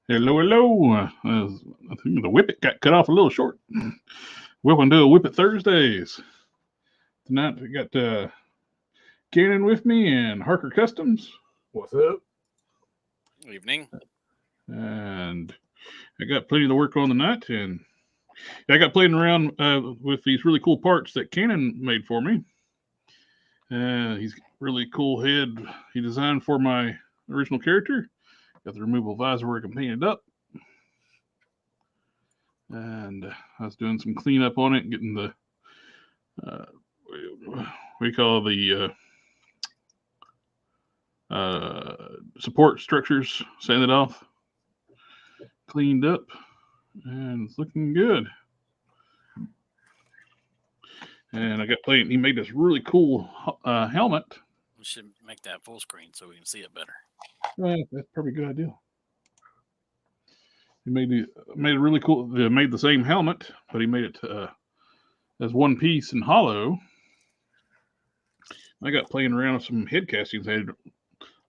Hello, hello. I think the whip it got cut off a little short. Welcome to Whip It Thursdays. Tonight we got Cannon with me and Harker Customs. What's up? Evening. And I got plenty to work on tonight. And I got playing around with these really cool parts that Cannon made for me. He's really cool head he designed for my original character. Got the removable visor where I can paint it up. And I was doing some cleanup on it, getting the we call the support structures sanded off, cleaned up, and it's looking good. And I got playing. He made this really cool helmet. We should make that full screen so we can see it better. That's probably a good idea. He made it really cool. They made the same helmet, but he made it as one piece and hollow. I got playing around with some head castings I had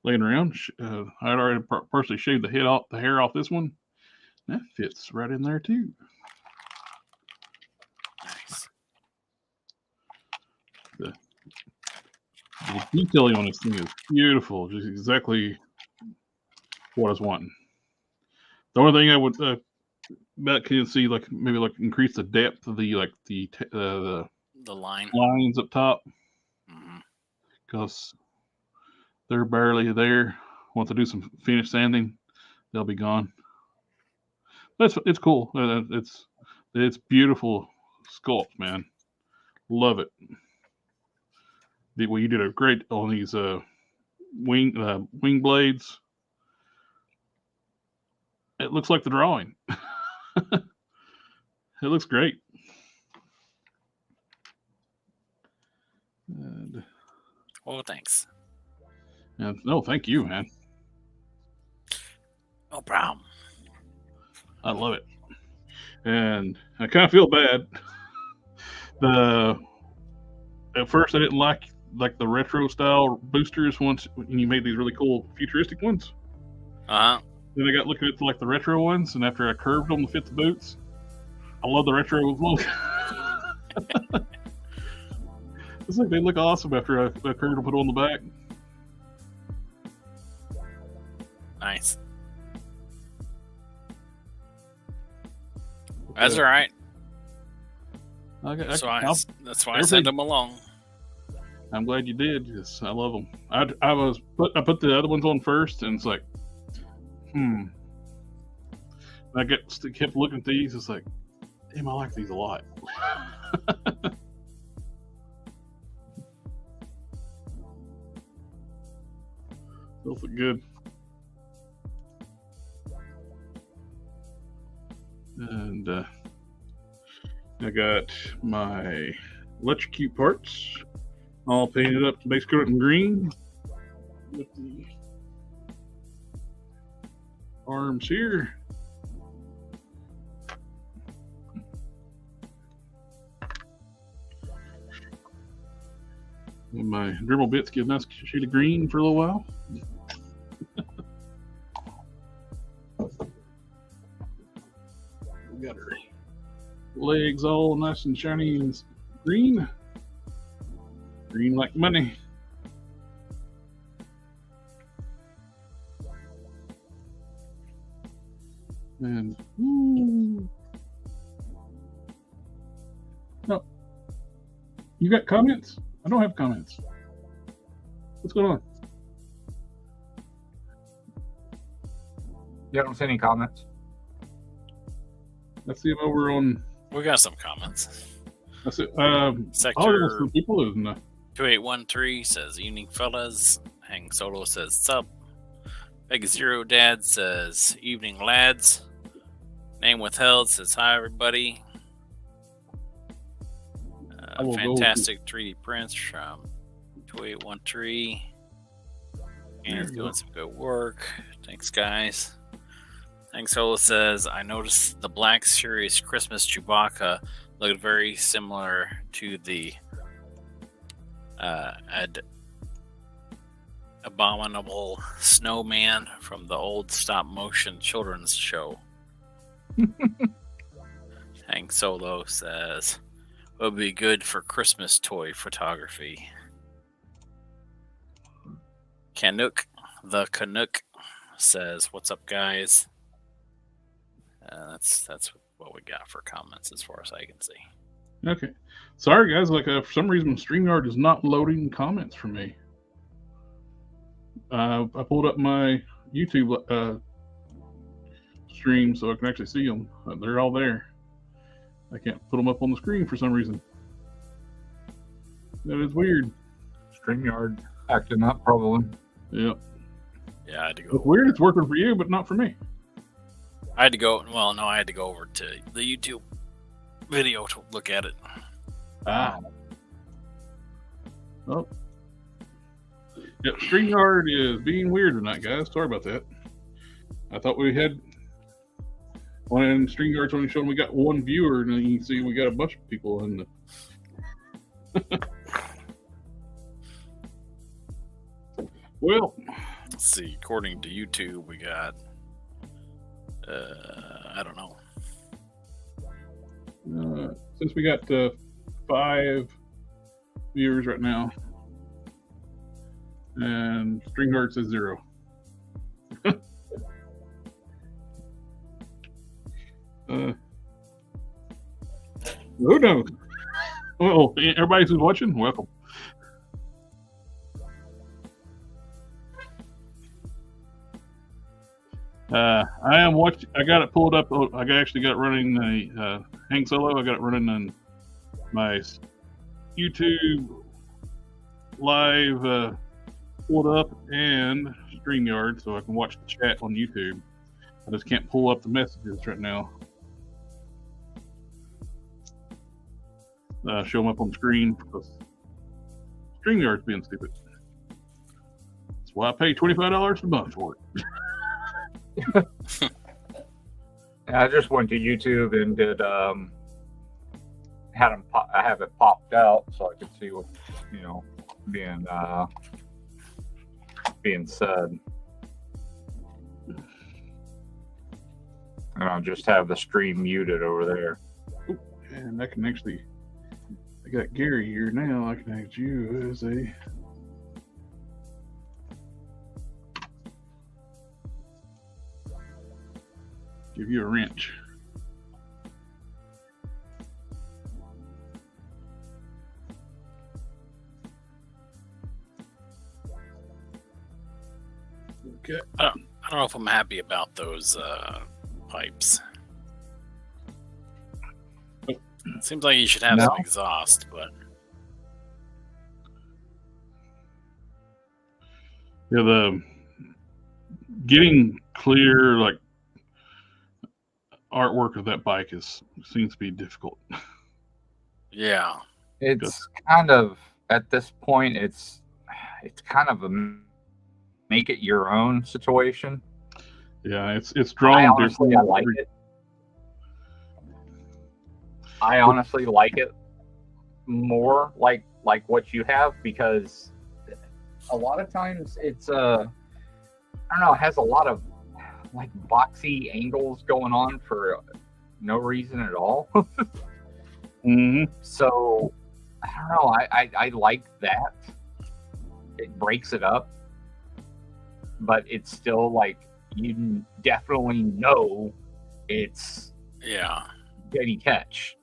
laying around. I had already partially shaved the hair off this one. That fits right in there too. Nice. The detailing on this thing is beautiful. Just exactly what I was wanting. The only thing I would bet can see maybe increase the depth of the lines up top, because they're barely there. Once I do some finish sanding, they'll be gone. It's cool. It's beautiful sculpt, man. Love it. You did a great on these wing blades. It looks like the drawing. It looks great. And, well, thanks. No, thank you, man. No problem. I love it. And I kind of feel bad. At first I didn't like the retro style boosters once when you made these really cool futuristic ones. Then I got looking at the retro ones, and after I curved them to fit the boots, I love the retro look. It's like they look awesome after I curved them, put them on the back. Nice. That's all right. That's why I sent them along. I'm glad you did. Yes, I love them. I put the other ones on first, and it's like, I kept looking at these. It's like, damn, I like these a lot. Those look good. And I got my electrocute parts all painted up to base coat in green. With the arms here. And my dremel bits give a nice shade of green for a little while. We got her legs all nice and shiny and green. Green like money. And no, you got comments? I don't have comments. What's going on? You don't see any comments? I see them over on. We got some comments. That's it. Sector people isn't 2813 says, "Evening, fellas." Hang Solo says, "Sup." Big Zero Dad says, "Evening, lads." Name Withheld says, "Hi, everybody." Fantastic 3D prints from 2813. And doing some good work. Thanks, guys. Hank Solo says, "I noticed the Black Series Christmas Chewbacca looked very similar to the abominable snowman from the old stop-motion children's show. Hank Solo says, "Would be good for Christmas toy photography." Canuck, the Canuck, says, "What's up, guys?" That's what we got for comments as far as I can see. Okay. Sorry, guys. Like for some reason, StreamYard is not loading comments for me. I pulled up my YouTube stream so I can actually see them. They're all there. I can't put them up on the screen for some reason. That is weird. StreamYard acting up, probably. Yep. Yeah, I had to go. It's weird. It's working for you, but not for me. I had to go. Well, no, I had to go over to the YouTube video to look at it. Oh. Yep, StreamYard is being weird tonight, guys. Sorry about that. I thought we had one, and StreamYard's only showing we got one viewer, and then you can see we got a bunch of people in the. Well, let's see. According to YouTube, we got. I don't know. Since we got 5 viewers right now, and StreamYard says 0. Who knows? Oh, everybody who's watching, welcome. I am watching. I got it pulled up. I actually got it running the Hang Solo. I got it running on my YouTube live pulled up and StreamYard, so I can watch the chat on YouTube. I just can't pull up the messages right now. Show them up on the screen because StreamYard's being stupid. That's why I pay $25 a month for it. I just went to YouTube and did had them. I have it popped out so I could see what being said, and I'll just have the stream muted over there. And I can actually. I got Gary here now. I can add you as a. Give you a wrench. Okay. I don't know if I'm happy about those pipes. It seems like you should have some exhaust, but yeah, the getting clear like artwork of that bike seems to be difficult. Yeah, it's kind of at this point. It's kind of a make it your own situation. Yeah, it's drawn. Honestly, I like it. I honestly like it more like what you have, because a lot of times it's I don't know, it has a lot of like boxy angles going on for no reason at all. Mm-hmm. So I don't know, I like that. It breaks it up, but it's still like you definitely know it's Jenny Catch.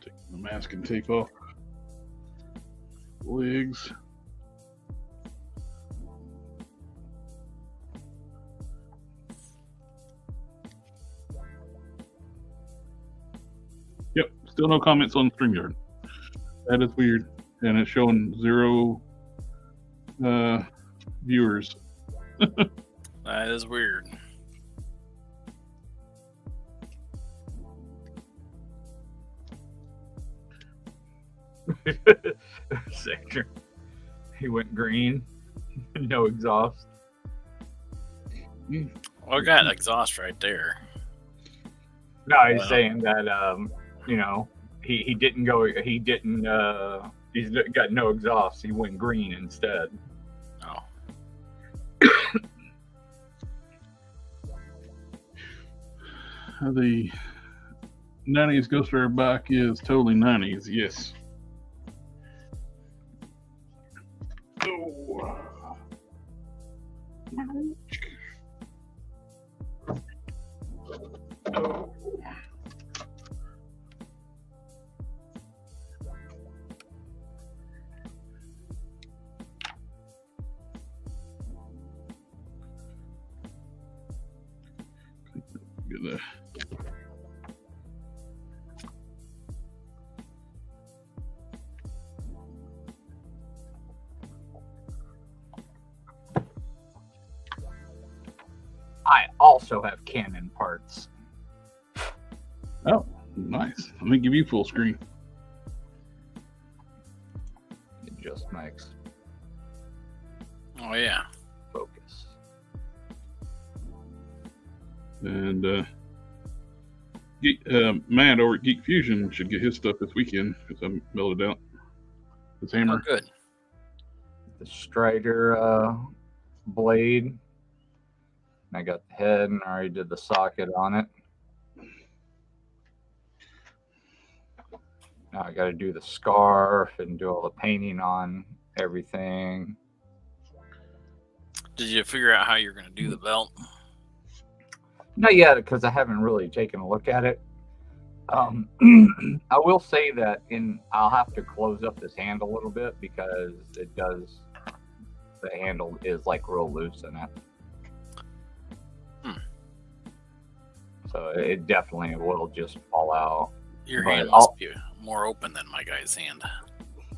Take the mask and take off legs. Yep, still no comments on StreamYard. That is weird, and it's showing 0 viewers. That is weird. Sector. He went green. No exhaust. Well, I got exhaust right there. No, he's saying that he didn't go. He didn't. He's got no exhaust. He went green instead. Oh. The 90s Ghost Rider bike is totally 90s, yes. Oh. Oh. Get that. I also have Canon parts. Oh, nice. Let me give you full screen. It just makes Oh yeah. focus. And Matt over at Geek Fusion should get his stuff this weekend because I melted out his Oh, hammer. good. The Strider blade. I got the head and I already did the socket on it. Now I got to do the scarf and do all the painting on everything. Did you figure out how you're going to do the belt? Not yet, because I haven't really taken a look at it. I will say that I'll have to close up this hand a little bit because the handle is like real loose in it. So it definitely will just fall out. Your But hand must be more open than my guy's hand.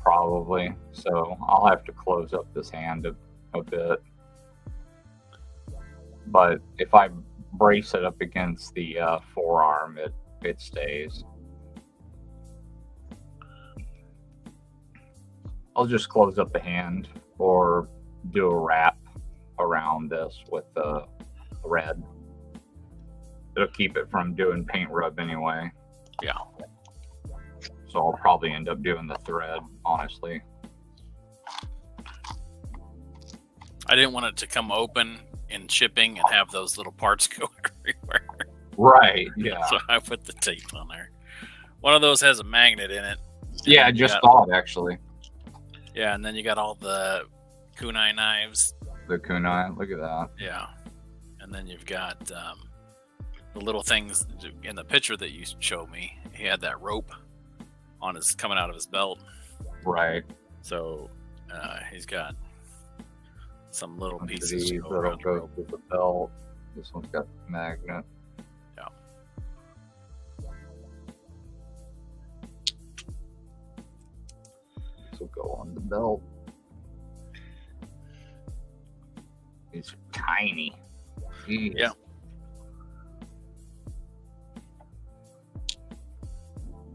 Probably. So I'll have to close up this hand a bit. But if I brace it up against the forearm, it stays. I'll just close up the hand or do a wrap around this with the red. It'll keep it from doing paint rub anyway. Yeah. So I'll probably end up doing the thread, honestly. I didn't want it to come open in shipping and have those little parts go everywhere. Right, yeah. So I put the tape on there. One of those has a magnet in it. Yeah, I just saw it actually. Yeah, and then you got all the kunai knives. The kunai, look at that. Yeah. And then you've got the little things in the picture that you showed me. He had that rope on his coming out of his belt. Right. So he's got some little pieces These go that'll around the go rope. with the belt. This one's got the magnet. Yeah. This will go on the belt. It's tiny. Jeez. Yeah.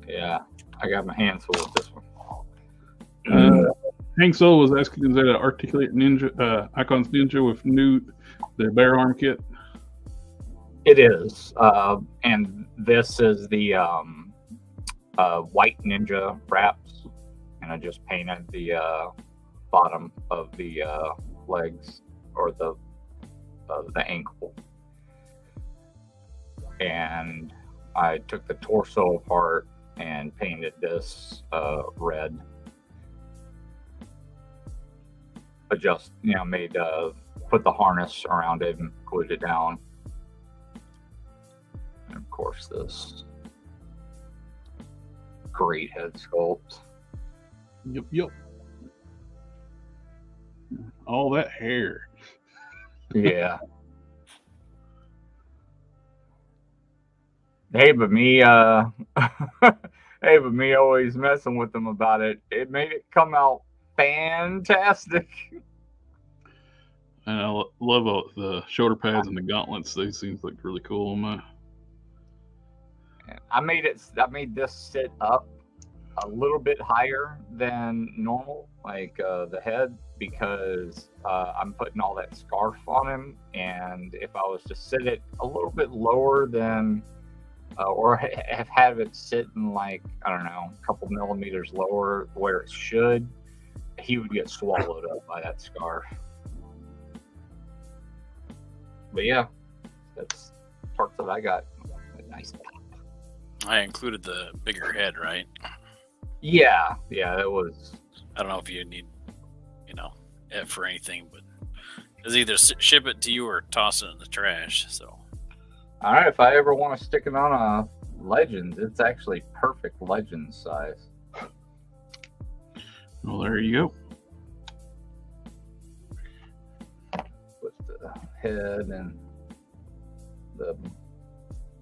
Yeah, I got my hands full with this one. Hank Soul was asking, is that an Articulate Ninja, Icons Ninja with the bare arm kit? It is, and this is the white Ninja wraps, and I just painted the bottom of the legs or the ankle, and I took the torso apart and painted this red. But just, put the harness around it and glued it down. And of course, this great head sculpt. Yep. All that hair. Yeah. Hey, but me always messing with them about it. It made it come out fantastic. And I love the shoulder pads and the gauntlets. They seem like really cool on my. I made this sit up a little bit higher than normal, like the head, because I'm putting all that scarf on him, and if I was to sit it a little bit lower than or have it sitting like, I don't know, a couple millimeters lower where it should, he would get swallowed up by that scarf. But yeah, that's parts that I got. Nice. I included the bigger head, right? Yeah, it was. I don't know if you need, it for anything, but it's either ship it to you or toss it in the trash. So, all right, if I ever want to stick it on a Legends, it's actually perfect Legends size. Well, there you go. With the head and the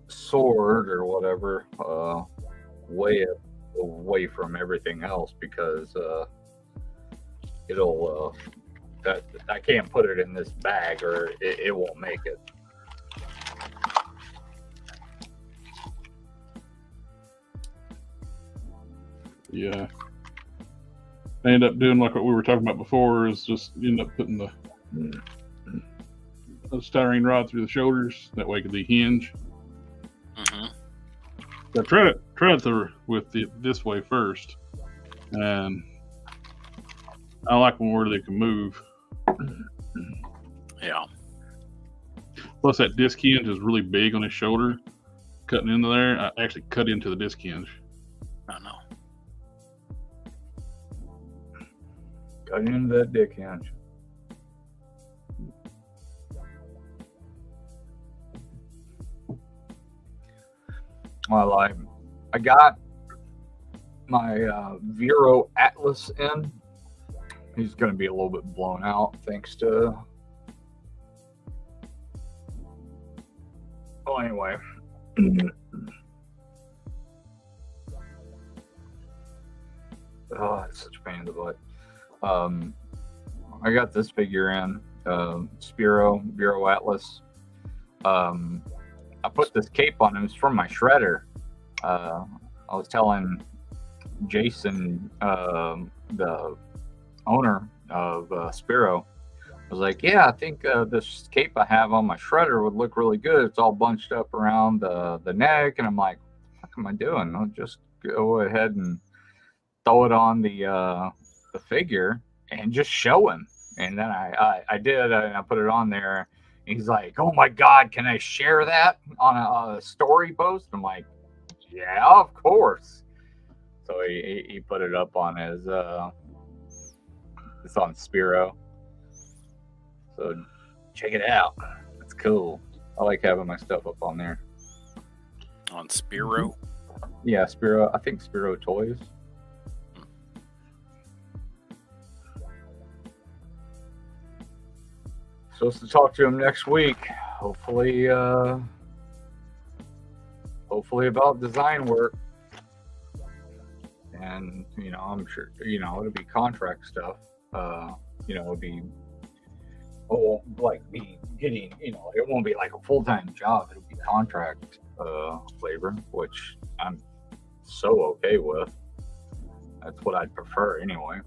sword or whatever, way away from everything else, because it'll that I can't put it in this bag or it won't make it. Yeah. I end up doing like what we were talking about before, is just end up putting the styrene rod through the shoulders. That way it could hinge. Mm-hmm. I tried with this way first, and I like them where they can move. Yeah. Plus, that disc hinge is really big on his shoulder. Cutting into there, I actually cut into the disc hinge. I know. Cutting into that dick hinge. Well, I got my Vero Atlas in. He's going to be a little bit blown out thanks to... Well, anyway. Oh, it's such a pain in the butt. I got this figure in, Vero Atlas. I put this cape on him. It's from my shredder. I was telling Jason, the owner of Spiro, I was like, yeah, I think this cape I have on my shredder would look really good. It's all bunched up around the neck. And I'm like, what am I doing? I'll just go ahead and throw it on the figure and just show him. And then I did, and I put it on there. He's like, oh my God, can I share that on a story post? I'm like, yeah, of course. So he put it up on his, it's on Spiro. So check it out. It's cool. I like having my stuff up on there. On Spiro? Yeah, Spiro. I think Spiro Toys. Supposed to talk to him next week. Hopefully about design work. And, I'm sure, it'll be contract stuff. It'll be, getting, it won't be like a full-time job. It'll be contract labor, which I'm so okay with. That's what I'd prefer anyway.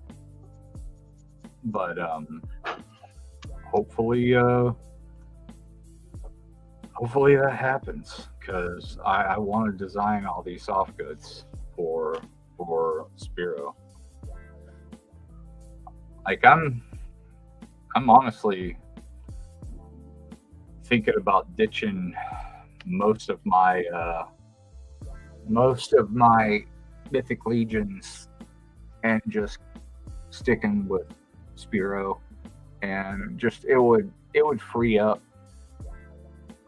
But, hopefully that happens, because I want to design all these soft goods for Spiro. Like I'm honestly thinking about ditching most of my Mythic Legions and just sticking with Spiro. And just it would free up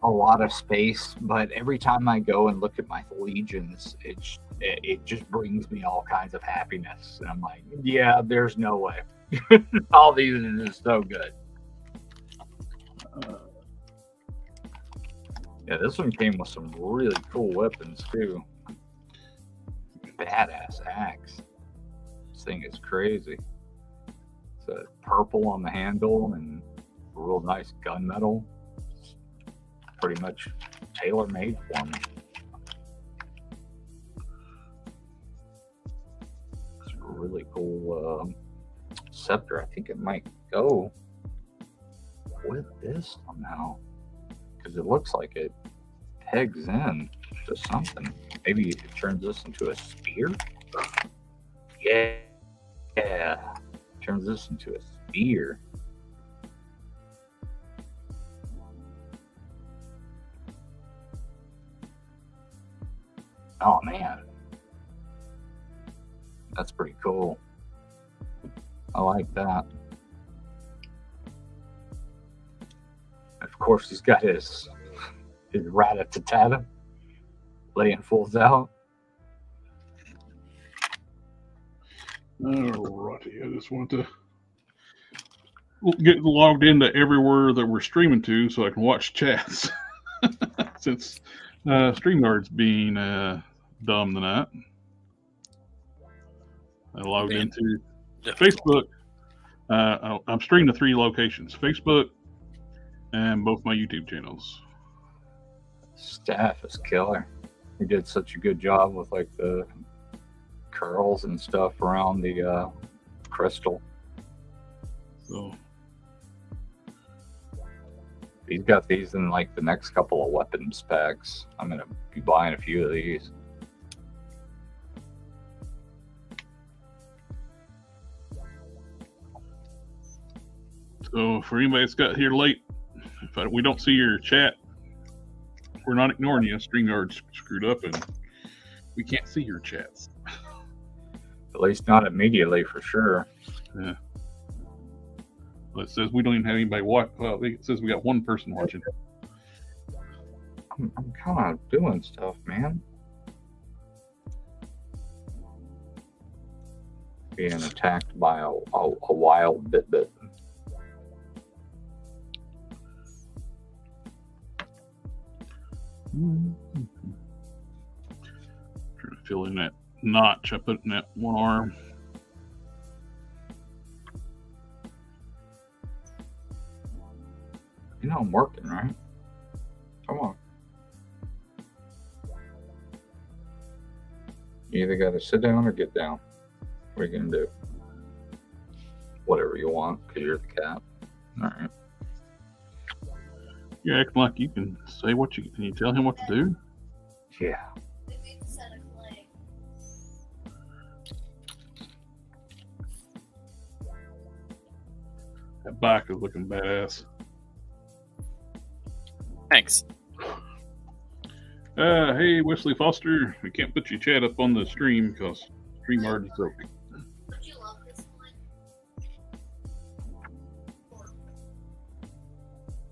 a lot of space, but every time I go and look at my Legions, it just brings me all kinds of happiness. And I'm like, yeah, there's no way. All these are just so good. Yeah, this one came with some really cool weapons too. Badass axe. This thing is crazy. It's purple on the handle and real nice gunmetal. It's pretty much tailor-made for me. It's a really cool scepter. I think it might go with this somehow, because it looks like it pegs in. to something. Maybe it turns this into a spear? Yeah. Yeah. Turns this into a spear. Oh man. That's pretty cool. I like that. Of course, he's got his rat-a-tat-tat laying fulls out. Alrighty, I just want to get logged into everywhere that we're streaming to so I can watch chats. Since StreamYard's being dumb tonight. I logged into Facebook. I'm streaming to 3 locations: Facebook and both my YouTube channels. Staff is killer. He did such a good job with like the curls and stuff around the crystal. So he's got these in like the next couple of weapons packs. I'm gonna be buying a few of these. So for anybody that's got here late, if we don't see your chat, we're not ignoring you. StreamYard's screwed up and we can't see your chats. At least not immediately, for sure. Yeah. Well, it says we don't even have anybody watch. Well, it says we got one person watching. I'm kind of doing stuff, man. Being attacked by a wild bit. Trying to fill in that notch I put in that one arm. You know I'm working, right? Come on. You either got to sit down or get down. What are you going to do? Whatever you want, because you're the cat. All right. You're acting like you can say what you can. You tell him what to do? Yeah. That bike is looking badass. Thanks. Hey, Wesley Foster. We can't put your chat up on the stream because StreamYard is broken. Would you love this one?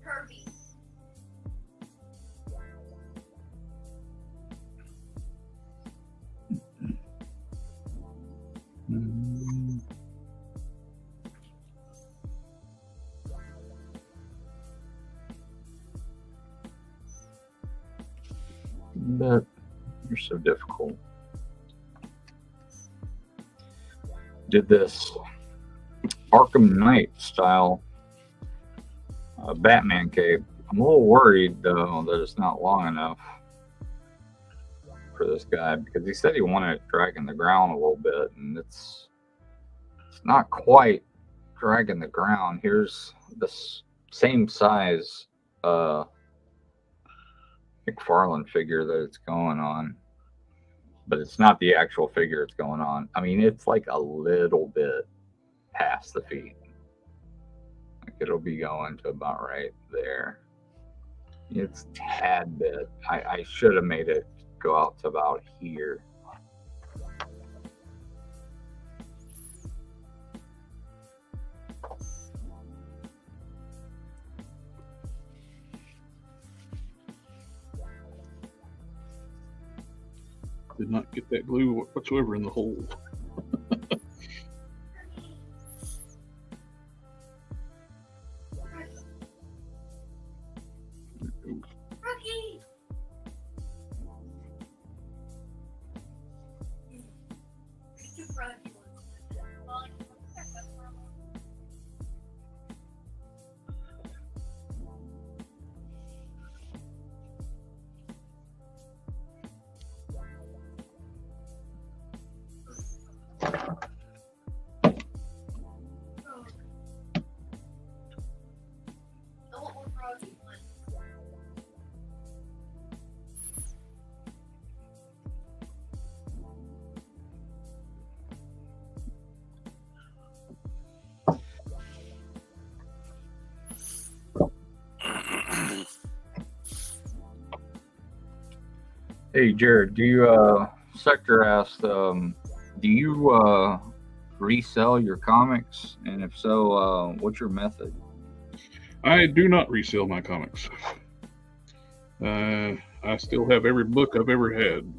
Kirby. But you're so difficult. Did this Arkham Knight style Batman cape. I'm a little worried though that it's not long enough for this guy, because he said he wanted it dragging the ground a little bit, and it's not quite dragging the ground. Here's this same size McFarlane figure that it's going on, but it's not the actual figure it's going on. I mean, it's like a little bit past the feet. Like it'll be going to about right there. It's a tad bit. I should have made it go out to about here. Did not get that glue whatsoever in the hole. Rookie! Too proud of you. Hey, Jared, do you, Sector asked, do you resell your comics? And if so, what's your method? I do not resell my comics. I still have every book I've ever had.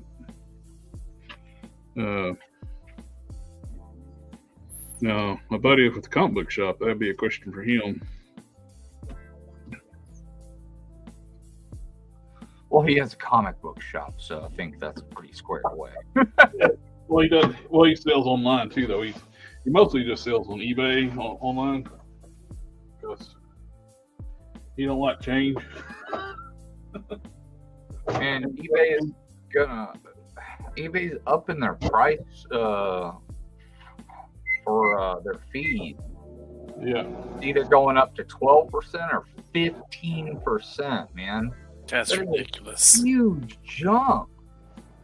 Now, my buddy with the comic book shop, that'd be a question for him. Well, he has a comic book shop, so I think that's pretty squared away. Well, he does. Well, he sells online too, though. He mostly just sells on eBay online because he don't like change. And eBay's upping their price for their feed. Yeah, Either going up to 12% or 15%, man. That's ridiculous. Huge jump.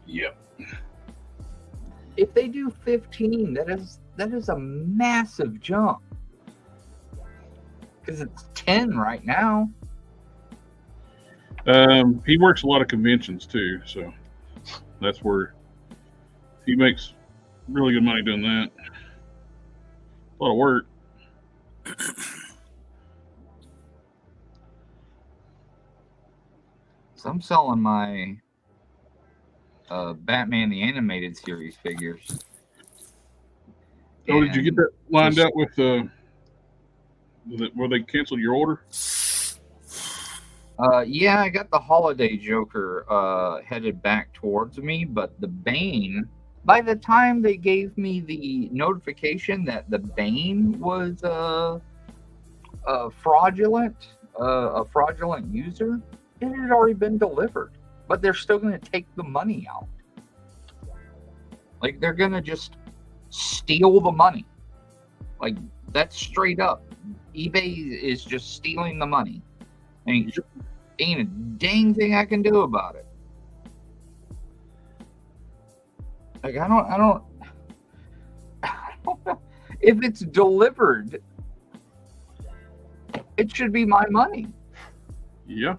yeah. If they do 15, that is a massive jump. Because it's 10 right now. He works a lot of conventions too, so that's where he makes really good money doing that. A lot of work. So I'm selling my Batman the Animated Series figures. Oh, did you get that lined just- out with where they canceled your order? Yeah, I got the Holiday Joker headed back towards me, but the Bane, by the time they gave me the notification that the Bane was a fraudulent user, it had already been delivered. But they're still going to take the money out. Like, they're going to just steal the money. Like, that's straight up. eBay is just stealing the money. Ain't a dang thing I can do about it. Like, I don't if it's delivered, it should be my money. Yeah.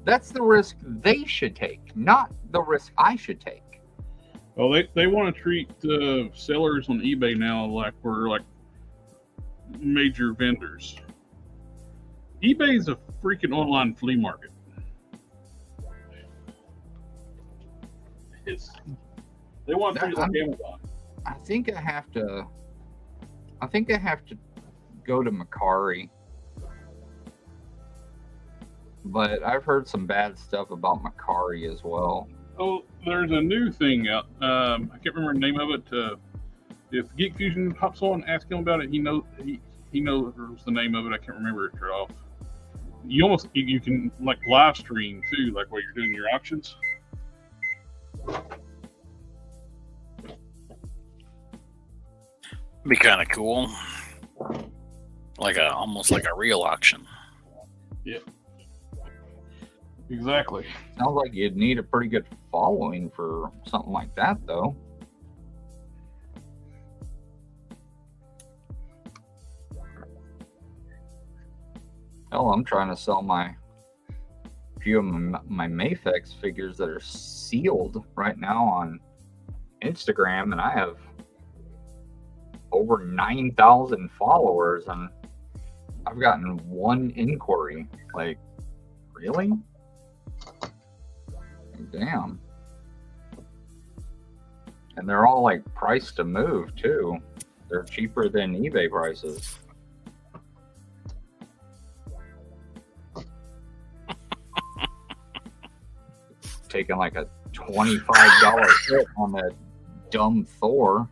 That's the risk they should take, not the risk I should take. Well, they want to treat sellers on eBay now like we're like major vendors. eBay's a freaking online flea market. They want to treat it like Amazon. I think I have to go to Macari. But I've heard some bad stuff about Macari as well. Oh, there's a new thing out. I can't remember the name of it. If Geek Fusion hops on, ask him about it. He knows the name of it. I can't remember it right off. You can like live stream too, like while you're doing your auctions. Be kind of cool, almost like a real auction. Yeah. Exactly. Sounds like you'd need a pretty good following for something like that, though. Hell, I'm trying to sell a few of my Mafex figures that are sealed right now on Instagram, and I have over 9,000 followers, and I've gotten one inquiry. Like, really? Damn. And they're all like priced to move too. They're cheaper than eBay prices. Taking like a $25 hit on that dumb Thor.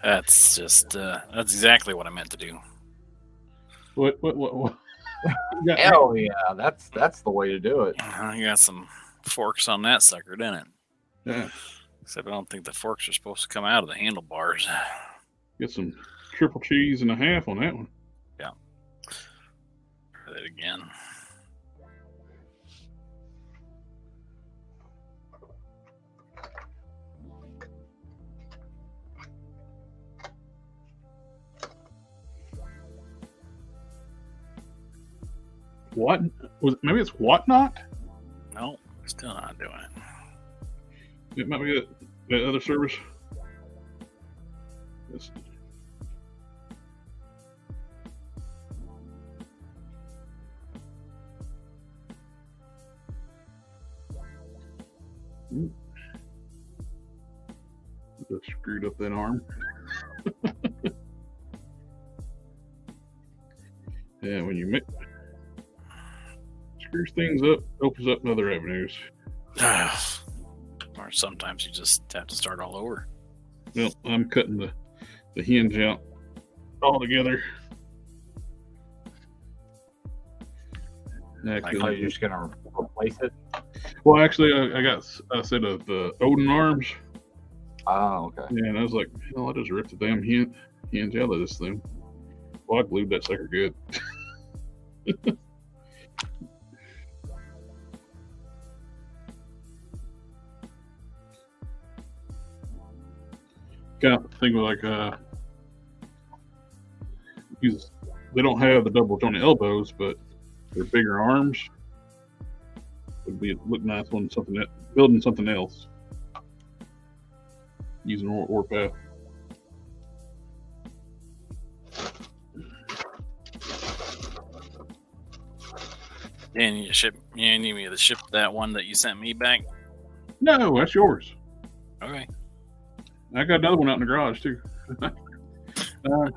That's just that's exactly what I meant to do. What? Hell yeah, that's the way to do it. You got some forks on that sucker, didn't it? Yeah. Except I don't think the forks are supposed to come out of the handlebars. Get some triple cheese and a half on that one. Yeah. Try that again. What was it? Maybe it's whatnot? No, Still not doing it. It might be that other service. It's, just screwed up that arm. Yeah, when you screws things up, opens up other avenues. Or sometimes you just have to start all over. Well, I'm cutting the hinge out altogether. Like, are you just gonna replace it? Well, actually, I got a set of the Odin arms. Oh, okay. Yeah, and I was like, hell, I just ripped the damn hinge out of this thing. Well, I glued that sucker good. Kind of think of like they don't have the double jointed elbows, but they're bigger arms. Would look nice on building something else using Warpath. And you need me to ship that one that you sent me back? No, that's yours. Okay. I got another one out in the garage too.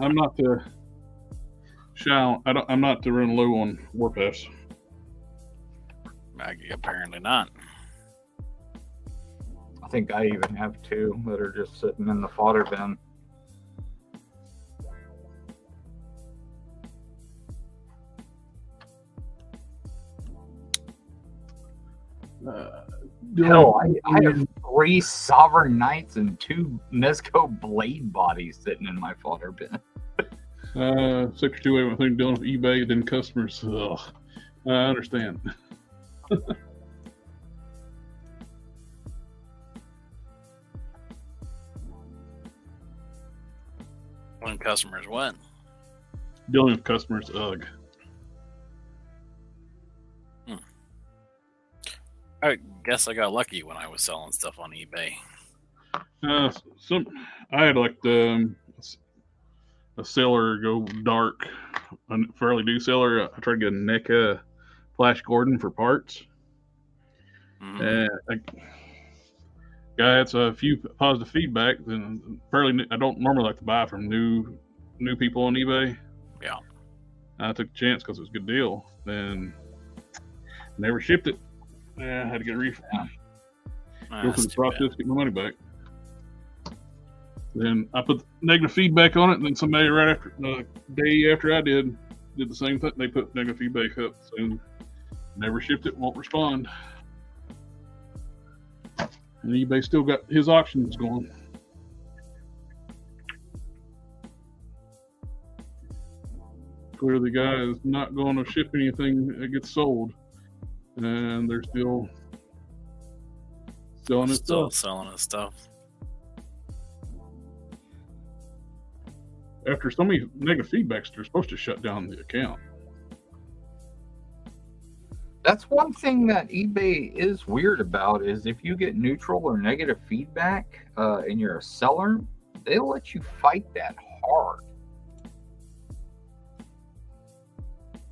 I'm not to I'm not to run low on Warpaths. Apparently not. I think I even have two that are just sitting in the fodder bin. Hell, I have 3 Sovereign Knights and 2 Mezco blade bodies sitting in my fodder bin. Sector 2A, when dealing with eBay, then customers. Ugh. I understand. When customers what? Dealing with customers, ugh. I guess I got lucky when I was selling stuff on eBay. I had like a seller go dark, a fairly new seller. I tried to get a NECA Flash Gordon for parts. And guy had a few positive feedback. Then I don't normally like to buy from new people on eBay. Yeah. I took a chance because it was a good deal. Then never shipped it. Yeah, I had to get a refund. Go through the process, get my money back. Then I put negative feedback on it, and then somebody right after, day after I did the same thing. They put negative feedback up. So never shipped it, won't respond. And eBay still got his auctions going. Clearly, the guy is not going to ship anything that gets sold. And they're still selling his stuff. After so many negative feedbacks, they're supposed to shut down the account. That's one thing that eBay is weird about, is if you get neutral or negative feedback and you're a seller, they'll let you fight that hard.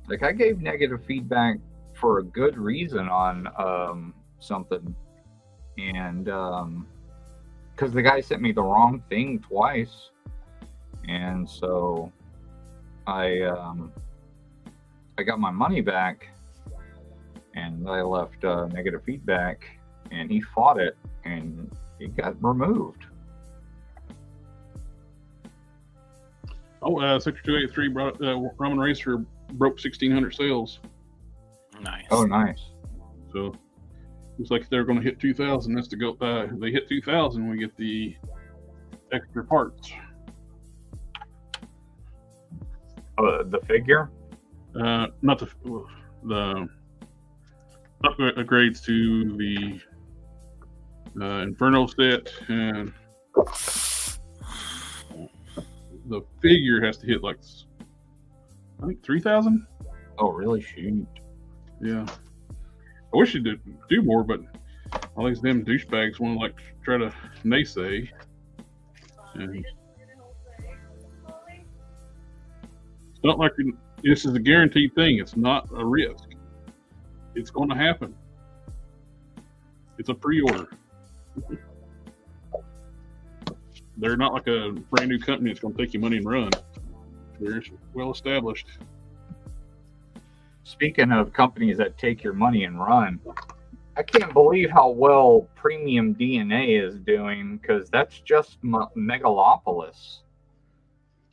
Like, I gave negative feedback for a good reason on something, and because the guy sent me the wrong thing twice, and so I got my money back, and I left negative feedback, and he fought it, and it got removed. Sector 283 brought Ramen Racer broke 1,600 sales. Nice. Oh, nice. So looks like they're going to hit 2,000. That's to go. They hit 2,000, we get the extra parts. The figure? Not the upgrades to the Inferno set, and the figure has to hit like, I think 3,000. Oh, really? Shoot. Yeah. I wish he'd do more, but all these damn douchebags want to like try to naysay. And it's not like this is a guaranteed thing. It's not a risk. It's going to happen. It's a pre-order. They're not like a brand new company that's going to take your money and run. They're well established. Speaking of companies that take your money and run, I can't believe how well Premium DNA is doing, because that's just Megalopolis.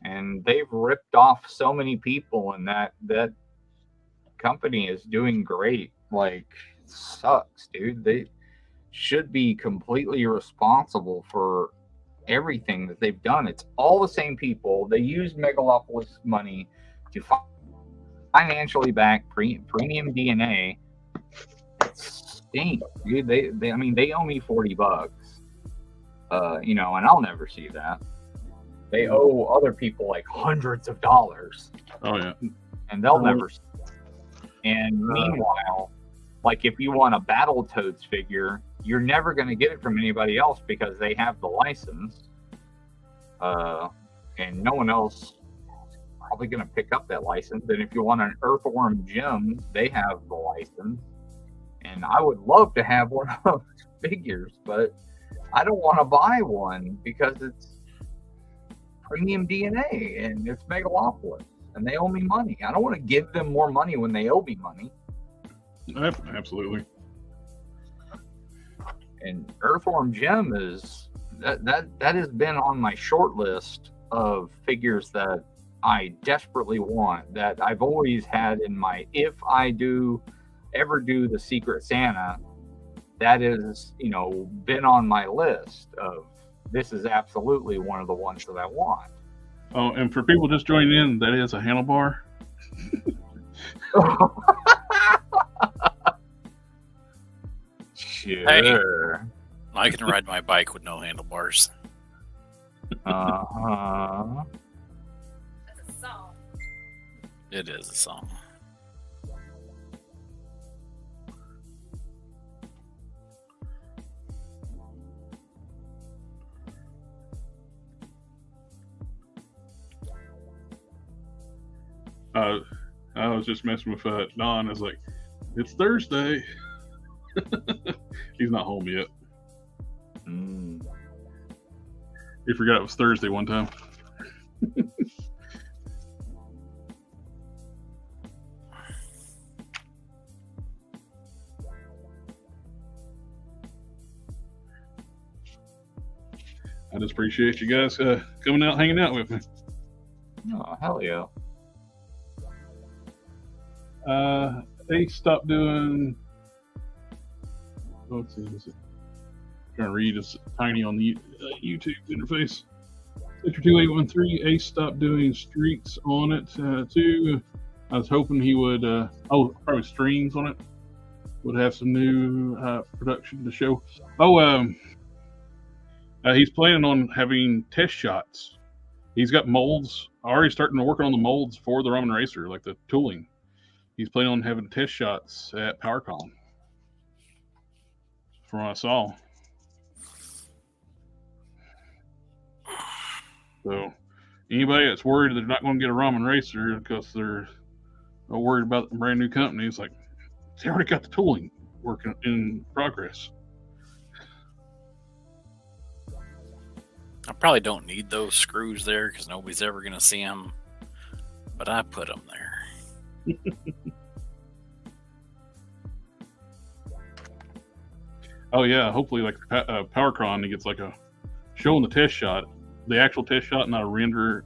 And they've ripped off so many people, and that company is doing great. Like, it sucks, dude. They should be completely responsible for everything that they've done. It's all the same people. They use Megalopolis money to financially back Premium DNA. It stinks, dude. They owe me $40. And I'll never see that. They owe other people like hundreds of dollars. Oh yeah. And they'll never see it. And meanwhile, like if you want a Battletoads figure, you're never going to get it from anybody else because they have the license. And no one else is probably going to pick up that license. And if you want an Earthworm Jim, they have the license. And I would love to have one of those figures, but I don't want to buy one because it's Premium DNA and it's Megalopolis and they owe me money. I don't want to give them more money when they owe me money. Absolutely. And Earthworm Jim is that has been on my short list of figures that I desperately want, that I've always had in my, if I ever do the Secret Santa, that is, been on my list of, this is absolutely one of the ones that I want. Oh, and for people just joining in, that is a handlebar. Sure. Hey, I can ride my bike with no handlebars. Uh-huh. That's a song. It is a song. I was just messing with Don. I was like, it's Thursday. He's not home yet. He forgot it was Thursday one time. I just appreciate you guys coming out, hanging out with me. Oh, hell yeah. They stopped doing. Let's see, is it? Trying to read, it's tiny on the YouTube interface. Victor 2813, Ace stopped doing streaks on it too. I was hoping he would. Probably streams on it. Would have some new production to show. He's planning on having test shots. He's got molds. Already starting to work on the molds for the Ramen Racer, like the tooling. He's planning on having test shots at PowerCon. From what I saw. So, anybody that's worried they're not going to get a Ramen Racer because they're worried about the brand new company, it's like, they already got the tooling working in progress. I probably don't need those screws there because nobody's ever going to see them, but I put them there. Oh yeah, hopefully like PowerCon, he gets like a showing the test shot, the actual test shot, not a render,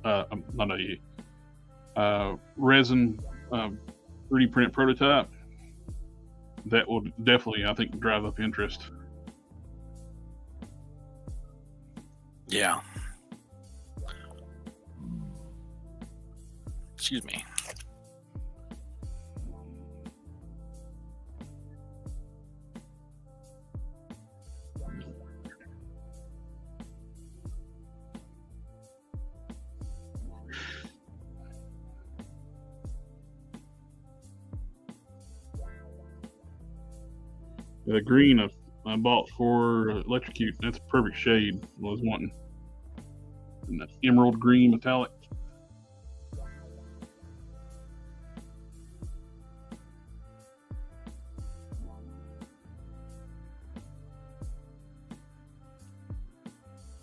not a resin 3D print prototype. That will definitely, I think, drive up interest. Yeah. Excuse me. The green I bought for Electrocute. That's a perfect shade. I was wanting. And that emerald green metallic.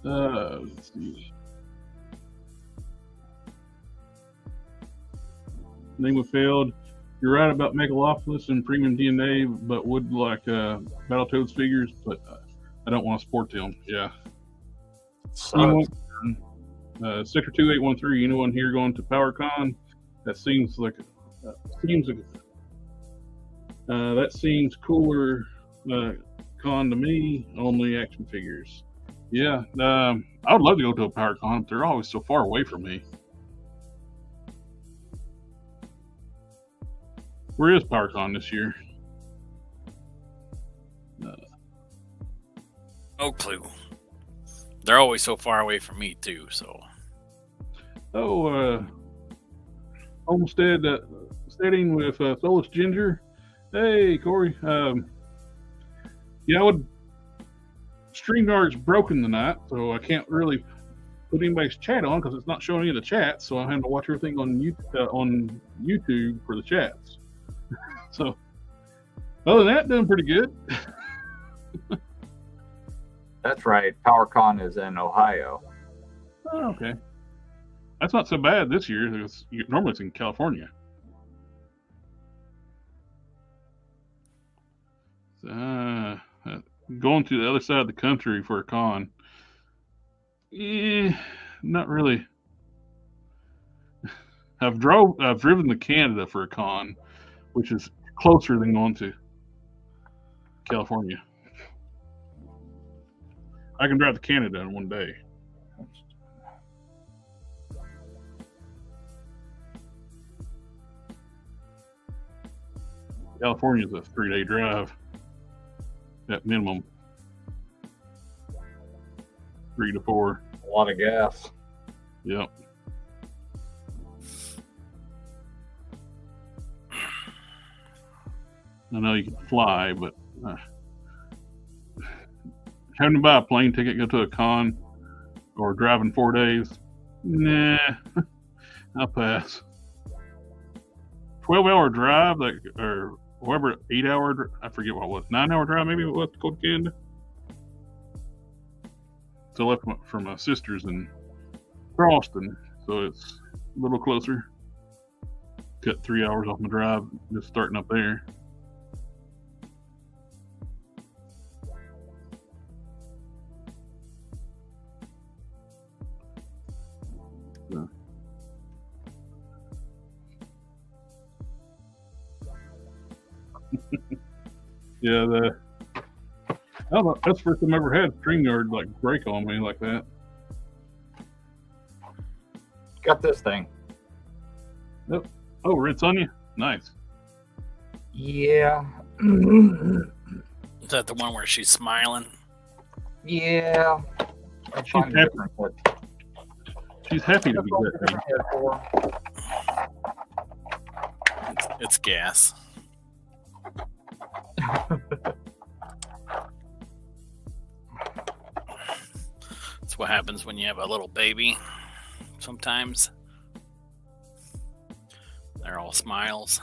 Let's see. Name of failed. You're right about Megalopolis and Premium DNA, but would like Battletoads figures, but I don't want to support them. Yeah. So, Sector 2813. Anyone here going to PowerCon? That seems like that seems cooler con to me. Only action figures. Yeah. I would love to go to a PowerCon, but they're always so far away from me. Where is PowerCon this year? No clue. They're always so far away from me too. So. Homestead steading with Solus Ginger. Hey, Corey. Yeah, StreamYard's broken tonight, so I can't really put anybody's chat on because it's not showing any of the chats. So I'm having to watch everything on YouTube for the chats. So, other than that, doing pretty good. that's right. PowerCon is in Ohio. Oh, okay. That's not so bad this year. Normally it's in California. Going to the other side of the country for a con. Not really. I've driven to Canada for a con, which is closer than going to California. I can drive to Canada in one day. California is a 3-day drive at minimum. 3 to 4. A lot of gas. Yep. I know you can fly, but having to buy a plane ticket, go to a con, or driving 4 days, nah, I'll pass. 12-hour drive, or whatever, 8-hour, I forget what it was, 9-hour drive maybe it was to go to Canada. So I left for my sisters in Charleston, so it's a little closer. Cut 3 hours off my drive, just starting up there. So. Yeah, I don't know, that's the first time I ever had StreamYard like break on me like that. Got this thing. Yep. Oh, Red Sonja? Nice. Yeah. Is that the one where she's smiling? Yeah. She's happy to be that thing. It's gas. That's what happens when you have a little baby. Sometimes they're all smiles.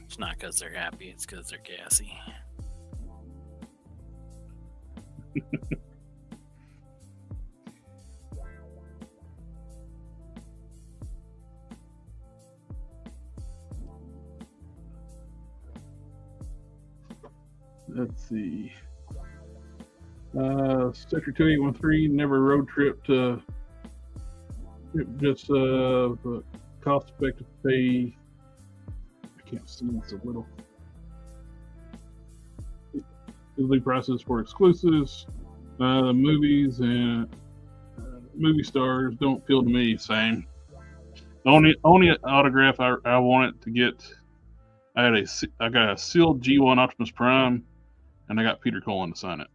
It's not because they're happy, it's because they're gassy. Let's see. Sector 2813, never road trip to just cost effective pay. I can't see, it's a little. Usually prices for exclusives, movies, and movie stars don't appeal to me. Same. The only autograph I wanted to get, I got a sealed G1 Optimus Prime, and I got Peter Cullen to sign it.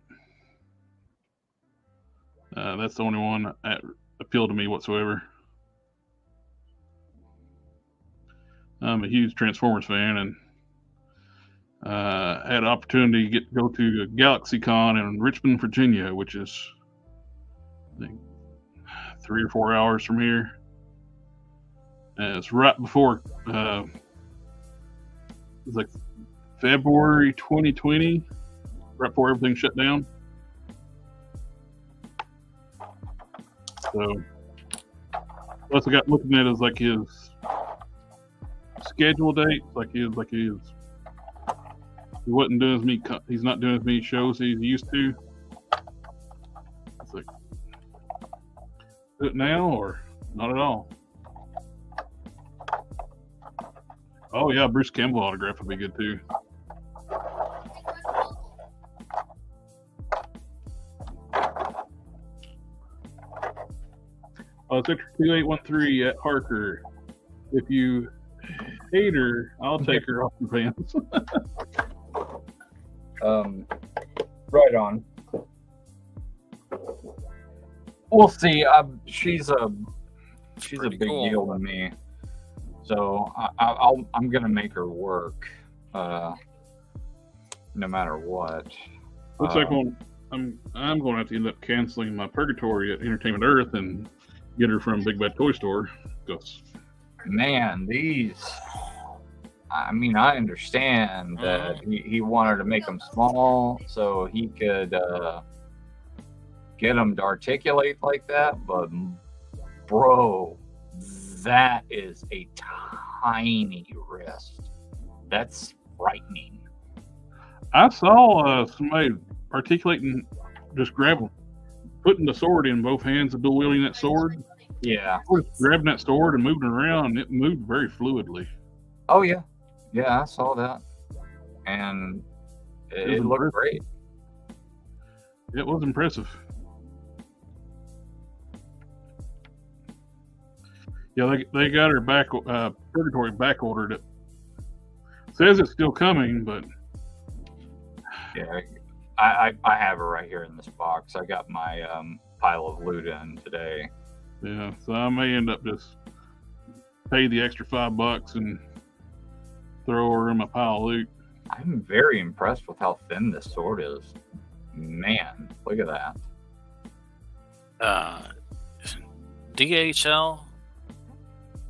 That's the only one that appealed to me whatsoever. I'm a huge Transformers fan, and Had an opportunity to go to GalaxyCon in Richmond, Virginia, which is I think 3 or 4 hours from here. And it's right before it was like February 2020, right before everything shut down. So plus I got looking at it as like his schedule date, he wasn't doing as many. He's not doing as many shows as he used to. It's like, do it now or not at all. Oh yeah, Bruce Campbell autograph would be good too. Oh, it's extra 2813 at Harker. If you hate her, I'll take her off your pants. Right on. We'll see. She's a big deal to me, so I'm gonna make her work, no matter what. Looks like I'm going to have to end up canceling my Purgatory at Entertainment Earth and get her from Big Bad Toy Store. Man, these. I mean, I understand that he wanted to make them small so he could get them to articulate like that, but bro, that is a tiny wrist. That's frightening. I saw somebody articulating, just putting the sword in both hands and dual wielding that sword. Yeah. Grabbing that sword and moving it around, and it moved very fluidly. Oh, yeah. Yeah, I saw that. And it looked great. It was impressive. Yeah, they got her Purgatory back ordered. It says it's still coming, but yeah, I have her right here in this box. I got my pile of loot in today. Yeah, so I may end up just pay the extra $5 and throw her in my pile of loot. I'm very impressed with how thin this sword is. Man, look at that. DHL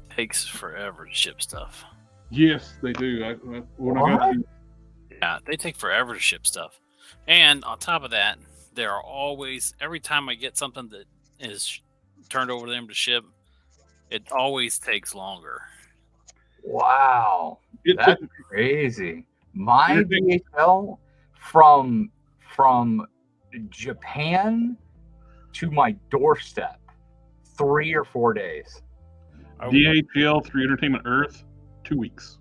takes forever to ship stuff. Yes, they do. Yeah, they take forever to ship stuff. And on top of that, there are always, every time I get something that is turned over to them to ship, it always takes longer. Wow, that's crazy. My DHL from Japan to my doorstep, 3 or 4 days. DHL through Entertainment Earth, 2 weeks.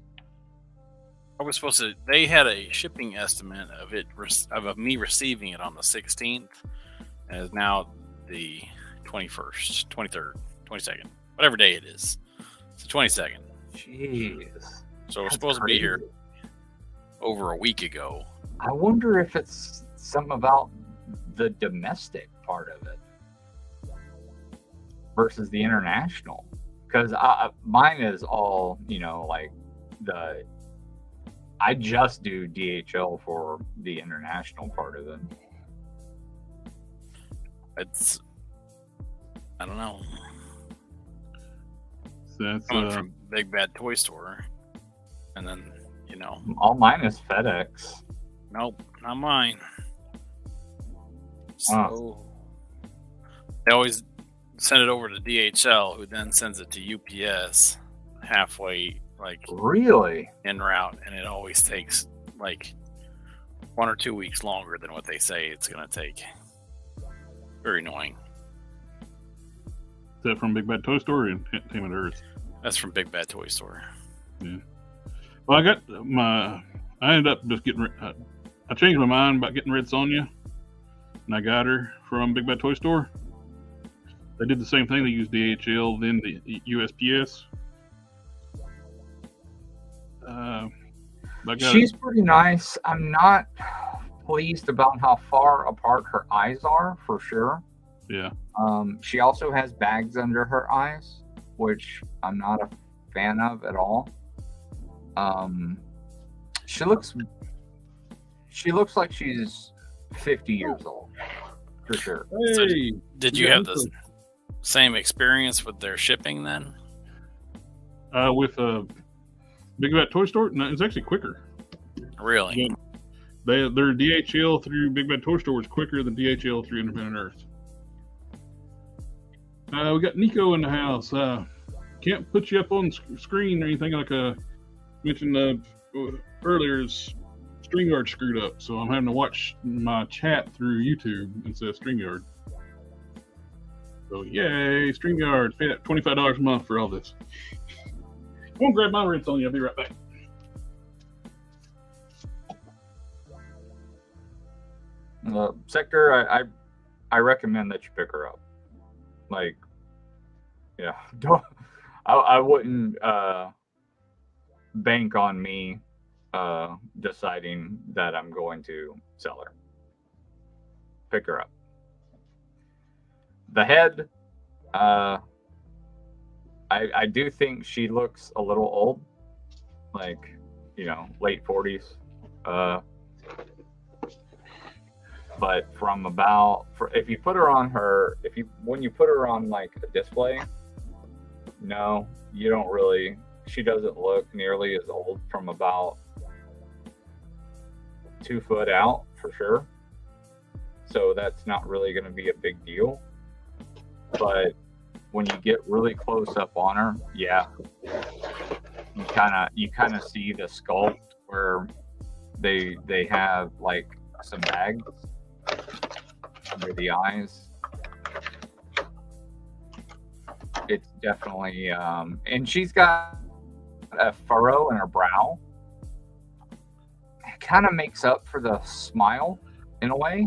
I was supposed to. They had a shipping estimate of me receiving it on the 16th, and it's now the 21st, 23rd, 22nd, whatever day it is. It's the 22nd. Jeez. So we're supposed to be here over a week ago. I wonder if it's something about the domestic part of it versus the international. Because mine is all, like I just do DHL for the international part of it. I don't know. So that's coming from Big Bad Toy Store, and then all mine is FedEx. Nope, not mine. So they always send it over to DHL, who then sends it to UPS halfway, really en route, and it always takes 1 or 2 weeks longer than what they say it's going to take. Very annoying. Is that from Big Bad Toy Store or Entertainment Earth? That's from Big Bad Toy Store. Yeah. Well, I ended up just getting. I changed my mind about getting Red Sonja, and I got her from Big Bad Toy Store. They did the same thing. They used DHL, then the USPS. She's pretty nice. I'm not pleased about how far apart her eyes are, for sure. Yeah. She also has bags under her eyes, which I'm not a fan of at all. She looks She looks like she's 50 years old, for sure. So Hey, did you have the same experience with their shipping then? with Big Bad Toy Store? No, it's actually quicker. Really? Yeah. Their DHL through Big Bad Toy Store is quicker than DHL through Independent Earth. We got Nico in the house. Can't put you up on screen or anything like mentioned earlier. Is StreamYard screwed up, so I'm having to watch my chat through YouTube instead of StreamYard. So yay, StreamYard! Pay that $25 a month for all this. Go and grab my rinse on you. I'll be right back. Sector, I recommend that you pick her up. Like, yeah, don't. I wouldn't bank on me deciding that I'm going to sell her. Pick her up. The head, I do think she looks a little old, like, late 40s. But from if you put her on when you put her on like a display, no, you don't really, she doesn't look nearly as old from about 2 foot out for sure. So that's not really going to be a big deal. But when you get really close up on her, yeah, you kind of see the sculpt where they have like some bags under the eyes. It's definitely and she's got a furrow in her brow. It kind of makes up for the smile in a way.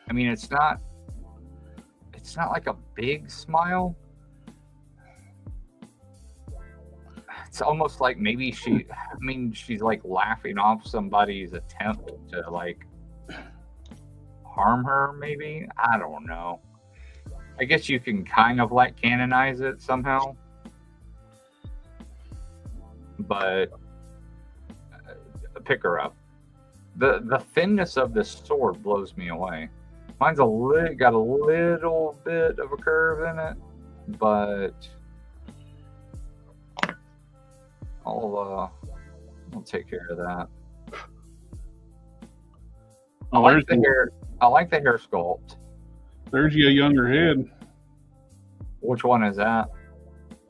I mean, it's not like a big smile. It's almost like maybe she's like laughing off somebody's attempt to like harm her, maybe. I don't know. I guess you can kind of like canonize it somehow. But pick her up. The thinness of this sword blows me away. Mine's got a little bit of a curve in it, but I'll take care of that. I like the hair sculpt. There's you a younger head. Which one is that?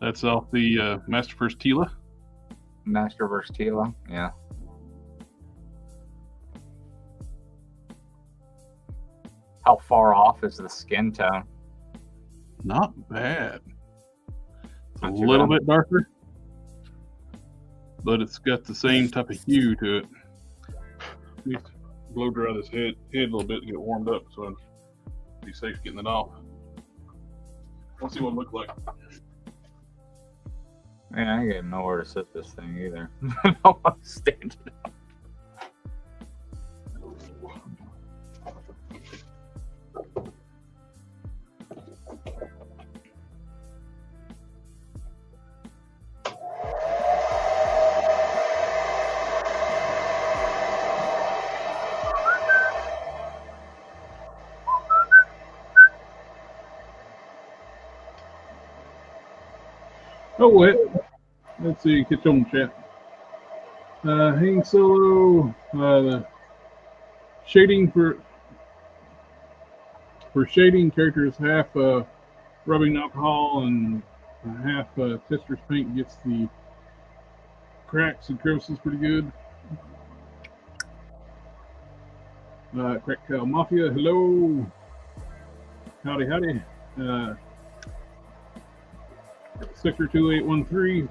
That's off the Master vs. Tila. Master vs. Tila, yeah. How far off is the skin tone? Not bad. It's a Not too little bad. bit darker, but it's got the same type of hue to it. Need to blow dry this head a little bit to get it warmed up, so I'd be safe getting it off. Let's see what it looks like. Man, I ain't got nowhere to sit this thing either. I don't want to stand it up. Oh, wait. Let's see, get you on the chat. Hang Solo, the shading for shading, characters half rubbing alcohol and half tester's paint gets the cracks and crevices pretty good. Crack Cow Mafia, hello. Howdy, howdy. Sector 2813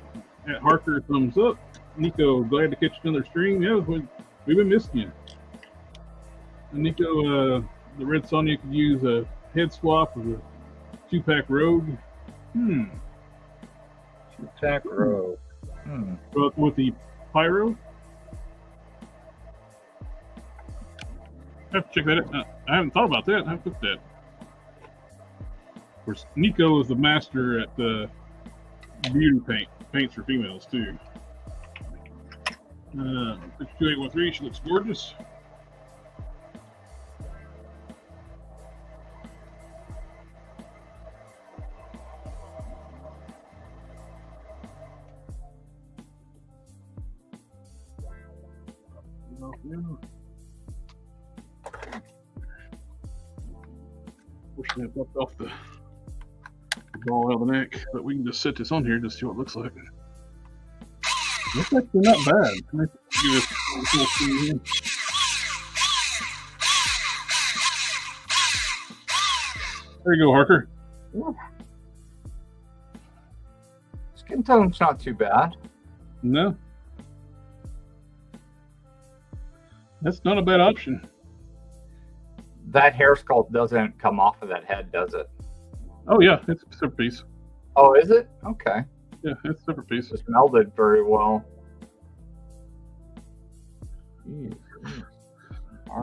at Harker, thumbs up. Nico, glad to catch another stream. Yeah, we've been missing you. And Nico, the Red Sonya could use a head swap with a 2-pack Rogue. 2-pack Rogue. But with the Pyro. I have to check that out. I haven't thought about that. I haven't put that. Of course, Nico is the master at the beauty paints for females too. 62813, she looks gorgeous. Fortunately, I popped off the ball out of the neck, but we can just set this on here to see what it looks like. It's actually not bad. Let's give this a full screen here. There you go, Harker. Skin tone's not too bad. No. That's not a bad option. That hair sculpt doesn't come off of that head, does it? Oh, yeah, it's a separate piece. Oh, is it? Okay. Yeah, it's a separate piece. It's melded very well.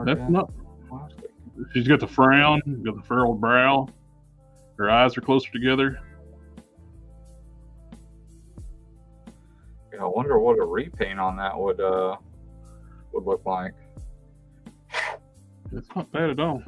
That's not. She's got the frown, got the furrowed brow. Her eyes are closer together. I wonder what a repaint on that would look like. It's not bad at all.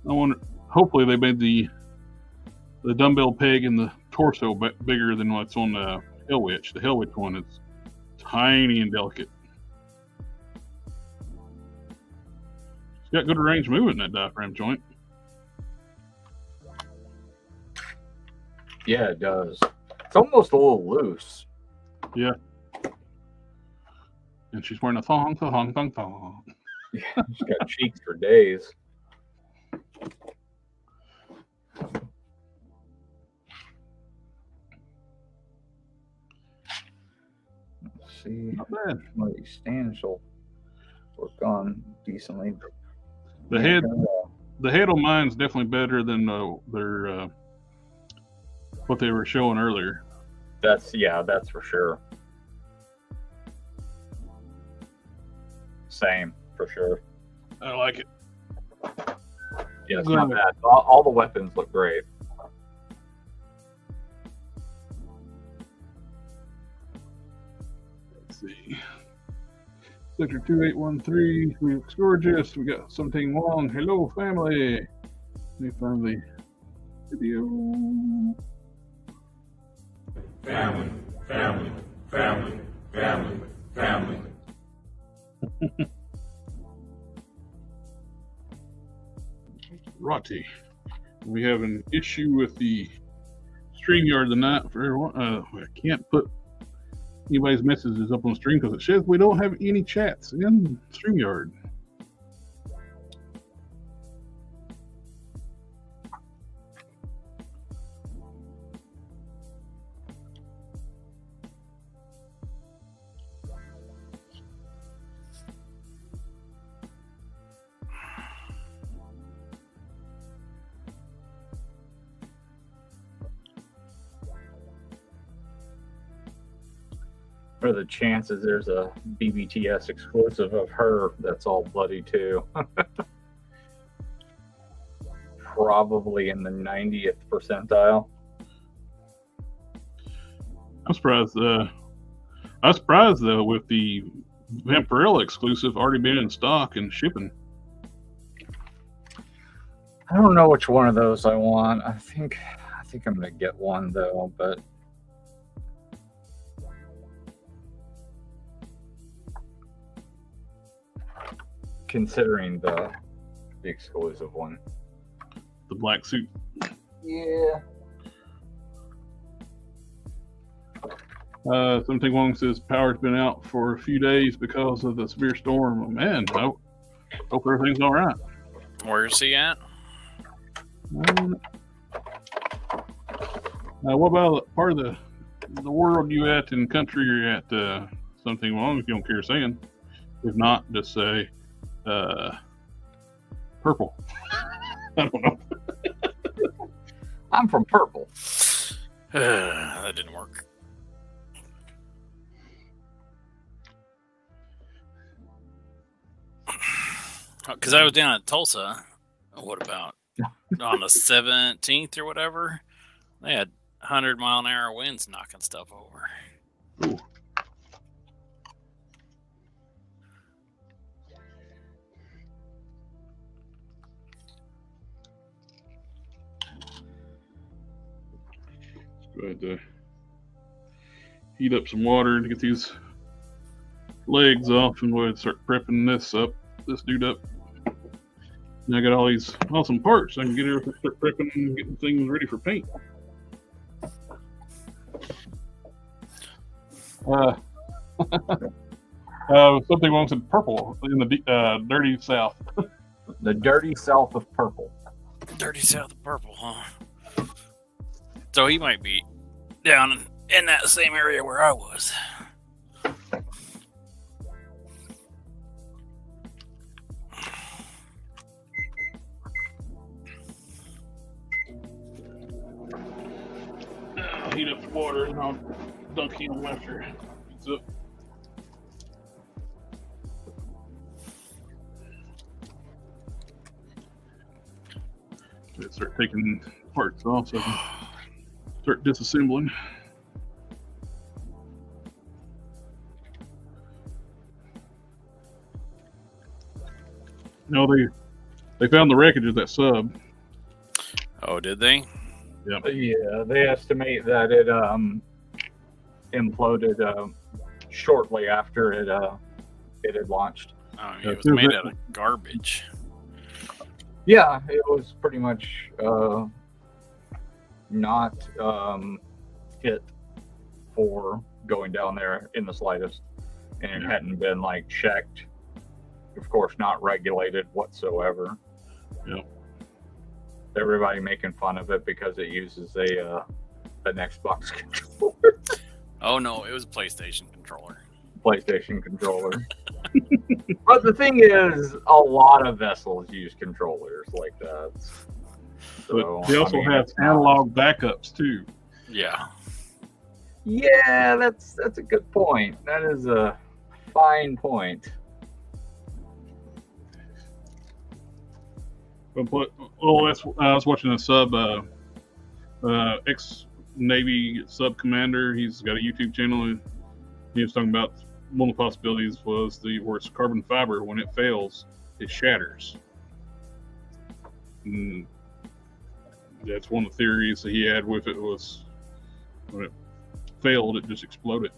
I wonder. Hopefully, they made the dumbbell peg and the torso bigger than what's on the Hell Witch. The Hell Witch one is tiny and delicate. It's got good range movement in that diaphragm joint. Yeah, it does. It's almost a little loose. Yeah. And she's wearing a thong. Yeah, she's got cheeks for days. Let's see. Not bad. One of these stands will work on decently. The head on mine's definitely better than their what they were showing earlier. That's for sure. Same, for sure. I like it. Yeah, it's not bad. All the weapons look great. Let's see. Sector 2813, we looks gorgeous. We got something long. Hello, family. Let me find the video. Family, family, family, family, family. Rotty. We have an issue with the StreamYard tonight for everyone. I can't put anybody's messages up on stream because it says we don't have any chats in StreamYard. What are the chances there's a BBTS exclusive of her that's all bloody too? Probably in the 90th percentile. I'm surprised. I'm surprised though with the Vampirella exclusive already being in stock and shipping. I don't know which one of those I want. I think I'm gonna get one though, but considering the exclusive one. The black suit. Yeah. Something Wong says power's been out for a few days because of the severe storm. Oh, man, I hope everything's all right. Where's he at? What about part of the world you at and country you're at? Something Wong, if you don't care saying. If not, just say purple. I don't know. I'm from Purple. That didn't work. Because I was down at Tulsa. What about on the 17th or whatever? They had 100-mile-an-hour winds knocking stuff over. Ooh. Go ahead to heat up some water to get these legs off, and we'll start prepping this dude up. And I got all these awesome parts. I can get everything, start prepping and getting things ready for paint. Something wants in purple in the dirty south. The dirty south of purple. Dirty south of purple, huh? So he might be down in that same area where I was. I'll heat up the water and I'll dunk him after it's up. Let's start taking parts off so I can start disassembling. No, they found the wreckage of that sub. Oh, did they? Yep. Yeah, they estimate that it imploded shortly after it had launched. Oh, it was made out of garbage. Yeah, it was pretty much not hit for going down there in the slightest, and it hadn't been like checked. Of course, not regulated whatsoever. Yep. Everybody making fun of it because it uses an Xbox controller. Oh no, it was a PlayStation controller. PlayStation controller. But the thing is, a lot of vessels use controllers like that. So, but they also have analog backups too. Yeah. Yeah, that's a good point. That is a fine point. Well, I was watching a sub, ex-Navy sub commander. He's got a YouTube channel, and he was talking about one of the possibilities was where it's carbon fiber. When it fails, it shatters. And that's one of the theories that he had with it was when it failed, it just exploded.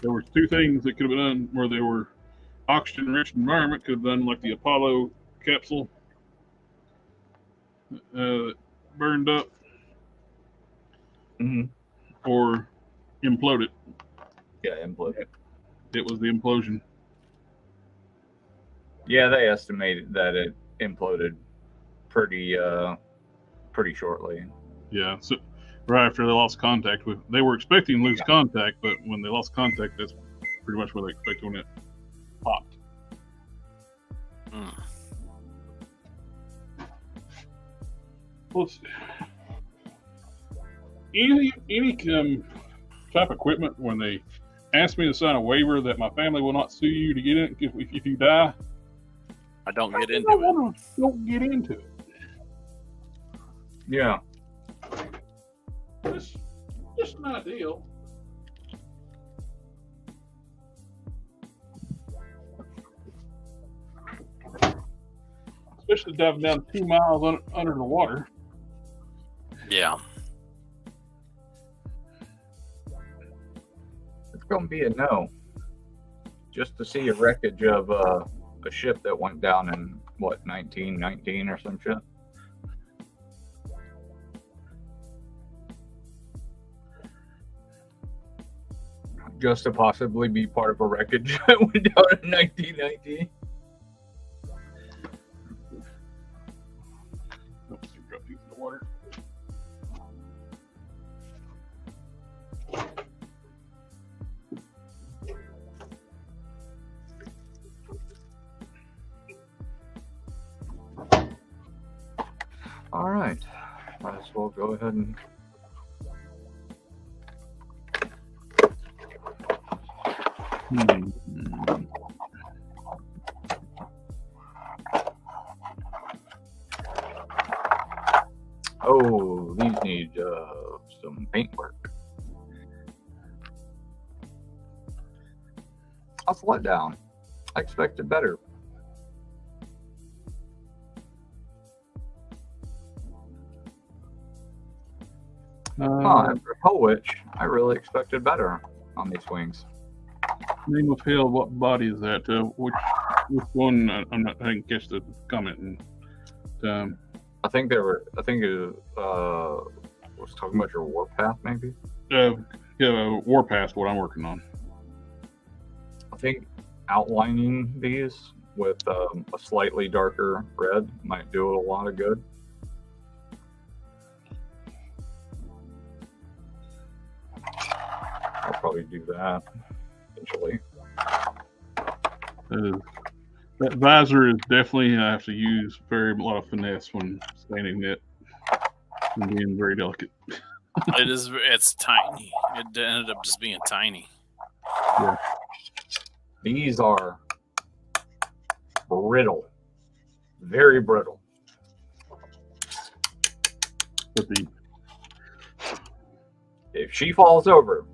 There were two things that could have been done where they were oxygen-rich environment. Could have done like the Apollo capsule burned up, or imploded. Yeah, imploded. It was the implosion. Yeah, they estimated that it imploded pretty shortly. Yeah, so right after they lost contact with, they were expecting to lose contact, but when they lost contact, that's pretty much what they expected when it popped. Well, any type of equipment, when they ask me to sign a waiver that my family will not sue you to get in if you die, I don't get into it. Don't get into it. Yeah. Just an ideal. Especially diving down 2 miles under the water. Yeah. It's going to be a no. Just to see a wreckage of a ship that went down in, 1919 or some shit? Just to possibly be part of a wreckage that went down in 1919. Drop these in the water. All right, might as well go ahead and Oh, these need some paint work. I'll let down. I expected better. After Hell Witch, I really expected better on these wings. Name of Hell, what body is that? Which one? I didn't catch the comment. And, I think it was talking about your warpath, maybe. yeah, Warpath, what I'm working on. I think outlining these with a slightly darker red might do it a lot of good. I'll probably do that eventually. That visor is definitely, I have to use a lot of finesse when sanding it and being very delicate. It's tiny. It ended up just being tiny. Yeah. These are brittle, very brittle. But if she falls over,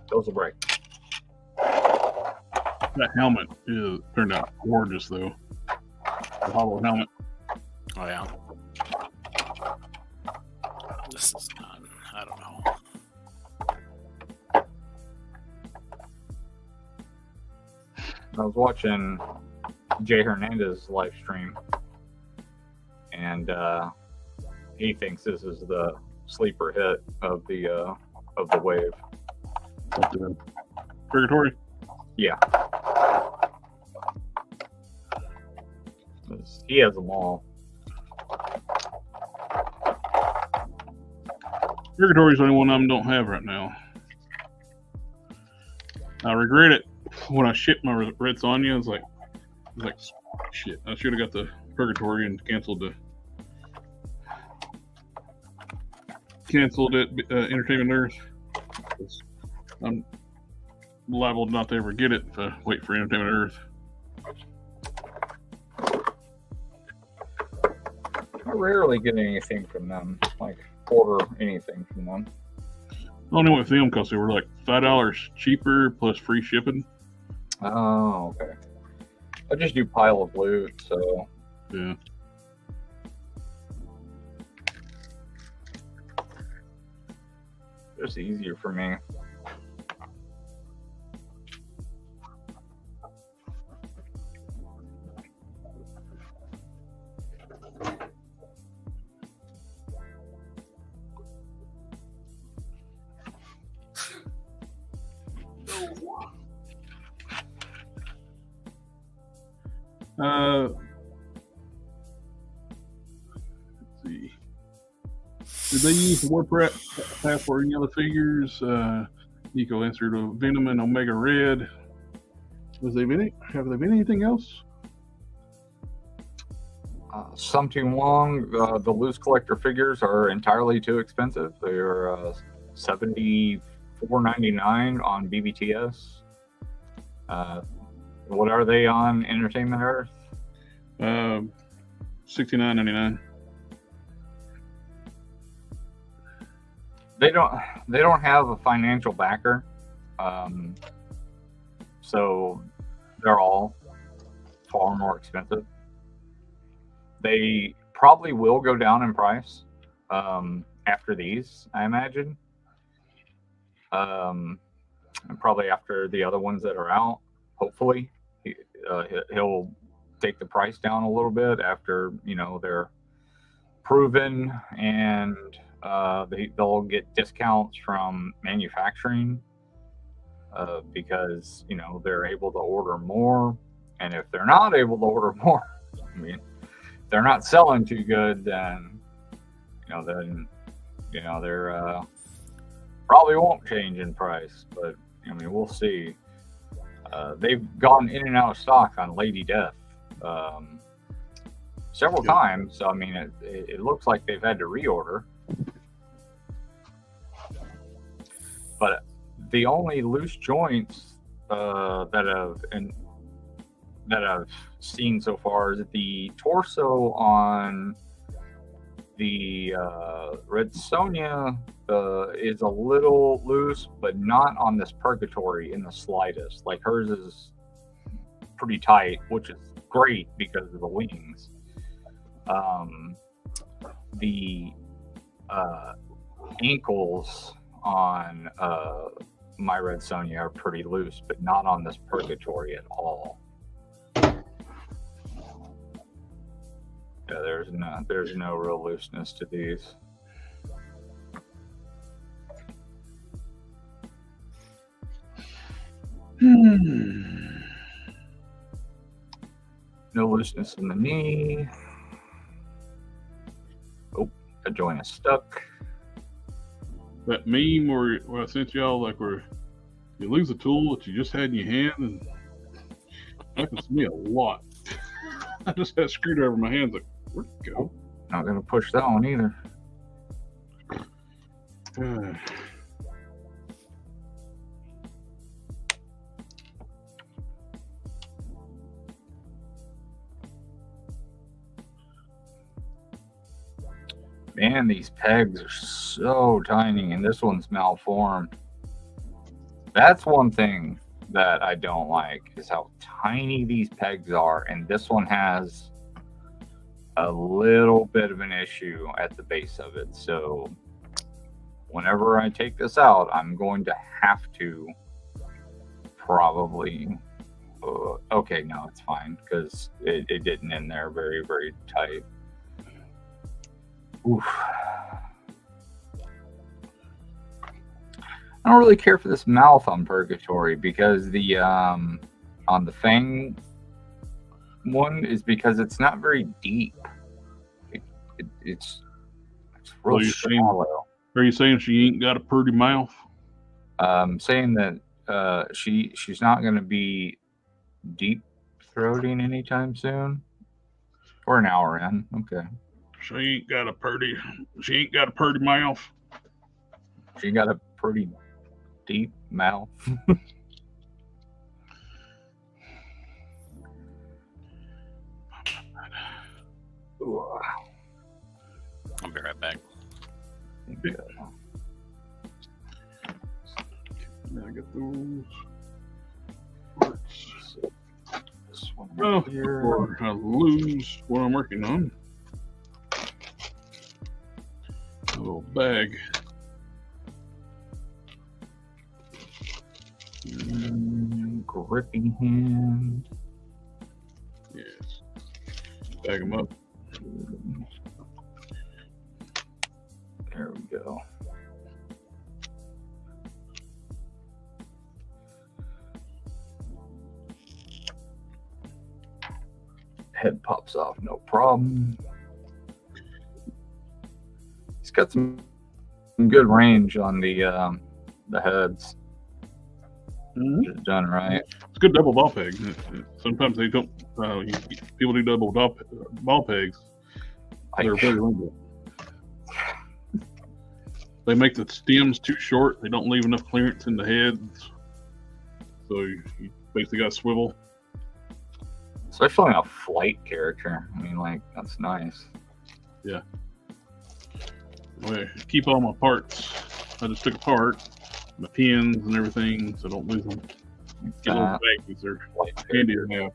those will break. that helmet turned out gorgeous, though. The hollow helmet. Oh, yeah. This is not, I don't know. I was watching Jay Hernandez live stream, and he thinks this is the sleeper hit of the wave. But, Purgatory? Yeah. He has them all. Purgatory's the only one I don't have right now. I regret it. When I shipped my Red Sonja, I was like, shit, I should have got the Purgatory and canceled it. Entertainment Earth. I'm liable not to ever get it if I wait for Entertainment Earth. I rarely get anything from them, like order anything from them. I only went with them because they were like $5 cheaper plus free shipping. Oh, okay. I just do pile of loot, so Yeah. it's easier for me. Let's see. Did they use the Warpath for any other figures? Nico answered Venom and Omega Red. Have there been anything else? Something Wong, the loose collector figures are entirely too expensive. They are $74.99 on BBTS. What are they on Entertainment Earth? $69.99. They don't have a financial backer, so they're all far more expensive. They probably will go down in price after these, I imagine, and probably after the other ones that are out. Hopefully, he'll take the price down a little bit after they're proven, and they'll get discounts from manufacturing because they're able to order more. And if they're not able to order more, I mean, if they're not selling too good, then they're probably won't change in price. But I mean, we'll see. They've gone in and out of stock on Lady Death several times. So I mean, it looks like they've had to reorder. But the only loose joints that I've seen so far is the torso on The Red Sonja is a little loose, but not on this Purgatory in the slightest. Like hers is pretty tight, which is great because of the wings. The ankles on my Red Sonja are pretty loose, but not on this Purgatory at all. Yeah, there's no real looseness to these. No looseness in the knee. Oh, a joint is stuck. That meme where I sent y'all, like where you lose a tool that you just had in your hand, and happens to me a lot. I just had a screwdriver in my hands, like, where'd it go? Not gonna push that one either. Man, these pegs are so tiny, and this one's malformed. That's one thing that I don't like, is how tiny these pegs are, and this one has a little bit of an issue at the base of it. So whenever I take this out, I'm going to have to probably okay, no, it's fine, because it didn't end there very, very tight. Oof. I don't really care for this mouth on Purgatory, because the on the Fang one is because it's not very deep. It's real shallow. Are you saying she ain't got a pretty mouth? Saying that she's not going to be deep throating anytime soon. We're an hour in. Okay. She ain't got a pretty mouth. She got a pretty deep mouth. I'll be right back. Yeah. I got those parts. This one Oh, here. before I lose what I'm working on. A little bag. Gripping hand. Yes. Bag them up. There we go. Head pops off, no problem. It's got some good range on the heads. It's done right. It's a good double ball peg. Sometimes they don't. People do double ball pegs. They're very limited. They make the stems too short. They don't leave enough clearance in the heads. So you basically got to swivel. Especially on a flight character. I mean, like, that's nice. Yeah. I keep all my parts. I just took apart my pins and everything, so don't lose them. Get little baggies. They're handy to have.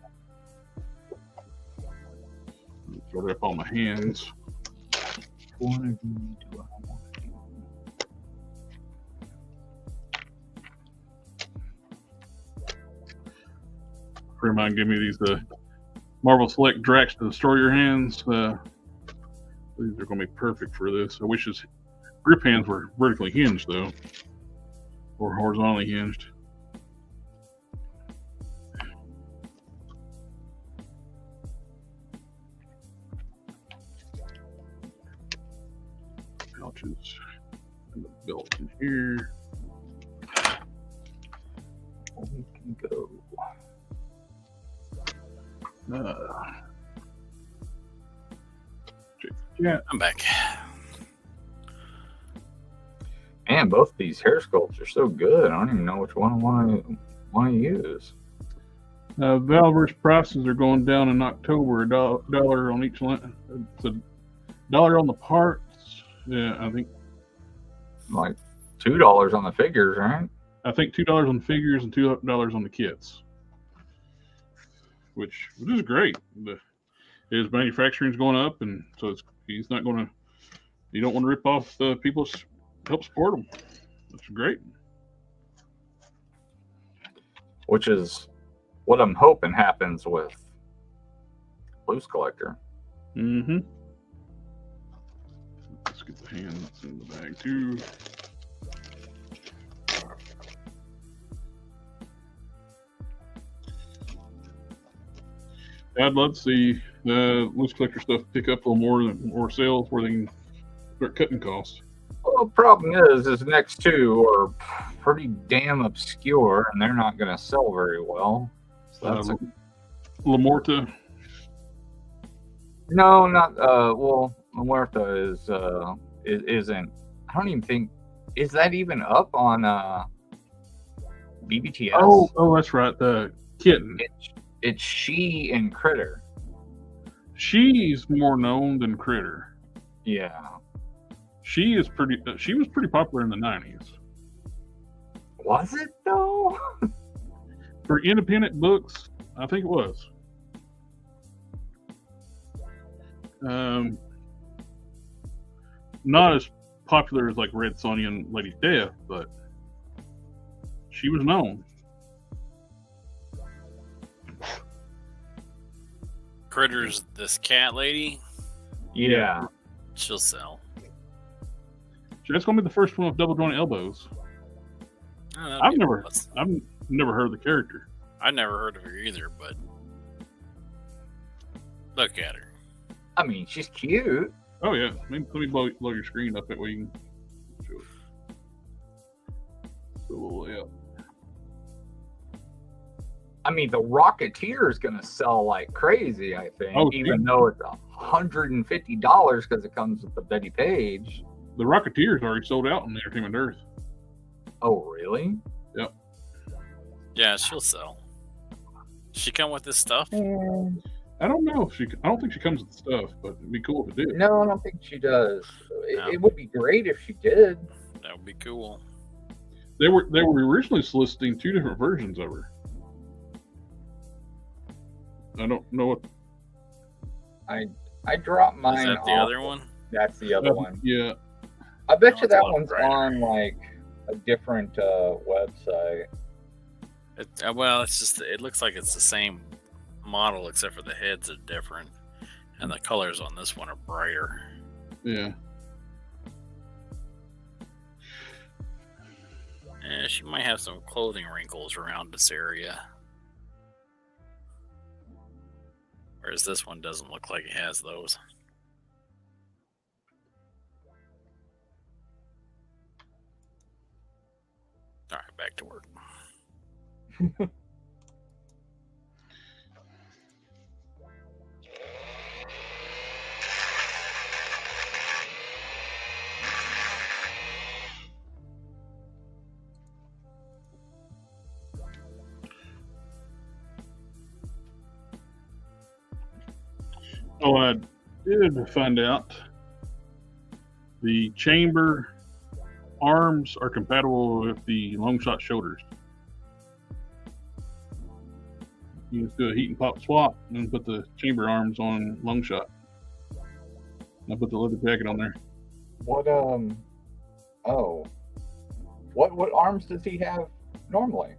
Throw it up on my hands. One of you do I want to do? Friend of mine gave me these Marvel Select Drax to destroy your hands. These are going to be perfect for this. I wish his grip hands were vertically hinged, though, or horizontally hinged. Pouches and the belt in here. We can go. Yeah, I'm back. Man, both these hair sculpts are so good. I don't even know which one I want to use. Valverse prices are going down in October, $1 on each line. So $1 on the parts. Yeah, I think Like $2 on the figures, right? I think $2 on figures and $2 on the kits, which is great. His manufacturing's going up, and so he's not going to. You don't want to rip off the people to help support them. That's great. Which is what I'm hoping happens with Loose Collector. Mm-hmm. Let's get the hand that's in the bag too. I'd love to see the Loose Collector stuff pick up a little more sales where they can start cutting costs. Well, the problem is next two are pretty damn obscure, and they're not going to sell very well. So that's Lamorta. No, not well. Lamorta isn't. I don't even think is that even up on BBTS. Oh, that's right. The kitten. It's She and Critter. She's more known than Critter. Yeah. She was pretty popular in the 90s. Was it though? For independent books, I think it was. Not as popular as like Red Sonja and Lady Death, but she was known. Critter's this cat lady. Yeah. She'll sell. That's gonna be the first one with double jointed elbows. Oh, I've never heard of the character. I never heard of her either, but look at her. I mean, she's cute. Oh yeah, let me blow your screen up that way you can show it. A little way up. I mean, the Rocketeer is going to sell like crazy, I think, even though it's $150 because it comes with the Betty Page. The Rocketeer's already sold out on Entertainment Earth. Oh, really? Yep. Yeah, she'll sell. She come with this stuff? I don't know. I don't think she comes with the stuff, but it'd be cool if it did. No, I don't think she does. No. It would be great if she did. That would be cool. They were originally soliciting 2 different versions of her. I don't know what. I dropped mine. Is that the other one? That's the other one. Yeah. I bet No, you it's a that lot one's brighter. on like a different website. Well, it's just it looks like it's the same model except for the heads are different, and the colors on this one are brighter. Yeah. She might have some clothing wrinkles around this area. Whereas this one doesn't look like it has those. All right, back to work. Oh, I did find out the chamber arms are compatible with the long shot shoulders. You just do a heat and pop swap and then put the chamber arms on long shot. I put the leather jacket on there. What what arms does he have normally?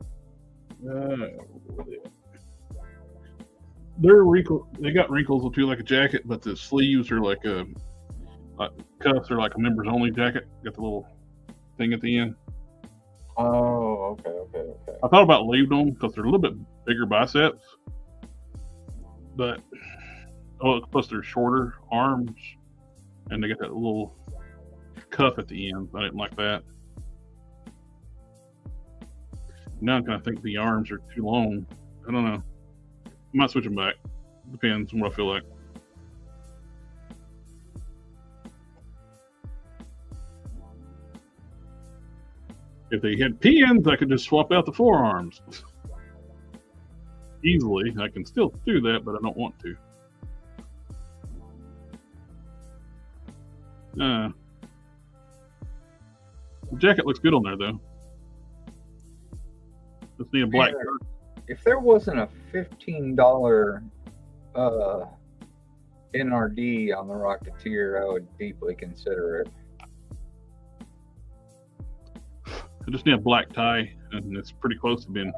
They're wrinkle. They got wrinkles too, like a jacket, but the sleeves are like cuffs are like a members only jacket. Got the little thing at the end. Oh, okay. I thought about leaving them because they're a little bit bigger biceps, but plus they're shorter arms, and they got that little cuff at the end. I didn't like that. Now I'm kind of think the arms are too long. I don't know. I might switch them back. Depends on what I feel like. If they had pins, I could just swap out the forearms easily. I can still do that, but I don't want to. The jacket looks good on there, though. Let's need a black Yeah. shirt. If there wasn't a $15 NRD on the Rocketeer, I would deeply consider it. I just need a black tie, and it's pretty close to being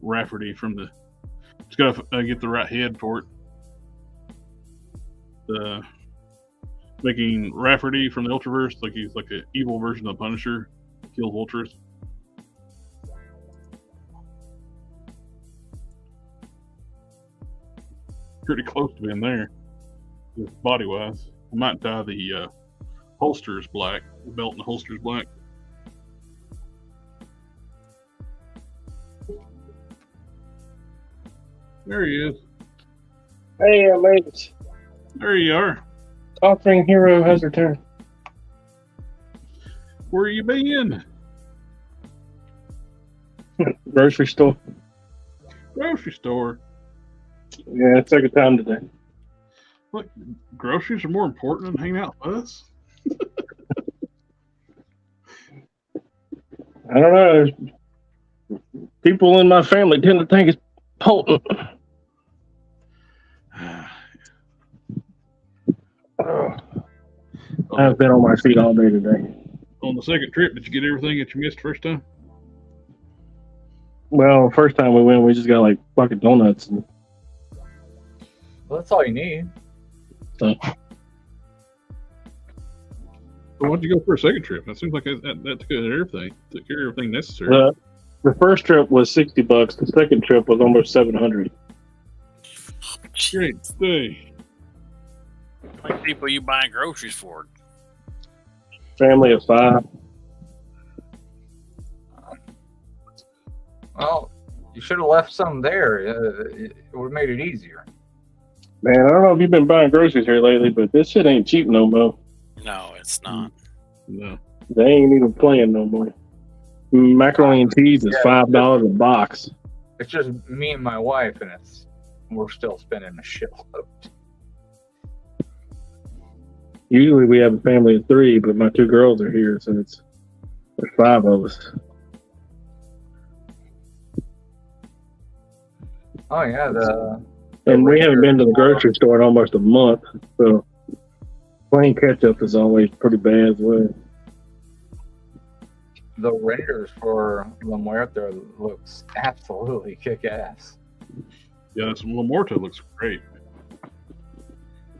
Rafferty from the. Just gotta get the right head for it. Making Rafferty from the Ultraverse like he's like an evil version of the Punisher, kills Ultras. Pretty close to being there, body wise. I might dye the holsters black, the belt and the holsters black. There he is. Hey, Aves. There you are. Conquering Hero has returned. Where you been? Grocery store. Grocery store. Yeah, it's second time today. Look, groceries are more important than hanging out with us. I don't know. People in my family tend to think it's potent. I've been on my feet all day today. On the second trip, did you get everything that you missed first time? Well, first time we went, we just got like fucking donuts. And Well, that's all you need. stuff. So why'd you go for a second trip? That seems like that took care of everything. Took care of everything necessary. The first trip was $60. The second trip was almost $700. Great stay. How many people you buying groceries for? Family of 5. Well, you should have left some there. It would have made it easier. Man, I don't know if you've been buying groceries here lately, but this shit ain't cheap no more. No, it's not. No. They ain't even playing no more. Macaroni and cheese is $5 a box. It's just me and my wife, and we're still spending a shitload. Usually we have a family of 3, but my 2 girls are here, so there's 5 of us. Oh yeah, And we haven't been to the grocery store in almost a month, so plain ketchup is always pretty bad as well. the renders for La Muerta looks absolutely kick-ass. Yeah, this La Muerta looks great.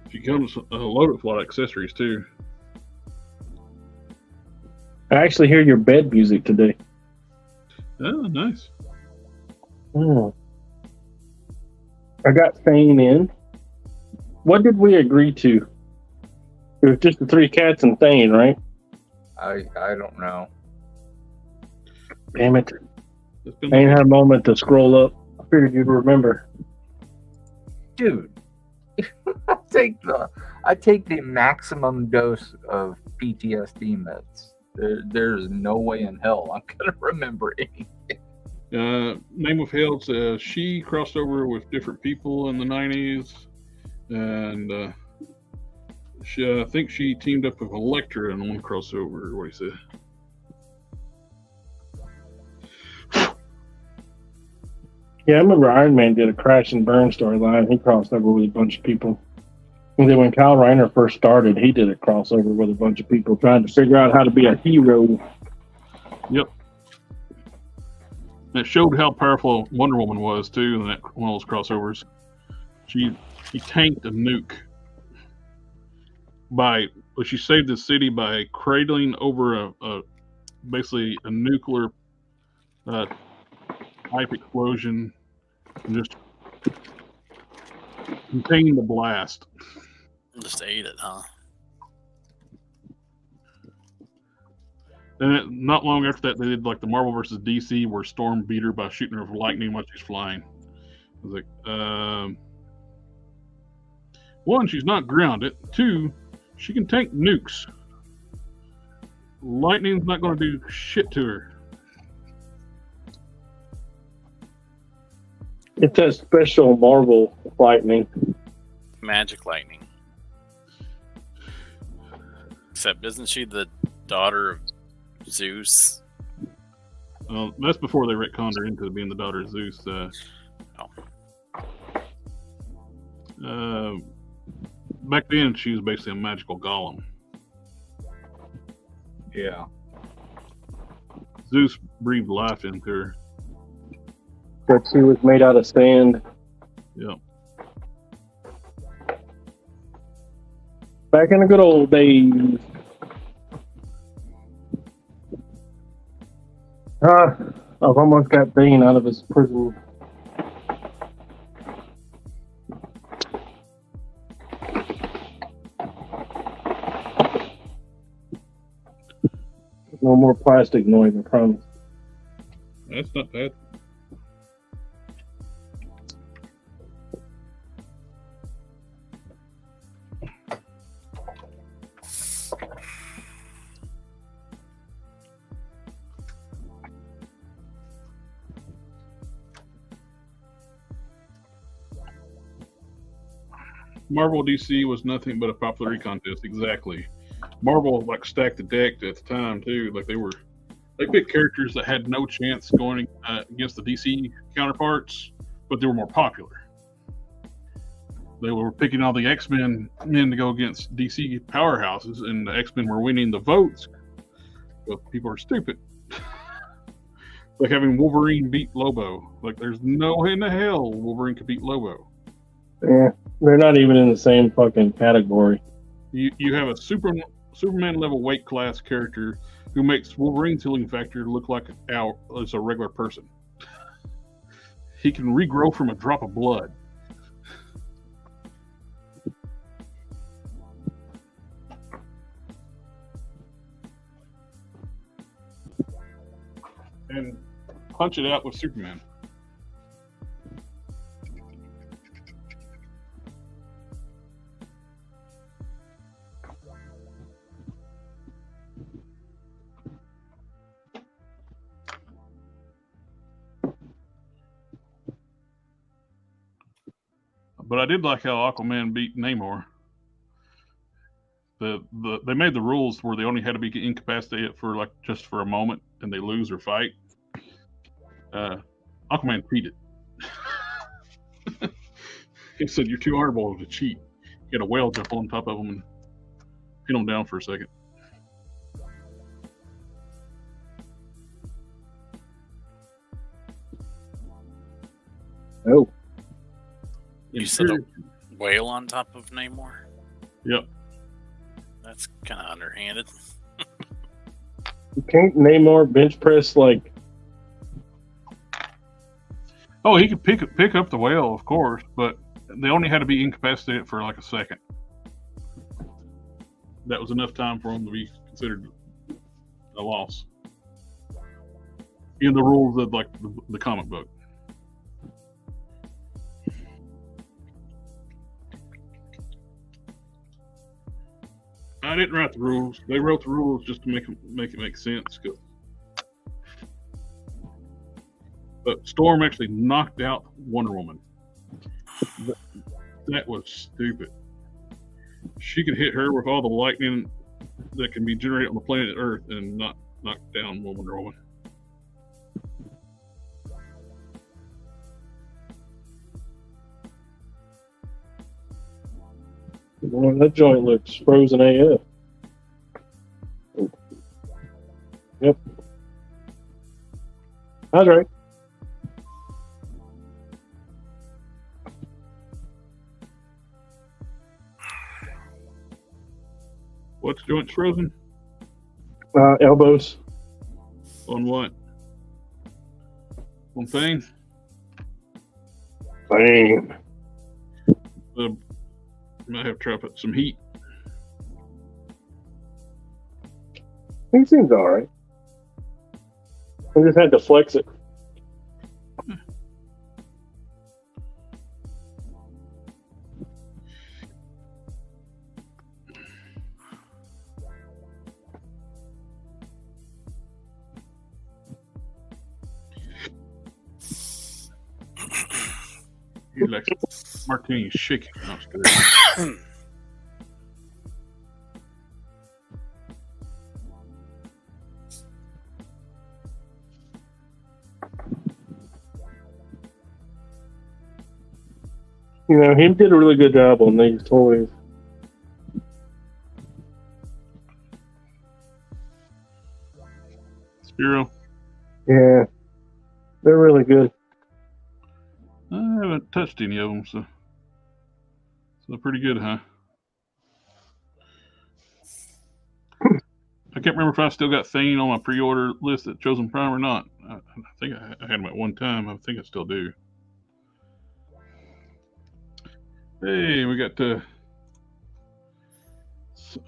She comes loaded with a lot of accessories too. I actually hear your bed music today. Oh, nice. I got Thane in. What did we agree to? It was just the 3 cats and Thane, right? I don't know. Damn it. It's been I ain't had a moment to scroll up. I figured you'd remember. Dude, I take the maximum dose of PTSD meds. There's no way in hell I'm gonna remember anything. Name of Hell says she crossed over with different people in the 90s, and I think she teamed up with Elektra in one crossover. What he said. Yeah, I remember Iron Man did a crash and burn storyline. He crossed over with a bunch of people. And then when Kyle Reiner first started, he did a crossover with a bunch of people trying to figure out how to be a hero. Yep. And it showed how powerful Wonder Woman was too in that one of those crossovers. She tanked a nuke she saved the city by cradling over basically a nuclear type explosion and just containing the blast. Just ate it, huh? And not long after that, they did like the Marvel versus DC, where Storm beat her by shooting her with lightning while she's flying. I was like, 1, she's not grounded. 2, she can tank nukes. Lightning's not going to do shit to her. It's that special Marvel lightning. Magic lightning. Except, isn't she the daughter of Zeus? Well, that's before they retconned her into being the daughter of Zeus. Back then, she was basically a magical golem. Yeah. Zeus breathed life into her. That she was made out of sand. Yeah. Back in the good old days. I've almost got Bane out of his prison. No more plastic noise, I promise. That's not bad. Marvel DC was nothing but a popularity contest. Exactly. Marvel stacked the deck at the time too. They picked characters that had no chance going against the DC counterparts, but they were more popular. They were picking all the X-Men men to go against DC powerhouses, and the X-Men were winning the votes. But people are stupid. Like having Wolverine beat Lobo. There's no way in the hell Wolverine could beat Lobo. Yeah, they're not even in the same fucking category. You have a Superman level weight class character who makes Wolverine's healing factor look like it's a regular person. He can regrow from a drop of blood. And punch it out with Superman. But I did like how Aquaman beat Namor. They made the rules where they only had to be incapacitated for just for a moment, and they lose or fight. Aquaman cheated. He said, "You're too honorable to cheat." He had a whale jump on top of him and pin him down for a second. Oh. You said a whale on top of Namor? Yep. That's kind of underhanded. You can't Namor bench press Oh, he could pick up the whale, of course, but they only had to be incapacitated for a second. That was enough time for him to be considered a loss in the rules of the comic book. I didn't write the rules. They wrote the rules just to make it make sense. But Storm actually knocked out Wonder Woman. That was stupid. She could hit her with all the lightning that can be generated on the planet Earth and not knock down Wonder Woman. Well, that joint looks frozen AF. Yep. That's right. What's joints frozen? Elbows. On what? On Thane? Bam. Might have to try to put some heat. He seems all right. I just had to flex it. You're like Martini's shaking downstairs. You know, he did a really good job on these toys. Spiro. Yeah, they're really good. I haven't touched any of them, so they're pretty good, huh? I can't remember if I still got Thane on my pre-order list at Chosen Prime or not. I think I had them at one time. I think I still do. Hey, we got I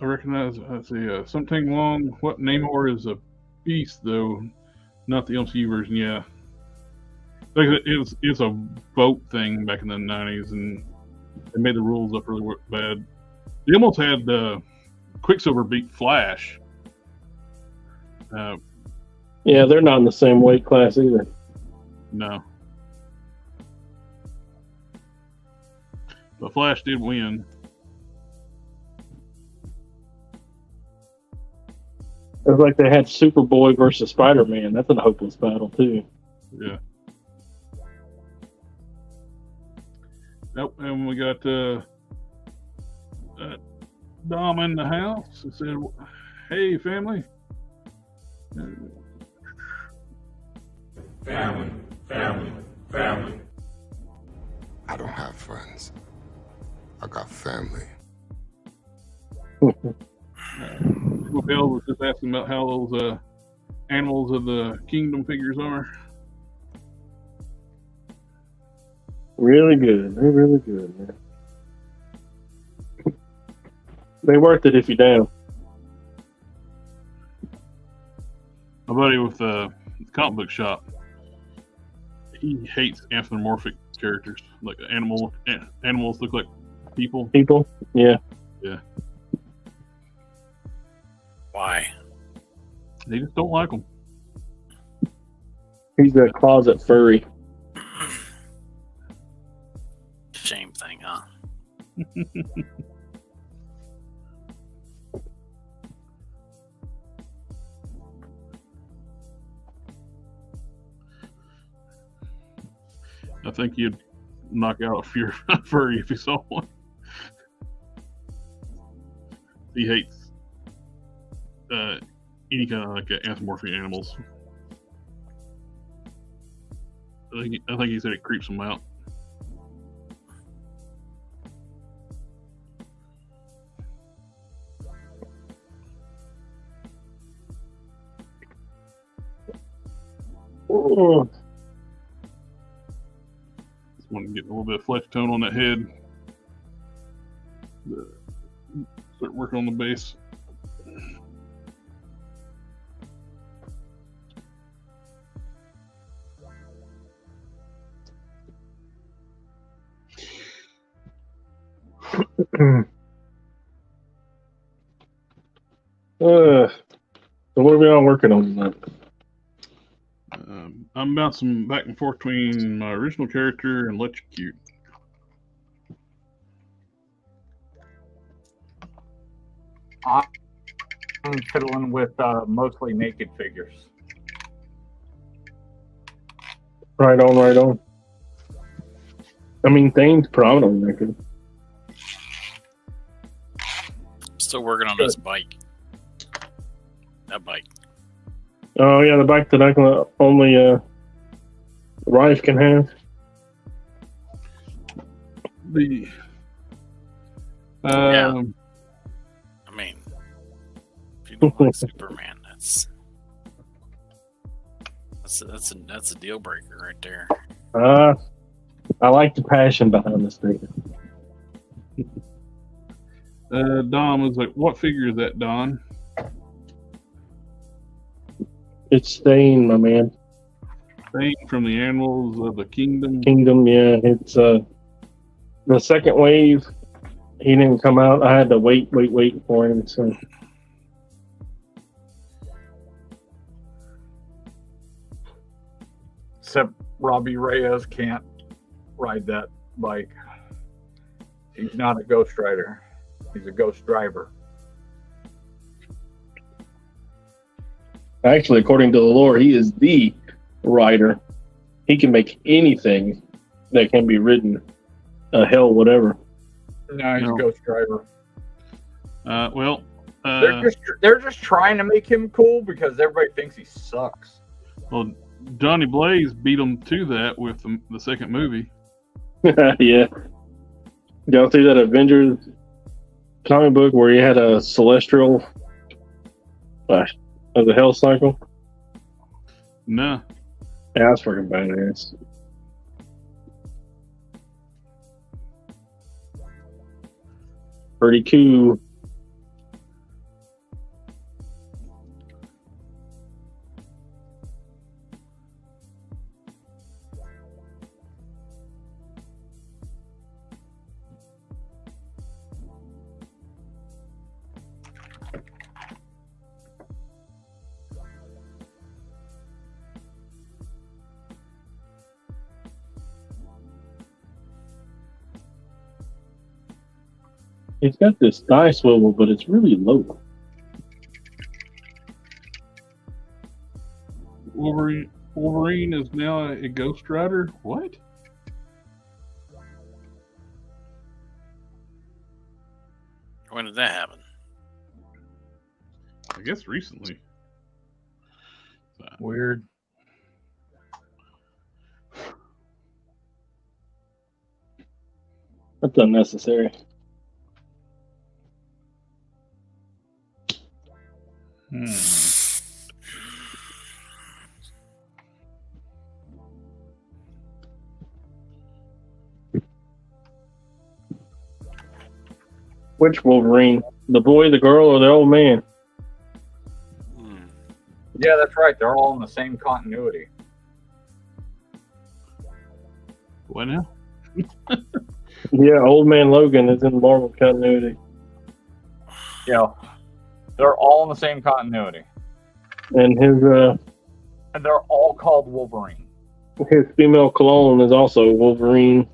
recognize, something long. What Namor is a beast, though, not the MCU version. Yeah, like it's a vote thing back in the 90s, and they made the rules up really bad. They almost had Quicksilver beat Flash. Yeah, they're not in the same weight class either. No. But Flash did win. It was like they had Superboy versus Spider-Man. That's a hopeless battle, too. Yeah. Nope, and we got Dom in the house. It said, "Hey, family." Family, family, family. I don't have friends. I got family. Bill was just asking about how those animals of the kingdom figures are. Really good. They're really good, man. They worth it if you're down. My buddy with the comic book shop, he hates anthropomorphic characters, like animals look like people. People? Yeah. Yeah. Why? They just don't like them. He's a closet furry. Shame thing, huh? I think you'd knock out a furry if you saw one. He hates any kind of like anthropomorphic animals. I think he said it creeps him out. Oh. Just want to get a little bit of flesh tone on that head. Start working on the base. So what are we all working on tonight? I'm bouncing back and forth between my original character and Electrocute. I'm fiddling with mostly naked figures. Right on, right on. I mean, Thane's prominently naked. Still working on this bike. That bike. Oh, yeah, the bike that I can only Rife can have. The Yeah. I mean, if you don't like Superman, that's a deal breaker right there. I like the passion behind this thing. Don was like, "What figure is that, Don?" It's Thane, my man. Thing from the Animals of the Kingdom. Kingdom, yeah. It's the second wave. He didn't come out. I had to wait for him. So Except Robbie Reyes can't ride that bike. He's not a ghost rider. He's a ghost driver. actually, according to the lore, he is the rider. He can make anything that can be ridden Hell, whatever. No, he's No. a Ghost Driver. They're just trying to make him cool because everybody thinks he sucks. Well, Johnny Blaze beat him to that with the second movie. Yeah. Y'all see that Avengers comic book where he had a celestial of the hell cycle? Nah. Yeah, that's freaking badass. Pretty cool. It's got this thigh swivel, but it's really low. Wolverine is now a Ghost Rider? What? When did that happen? I guess recently. Weird. That's unnecessary. Which Wolverine? The boy, the girl, or the old man? Yeah, that's right. They're all in the same continuity. What now? Yeah, old man Logan is in Marvel continuity. Yeah, they're all in the same continuity, And and they're all called Wolverine. his female clone is also Wolverine.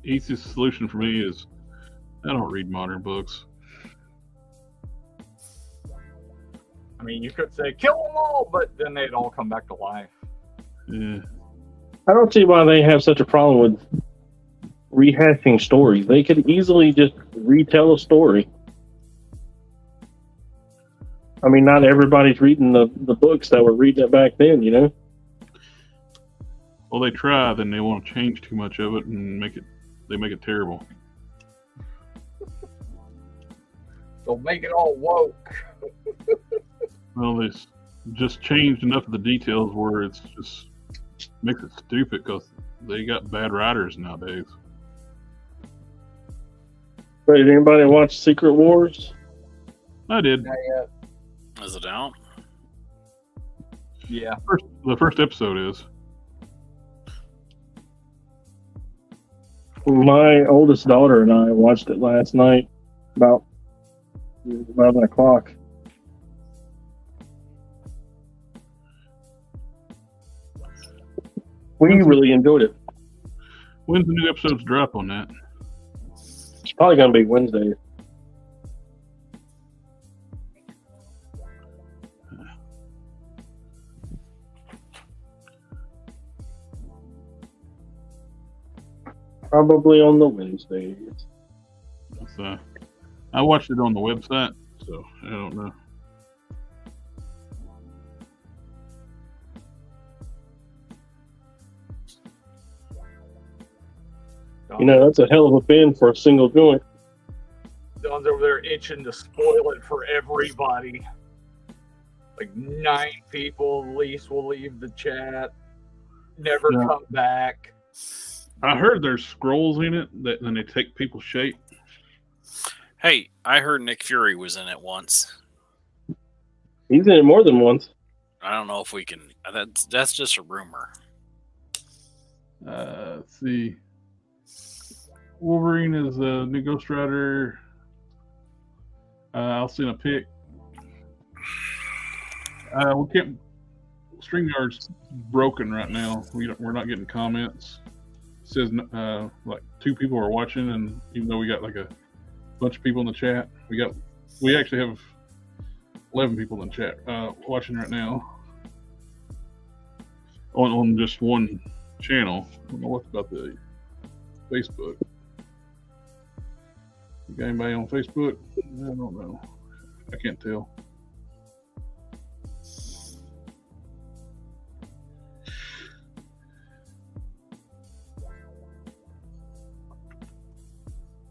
Easiest solution for me is I don't read modern books. I mean, you could say kill them all, but then they'd all come back to life. Yeah. I don't see why they have such a problem with rehashing stories. They could easily just retell a story. I mean, not everybody's reading the books that were reading it back then, you know? Well, they try, then they want to change too much of it and make it terrible. So make it all woke. Well, they just changed enough of the details where it's just makes it stupid because they got bad writers nowadays. But did anybody watch Secret Wars? I did. Not yet. Is it out? Yeah. The first episode is. My oldest daughter and I watched it last night about 11 o'clock. We really enjoyed it. When's the new episodes drop on that? It's probably going to be Wednesday. Probably on the Wednesdays. I watched it on the website, so I don't know. You know, that's a hell of a bin for a single joint. Don's over there itching to spoil it for everybody. Like 9 people at least will leave the chat, never Yeah. come back. I heard there's scrolls in it that then they take people's shape. Hey, I heard Nick Fury was in it once. He's in it more than once. I don't know if we can. That's just a rumor. Let's see. Wolverine is a new Ghost Rider. I'll send a pic. We can't. StreamYard's broken right now. We're not getting comments. It says like 2 people are watching, and even though we got like a bunch of people in the chat, we actually have 11 people in chat watching right now on just one channel. I don't know what about the Facebook. You got anybody on Facebook? I don't know. I can't tell.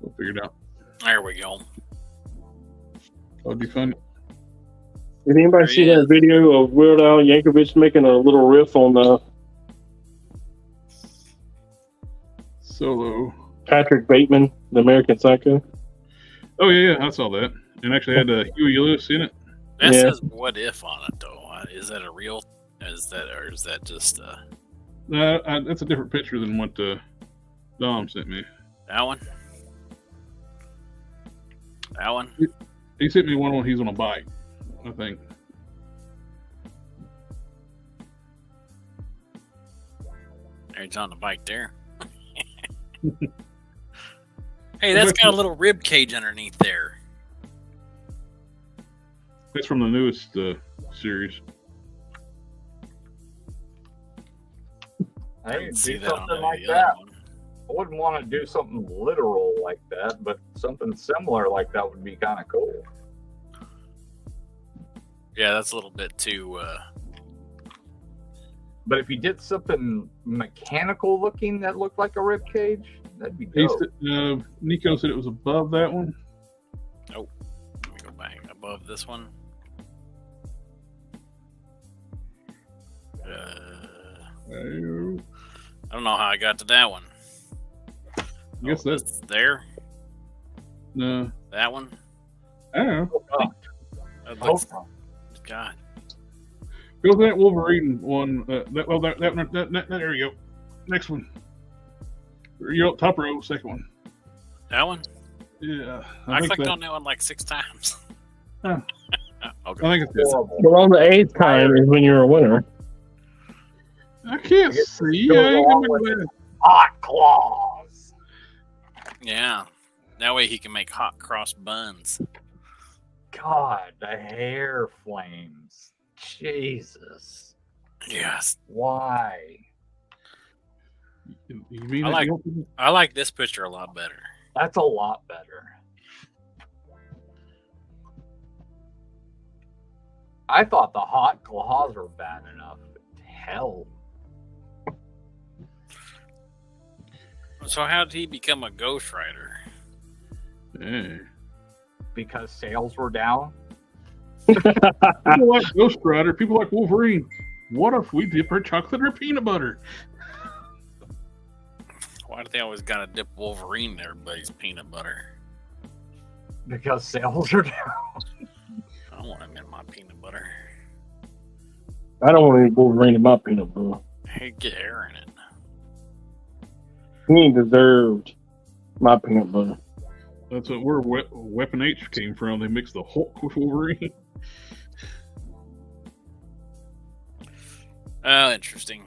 We'll figure it out. There we go. That would be fun. Did anybody see that video of Weird Al Yankovic making a little riff on Solo. Patrick Bateman, the American Psycho? Oh yeah, I saw that. And actually had Huey Lewis in it. That Yeah. says "what if" on it though. Is that a real? Is that just That's a different picture than what Dom sent me. that one? That one? He sent me one when he's on a bike, I think. He's on the bike there. Hey, that's got a little rib cage underneath there. That's from the newest series. I didn't See do that on something any like of the other that. one. I wouldn't want to do something literal like that, but something similar like that would be kind of cool. Yeah, that's a little bit too. But if you did something mechanical looking that looked like a rib cage, that'd be He dope. said, Nico said it was above that one. Let me go back above this one. Oh, I don't know how I got to that one. I guess that's That's there. no. That one. I don't know. That Oh, looks, God. Go to that Wolverine one. There you go. Next one. You're up top row, second one. That one. Yeah, I think clicked that- on that one like 6 times. Oh. Okay. I think it's good. horrible. Well, on the 8th time is when you're a winner. I can't see. Go I ain't along gonna with make it. that. Hot claws. Yeah. That way he can make hot cross buns. God, the hair flames. Jesus. Yes. Why? You mean I that like- you don't- I like this picture a lot better. That's a lot better. I thought the hot claws were bad enough. Hell. So how did he become a ghostwriter? Yeah. Because sales were down. People like Ghost Rider. People like Wolverine. What if we dip our chocolate in our peanut butter? Why do they always gotta dip Wolverine in everybody's peanut butter? Because sales are down. I want him in my peanut butter. I don't want any Wolverine in my peanut butter. Hey, get air in it. He ain't deserved my peanut butter. That's where Weapon H came from. They mixed the Hulk with Wolverine. Oh, interesting.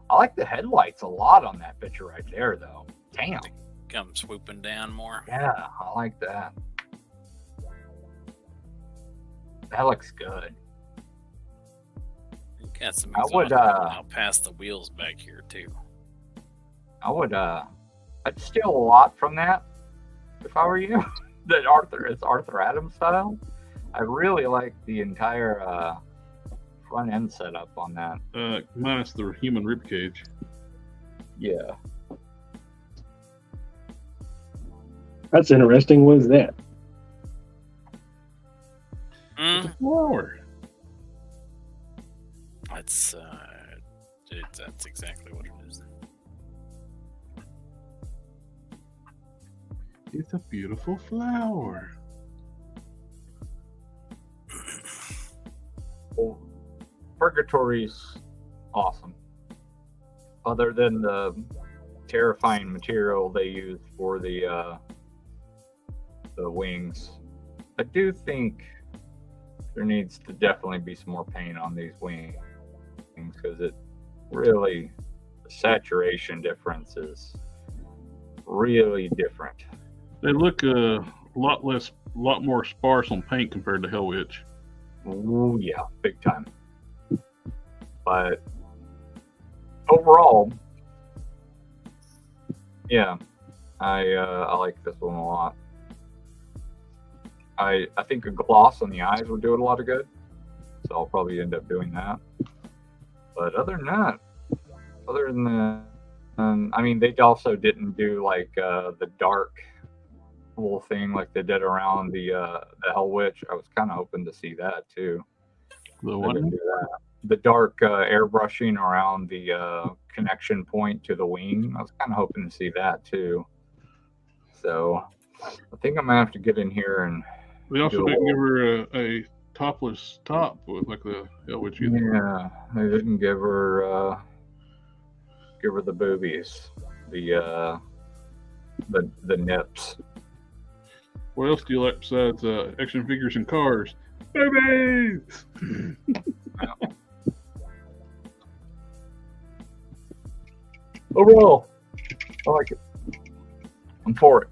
I like the headlights a lot on that picture right there, though. Damn. Come swooping down more. Yeah, I like that. That looks good. Got some I would, exhaust coming out past the wheels back here too. I'd steal a lot from that if I were you. It's Arthur Adams style. I really like the entire front end setup on that. Minus the human rib cage. Yeah. That's interesting. What is that? Flower. That's exactly what it is. It's a beautiful flower. Well, Purgatory's awesome. Other than the terrifying material they use for the wings, I do think there needs to definitely be some more paint on these wings because it really, the saturation difference is really different. They look a lot more sparse on paint compared to Hell Witch. Oh yeah, big time. But overall, yeah, I like this one a lot. I think a gloss on the eyes would do it a lot of good, so I'll probably end up doing that. But other than that, I mean, they also didn't do like the dark little thing like they did around the Hell Witch. I was kind of hoping to see that too. The one? The dark airbrushing around the connection point to the wing. I was kind of hoping to see that too. So I think I'm gonna have to get in here and. They also didn't give her a topless top with like the Hell Witch either. Yeah, they didn't give her the boobies, the nips. What else do you like besides action figures and cars? Boobies! Overall, I like it. I'm for it.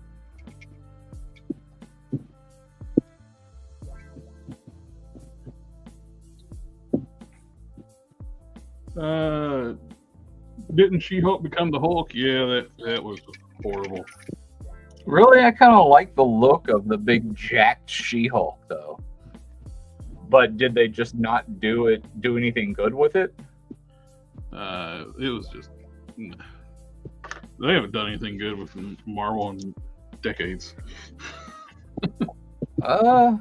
Didn't She-Hulk become the Hulk? Yeah, that was horrible. Really, I kind of like the look of the big jacked She-Hulk, though. But did they just not do anything good with it? It was just they haven't done anything good with Marvel in decades. I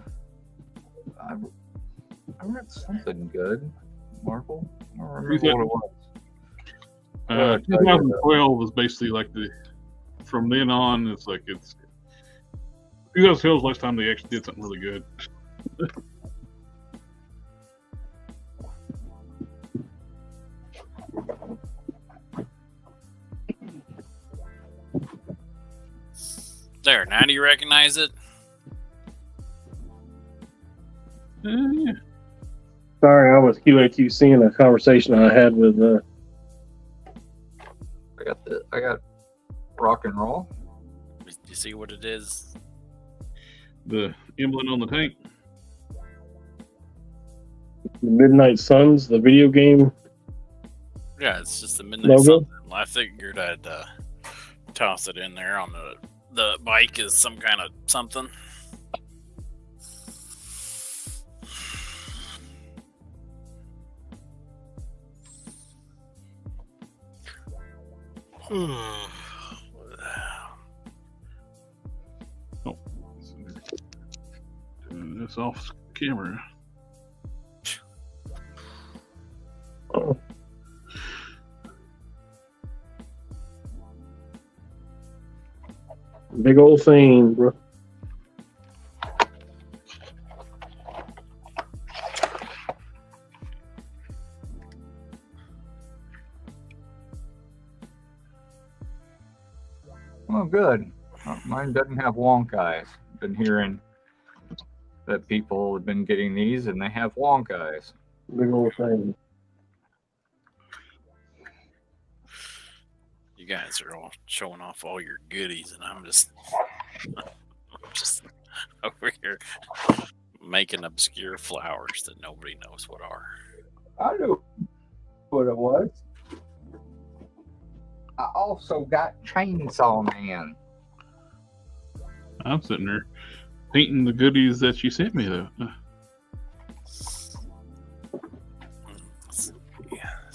read something good. Marvel. I don't remember what it was. 2012 was basically like from then on, it's 2012 was the last time they actually did something really good. There, now do you recognize it? Yeah. Sorry, I was QAQC in a conversation I had with. I got rock and roll. Do you see what it is? The emblem on the tank. The Midnight Suns, the video game. Yeah, it's just the Midnight Logo? Sun. I figured I'd toss it in there on the bike is some kind of something. Oh. Turn this off camera. Oh. Big old thing, bro. Oh, good. Mine doesn't have wonk eyes. Been hearing that people have been getting these and they have wonk eyes. Big old thing. You guys are all showing off all your goodies, and I'm just over here making obscure flowers that nobody knows what are. I knew what it was. I also got Chainsaw Man. I'm sitting there painting the goodies that you sent me, though.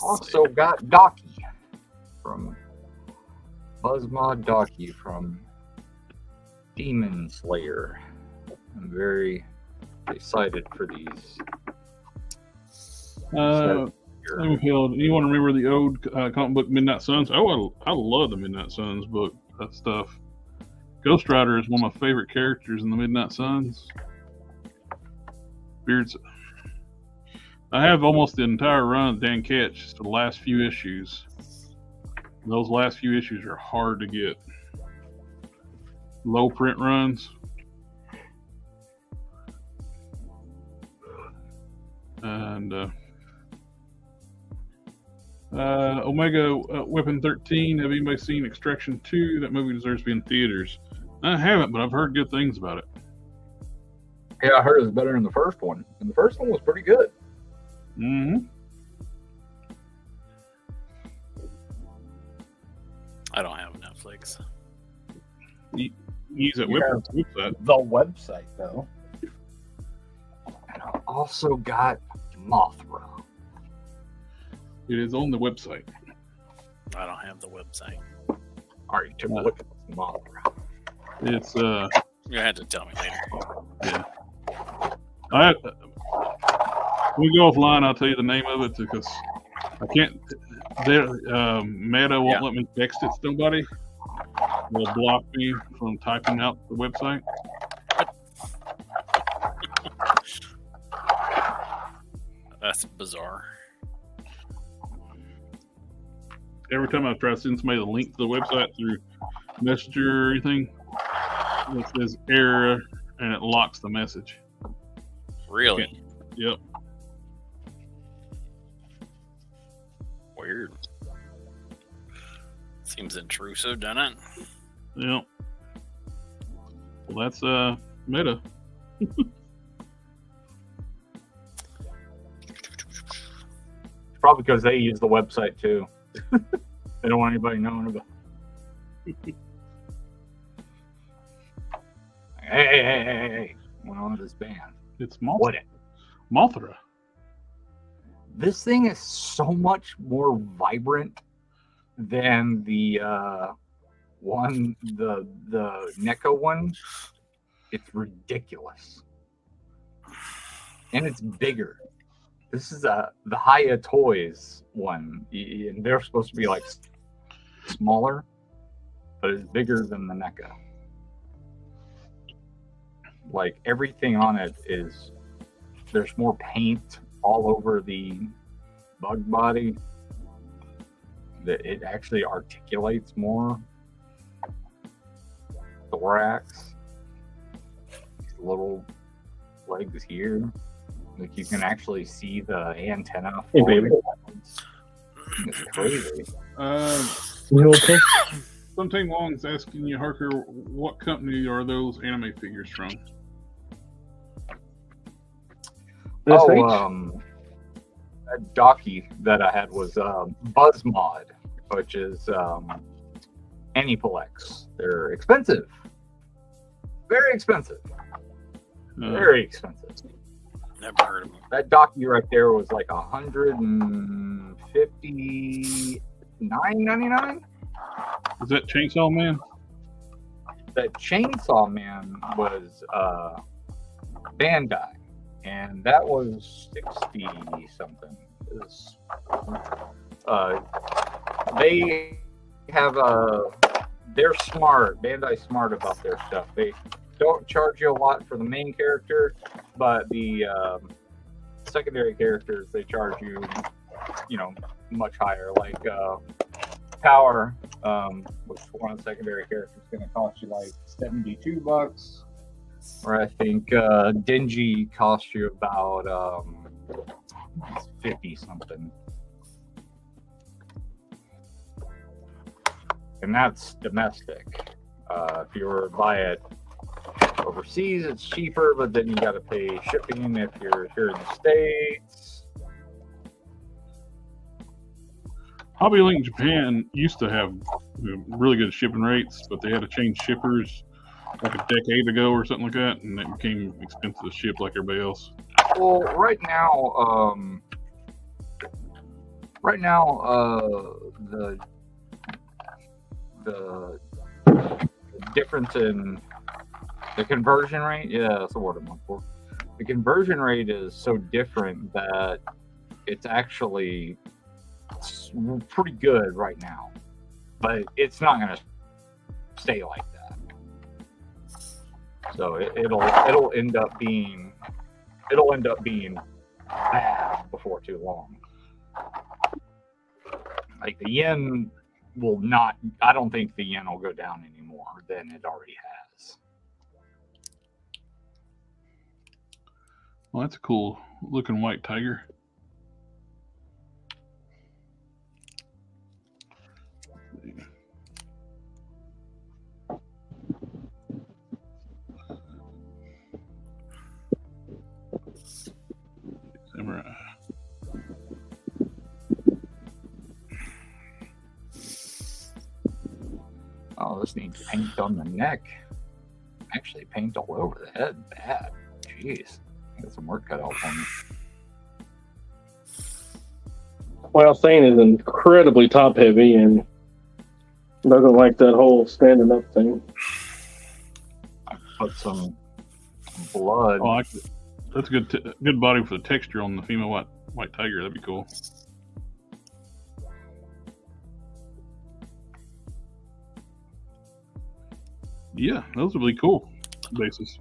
Also got Docky from Buzzmod Docky from Demon Slayer. I'm very excited for these. You want to remember the old comic book Midnight Suns? Oh, I love the Midnight Suns book. That stuff. Ghost Rider is one of my favorite characters in the Midnight Suns. Beards. I have almost the entire run of Dan Ketch, just the last few issues. Those last few issues are hard to get. Low print runs. And Omega Weapon 13. Have anybody seen Extraction 2? That movie deserves to be in theaters. I haven't, but I've heard good things about it. Yeah, I heard it was better than the first one, and the first one was pretty good. Mm-hmm. I don't have Netflix. Use that You website. The website, though. And I also got Mothra. It is on the website. I don't have the website. All right, took a look at Mothra. It's You had to tell me later. yeah. When we go offline, I'll tell you the name of it because I can't. Meta won't let me text it to somebody. They'll block me from typing out the website. That's bizarre. Every time I try to send somebody the link to the website through Messenger or anything, it says error and it locks the message. Really? Yep. Weird. Seems intrusive, doesn't it? Yep. Well, that's Meta. Probably because they use the website too. They don't want anybody knowing about. Hey! Went on to this band. It's What? Mothra. This thing is so much more vibrant than the one, the Nicpro one. It's ridiculous, and it's bigger. This is the Haya Toys one, and they're supposed to be like smaller, but it's bigger than the Nicpro. Like everything on it is, there's more paint all over the bug body. That it actually articulates more. Thorax, these little legs here. Like you can actually see the antenna. Hey, baby. It's crazy. You okay? Something Long's asking you, Harker, what company are those anime figures from? That Docky that I had was Buzzmod, which is Aniplex. They're expensive. Very expensive. Very expensive. Never heard of them. That Docky right there was like $159.99. Is that Chainsaw Man? That Chainsaw Man was Bandai, and that was 60 something. They have they're smart. Bandai's smart about their stuff. They don't charge you a lot for the main character, but the secondary characters they charge you, much higher. Like Power, which one of the secondary characters is going to cost you like $72, or I think Dingy cost you about 50 something. And that's domestic. If you were to buy it overseas, it's cheaper, but then you got to pay shipping if you're here in the States. Hobby Link Japan used to have really good shipping rates, but they had to change shippers like a decade ago or something like that, and it became expensive to ship like everybody else. Well, right now, the difference in the conversion rate, that's the word I'm looking for. The conversion rate is so different that it's actually pretty good right now, but it's not going to stay like that. So it'll end up being bad before too long. Like the yen will not. I don't think the yen will go down any more than it already has. Well, that's a cool looking white tiger. just needs paint on the neck. Actually, paint all over the head. Bad. Jeez. I got some work cut out for me. Well, Thane is incredibly top heavy and doesn't like that whole standing up thing. I put some blood. Oh, that's a good body for the texture on the female white tiger. That'd be cool. Yeah, those are really cool bases.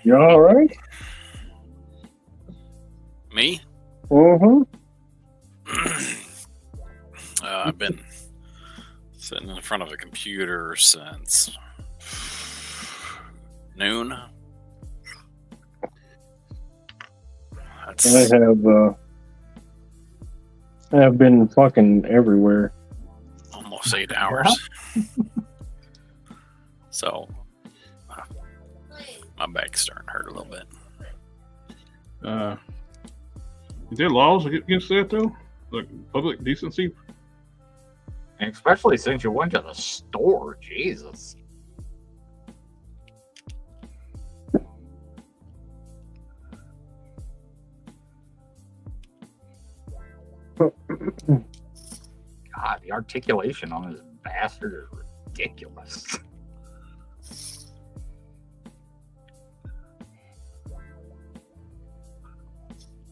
You all right? Me? Mm-hmm. I've been sitting in front of a computer since noon. I have been fucking everywhere. Almost 8 hours. So my back's starting to hurt a little bit. Is there laws against that though? Like public decency? And especially since you went to the store. Jesus. God, the articulation on this bastard is ridiculous.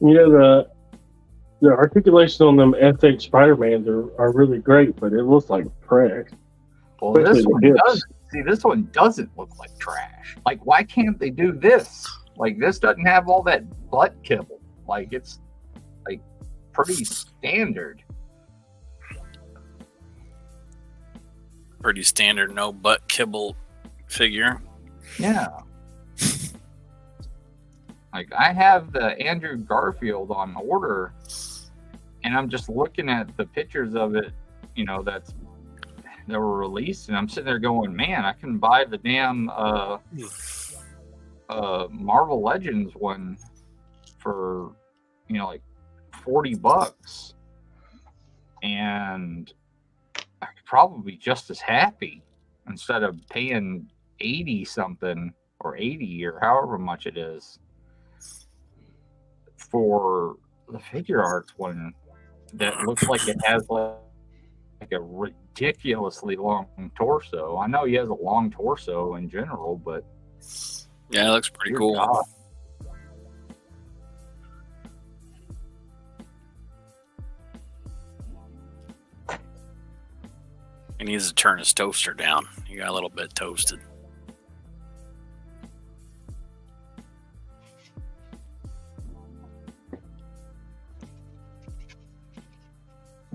You know, the articulation on them FX Spider-Mans are really great, but it looks like trash. Well, Especially this the one hips. does. See, this one doesn't look like trash. Like, why can't they do this? Like, this doesn't have all that butt kibble. Like, it's like pretty standard. Pretty standard, no butt kibble figure. Yeah. Like, I have the Andrew Garfield on order, and I'm just looking at the pictures of it, you know, that were released, and I'm sitting there going, man, I can buy the damn Marvel Legends one for, you know, like $40, and I could probably be just as happy instead of paying 80 something or 80 or however much it is for the figure arts one that looks like it has like a ridiculously long torso. I know he has a long torso in general, but yeah, it looks pretty dear cool. God. He needs to turn his toaster down. He got a little bit toasted.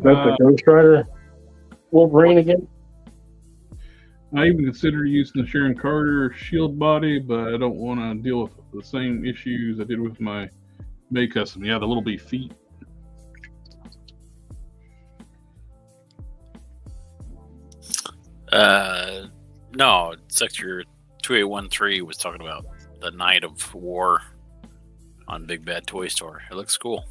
That's the Ghost Rider Wolverine again. I even considered using the Sharon Carter shield body, but I don't want to deal with the same issues I did with my May custom. Yeah, the little bitty feet. No, Sector 2813 was talking about the Night of War on Big Bad Toy Store. It looks cool.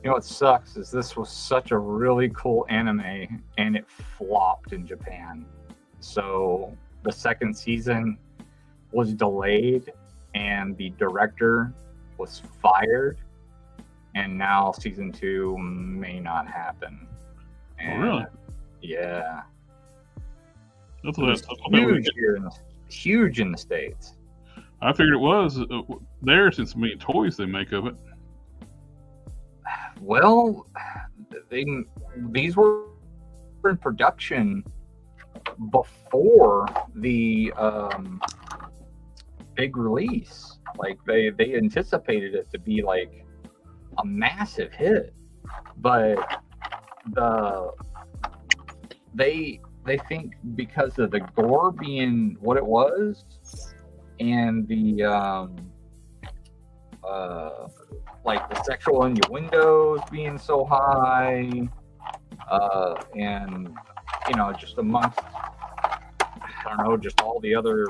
You know what sucks is this was such a really cool anime and it flopped in Japan. So the second season was delayed and the director was fired, and now season 2 may not happen. And Oh, really? yeah. That's It what was I huge in the States. I figured it was there since how many toys they make of it. Well, these were in production before the big release. Like they anticipated it to be like a massive hit, but they think because of the gore being what it like the sexual innuendos being so high, and you know, just amongst, I don't know, just all the other,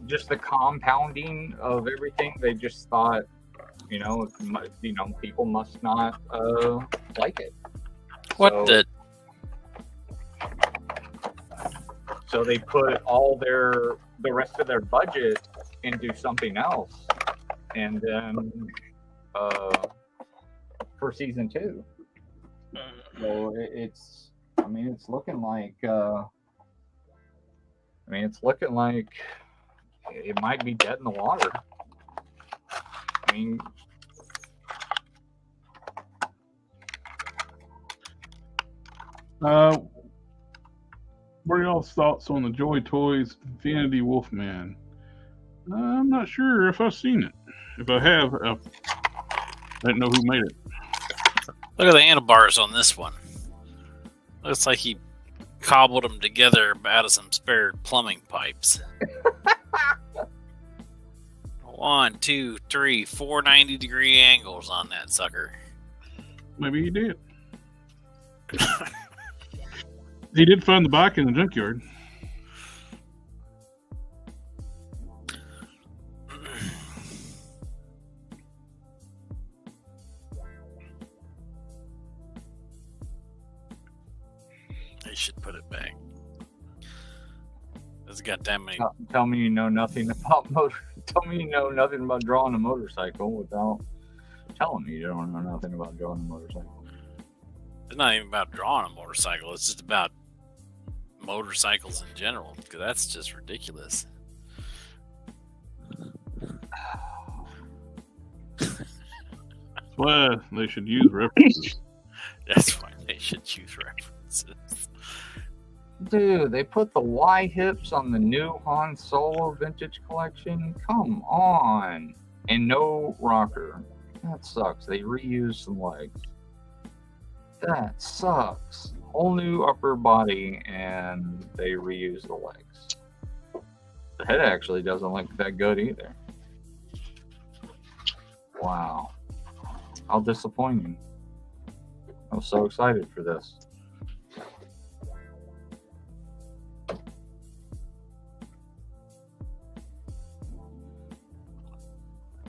just the compounding of everything. They just thought, people must not like it. So they put all the rest of their budget into something else, and then for season 2. So it's looking like it might be dead in the water. I mean, what are y'all's thoughts on the Joy Toys Infinity Wolfman? I'm not sure if I've seen it. If I have, I didn't know who made it. Look at the handlebars on this one. Looks like he cobbled them together out of some spare plumbing pipes. 1, 2, 3, 4 90-degree angles on that sucker. Maybe he did. He did find the bike in the junkyard. They should put it back. It's got that many. Tell me you know nothing about Tell me you know nothing about drawing a motorcycle without telling me you don't know nothing about drawing a motorcycle. It's not even about drawing a motorcycle. It's just about motorcycles in general, because that's just ridiculous. That's why they should use references. That's why they should use references. Dude, they put the Y hips on the new Han Solo vintage collection. Come on. And no rocker. That sucks. They reused some legs. That sucks. Whole new upper body and they reuse the legs. The head actually doesn't look that good either. Wow. How disappointing. I was so excited for this.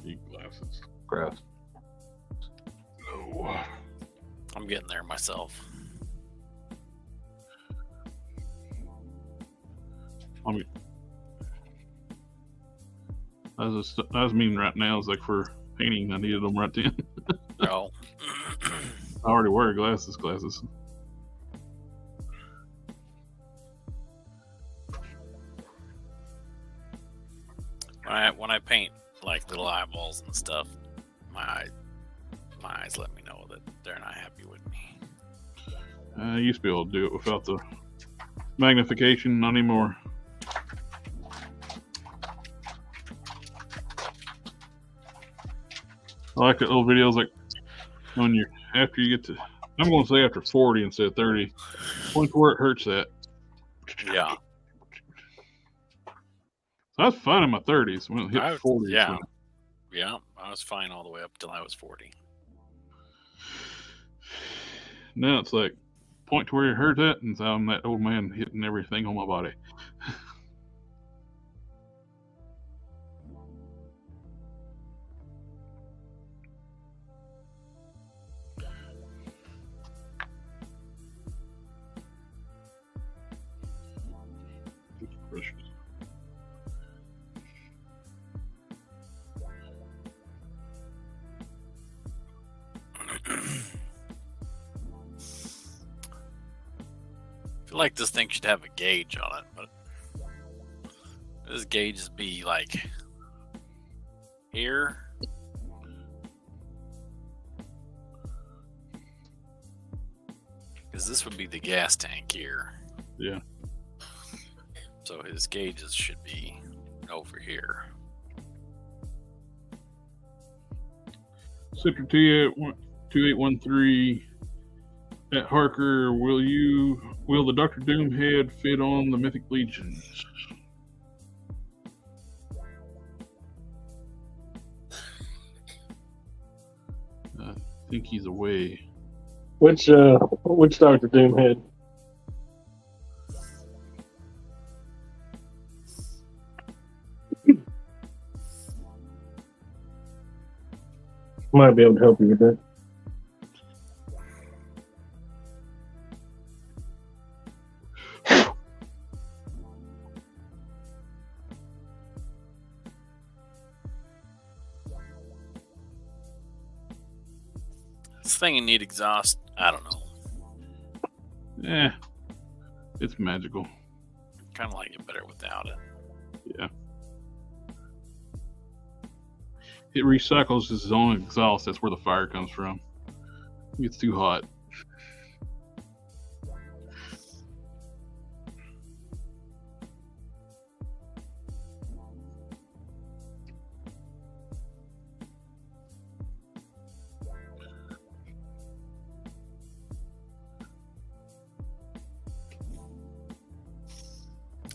Need glasses. Gross. No. I'm getting there myself. I mean, I was meaning right now is like for painting. I needed them right then. No. I already wear glasses. When I paint like little eyeballs and stuff, my eyes let me know that they're not happy with me. I used to be able to do it without the magnification, not anymore. I like the little videos like when you're after you get to, I'm going to say after 40 instead of 30, point where it hurts at. Yeah. So I was fine in my 30s when it hit 40. Yeah. Yeah, I was fine all the way up till I was 40. Now it's like point to where it hurts at, and so I'm that old man hitting everything on my body. I feel like this thing should have a gauge on it, but this gauge is be like here. Because this would be the gas tank here. Yeah. So his gauges should be over here. Sector T2813 at Harker, will the Dr. Doom head fit on the Mythic Legions? think he's away. Which Dr. Doomhead? Might be able to help you with that. This thing you need exhaust. I don't know. It's magical. Kind of like it better without it. Yeah. It recycles its own exhaust. That's where the fire comes from. It gets too hot.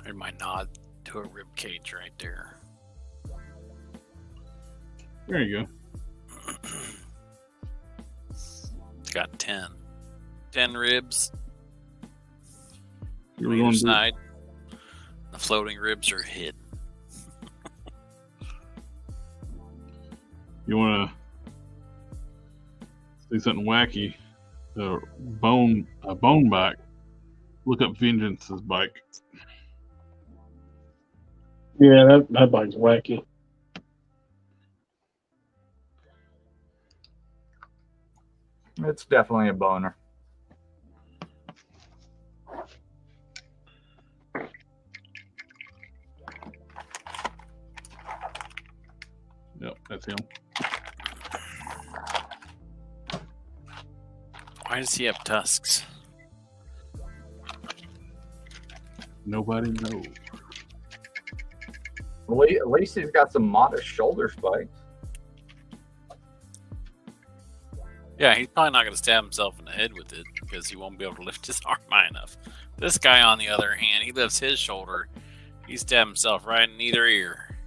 There's my nod to a rib cage right there. There you go. It's got 10. 10 ribs. You On were either going to side. The floating ribs are hidden. You want to say something wacky? A bone bike. Look up Vengeance's bike. Yeah, that bike's wacky. It's definitely a boner. Yep, that's him. Why does he have tusks? Nobody knows. At least he's got some modest shoulder spikes. Yeah, he's probably not going to stab himself in the head with it because he won't be able to lift his arm high enough. This guy, on the other hand, he lifts his shoulder. He stabbed himself right in either ear.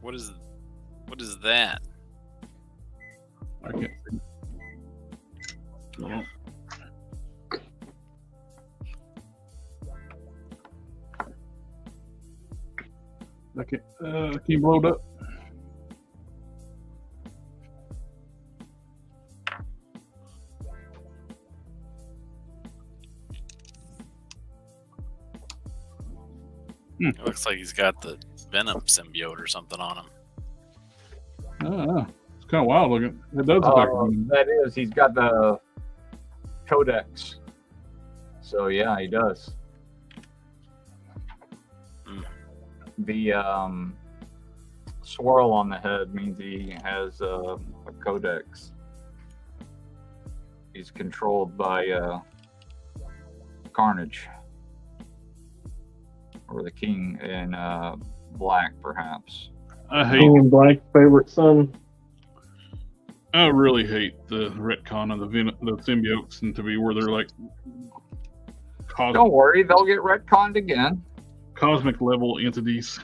What is that? I can't see. No. I can't blow it up. It looks like he's got the Venom symbiote or something on him. It's kind of wild looking. It does look like That is, he's got the Codex. So yeah, he does. The swirl on the head means he has a Codex. He's controlled by Carnage. Or the King in black, perhaps. I hate. King and Black favorite son. I really hate the retcon of the symbiotes and to be where they're like Don't worry, they'll get retconned again. cosmic level entities.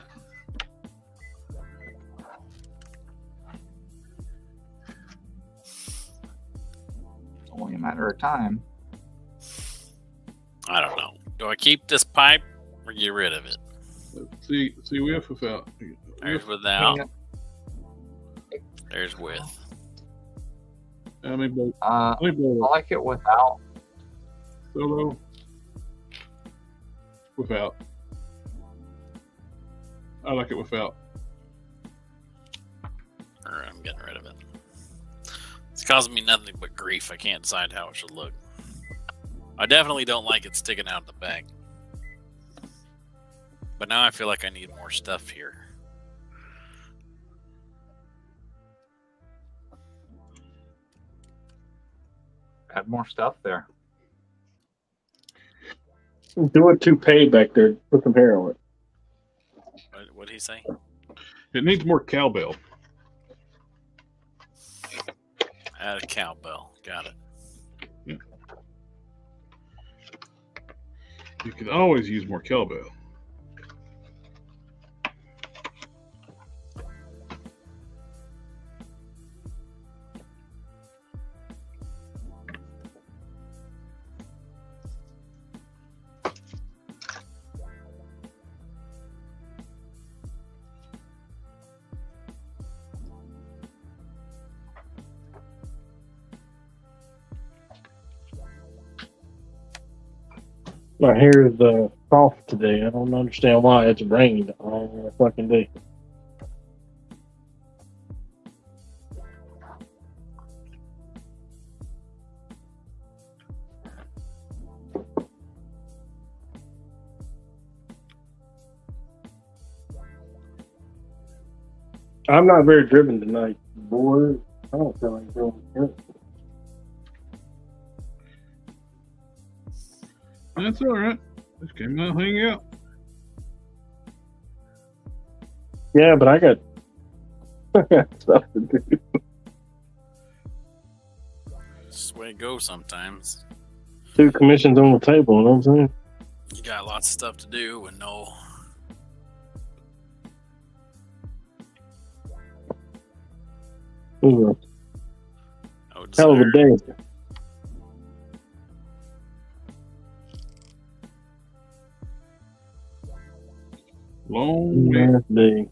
Only a matter of time. I don't know. Do I keep this pipe or get rid of it? See, we have without. There's without. There's with. I mean, I like it without. Solo. Without. I like it without. Or I'm getting rid of it. It's causing me nothing but grief. I can't decide how it should look. I definitely don't like it sticking out of the bag. But now I feel like I need more stuff here. Add more stuff there. Do a toupee back there. Put some hair on it. What did he say? It needs more cowbell. Add a cowbell. Got it. Yeah. You could always use more cowbell. My hair is soft today. I don't understand why. It's rained all fucking day. I'm not very driven tonight, boy. I don't feel like doing it. That's all right. Just came out, hang out. Yeah, but I got stuff to do. That's the way it goes sometimes. 2 commissions on the table, you know what I'm saying? You got lots of stuff to do and no. Ooh, no hell of a desire. day. Long way. Last day.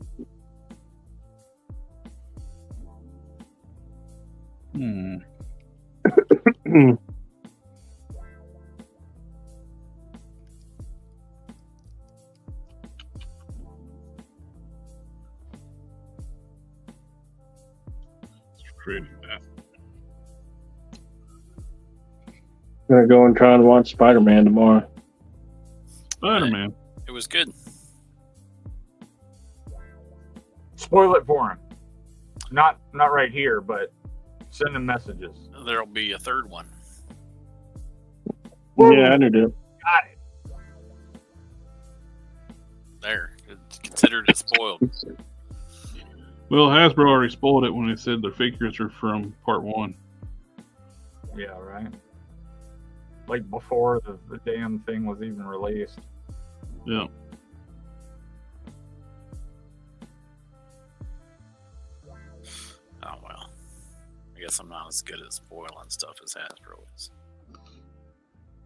Created that. Gonna go and try and watch Spider-Man tomorrow. Spider-Man. It was good. Spoil it for him. Not right here, but send him messages. There'll be a third one. Yeah, I do. Got it. There. It's considered it spoiled. Well, Hasbro already spoiled it when they said their figures are from part 1. Yeah, right. Like before the damn thing was even released. Yeah. Oh well. I guess I'm not as good at spoiling stuff as Hasbro is.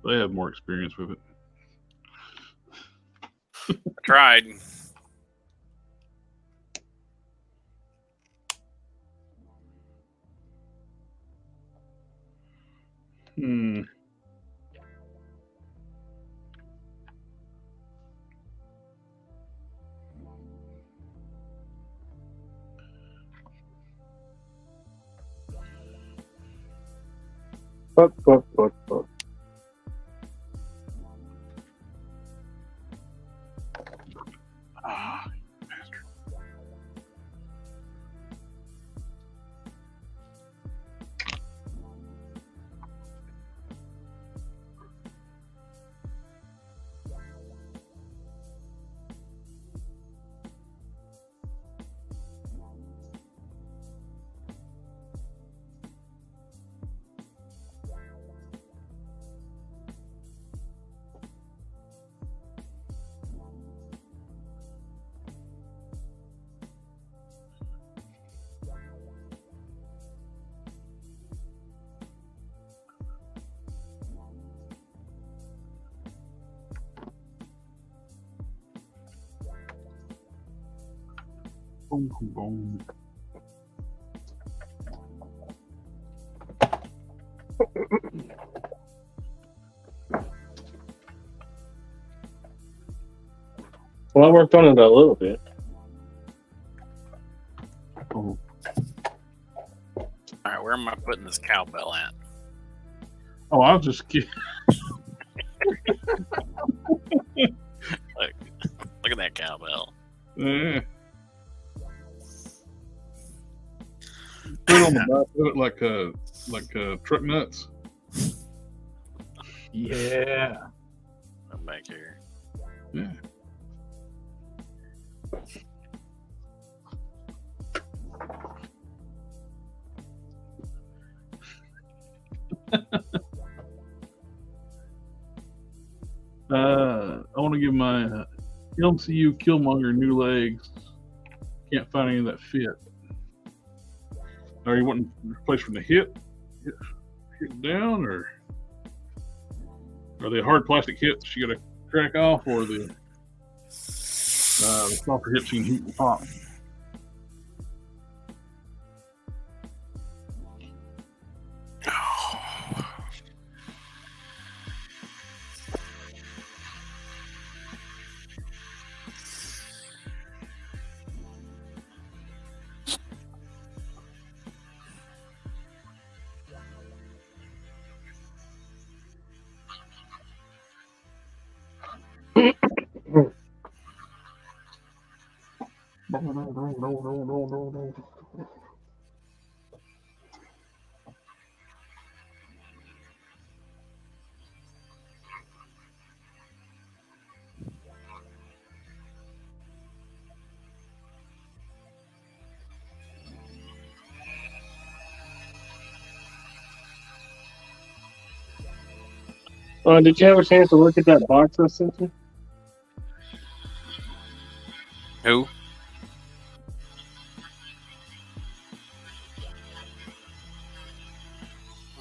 They have more experience with it. I tried. Fuck. Ah, bastard. Boom, boom, boom. Well, I worked on it a little bit. Oh, Alright, where am I putting this cowbell at? oh, I was just kidding. Look at that cowbell. Yeah. Put it on the back of it like truck nuts. Yeah. I'm back here. Yeah. I want to give my MCU Killmonger new legs. Can't find any that fit. Are you wanting to replace from the hip down, or are they hard plastic hips you got to crack off, or the softer hips you can heat and pop? Did you have a chance to look at that box I sent you? Who?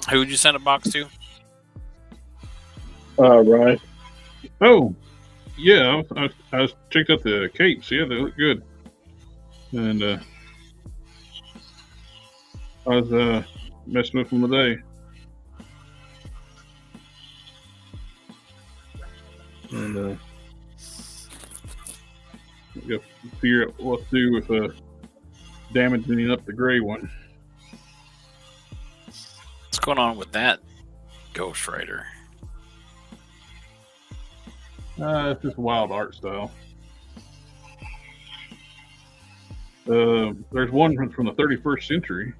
Who'd you send a box to? Right. Oh, yeah. I checked out the capes. Yeah, they look good. And I was messing with them today. And got to figure out what to do with damaging up the gray one. What's going on with that Ghost Rider? It's just wild art style. There's one from the 31st century.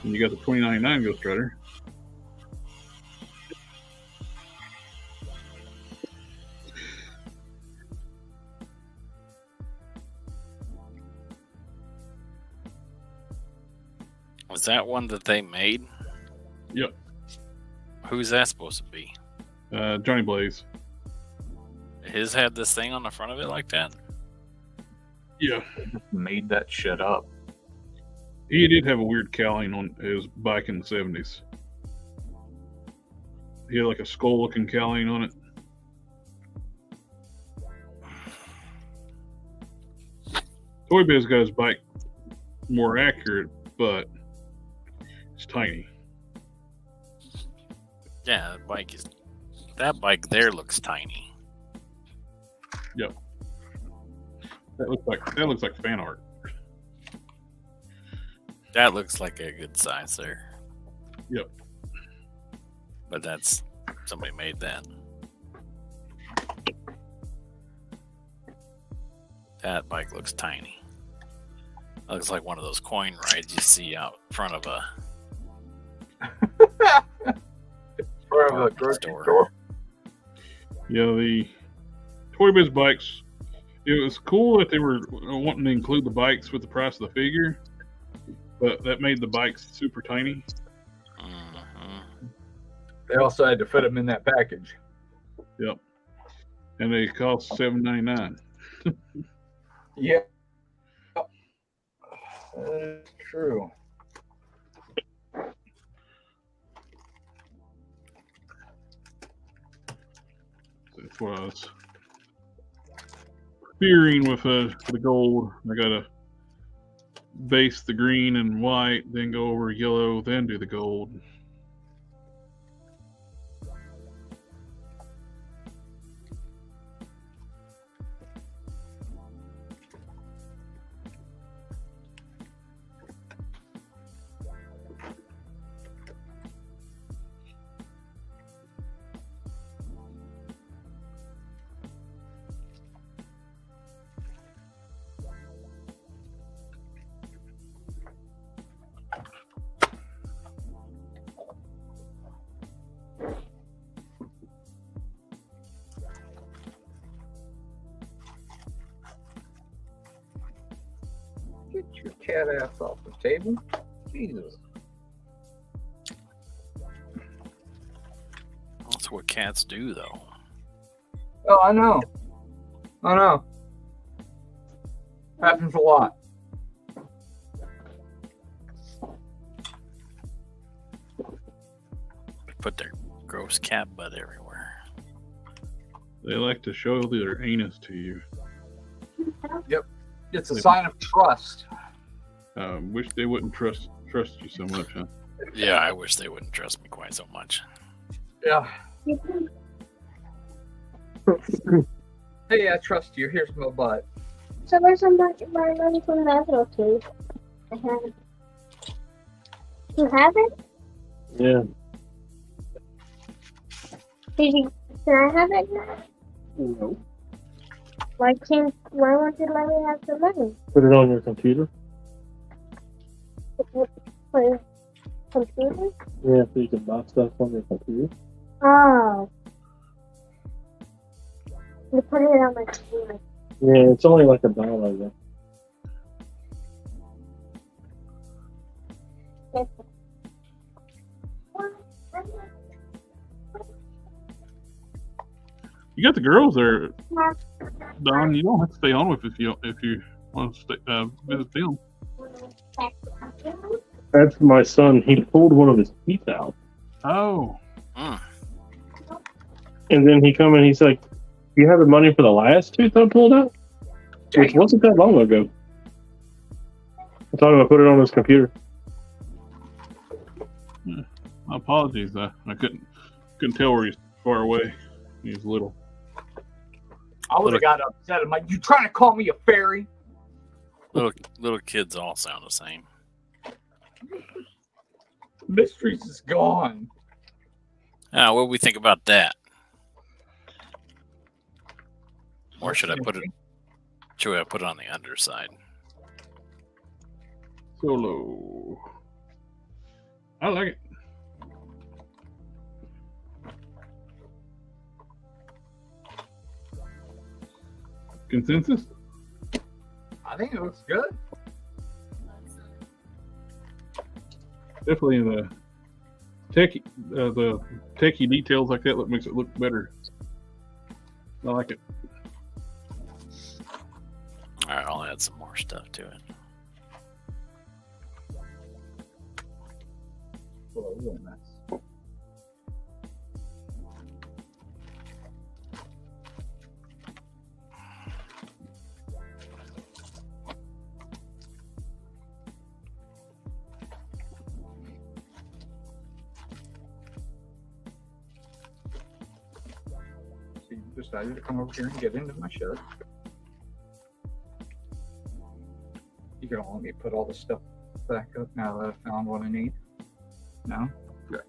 And you got the 2099 Ghost Rider. Was that one that they made? Yep. Who's that supposed to be? Johnny Blaze. His had this thing on the front of it like that? Yeah. Made that shit up. He did have a weird cowling on his bike in the 70s. He had like a skull-looking cowling on it. Toy Biz got his bike more accurate, but it's tiny. Yeah, that bike there looks tiny. Yep. That looks like fan art. That looks like a good size there. Yep. But that's somebody made that. That bike looks tiny. That looks like one of those coin rides you see out front of a grocery store. Yeah, the Toy Biz bikes, it was cool that they were wanting to include the bikes with the price of the figure, but that made the bikes super tiny. Mm-hmm. They also had to fit them in that package. Yep. And they cost $7.99. Yeah. That's true. That's what I was fearing with the gold. I gotta base the green and white, then go over yellow, then do the gold. Get your cat ass off the table. Jesus. That's That's what cats do, though. Oh, I know. Happens a lot. Put their gross cat butt everywhere. They like to show their anus to you. Yep. It's a sign of trust. Wish they wouldn't trust you so much, huh? Yeah, I wish they wouldn't trust me quite so much. Yeah. Hey, I trust you. Here's my butt. So where's my money from that little too? I have it. You have it? Yeah. Can I have it now? No. Why won't you let me have the money? Put it on your computer. For your computer? Yeah, so you can buy stuff on your computer. Oh. You put it on my computer. Yeah, it's only like $1 though. You got the girls there, Don. You don't have to stay on with if you want to stay, visit them. That's my son. He pulled one of his teeth out. Oh. And then he come and he's like, "You have the money for the last tooth I pulled out?" Which wasn't that long ago. I told him I put it on his computer. Yeah. My apologies. I couldn't tell where he's far away. He's little. I would have got upset. I'm like, you trying to call me a fairy? Little kids all sound the same. Mysteries is gone. What do we think about that? Or should I put it? Should I put it on the underside? Solo. I like it. Consensus? I think it looks good. Definitely the techie details like that makes it look better. I like it. All right, I'll add some more stuff to it. Oh, real nice. So you decided to come over here and get into my shed. You gonna let me put all the stuff back up now that I found what I need? No? Good.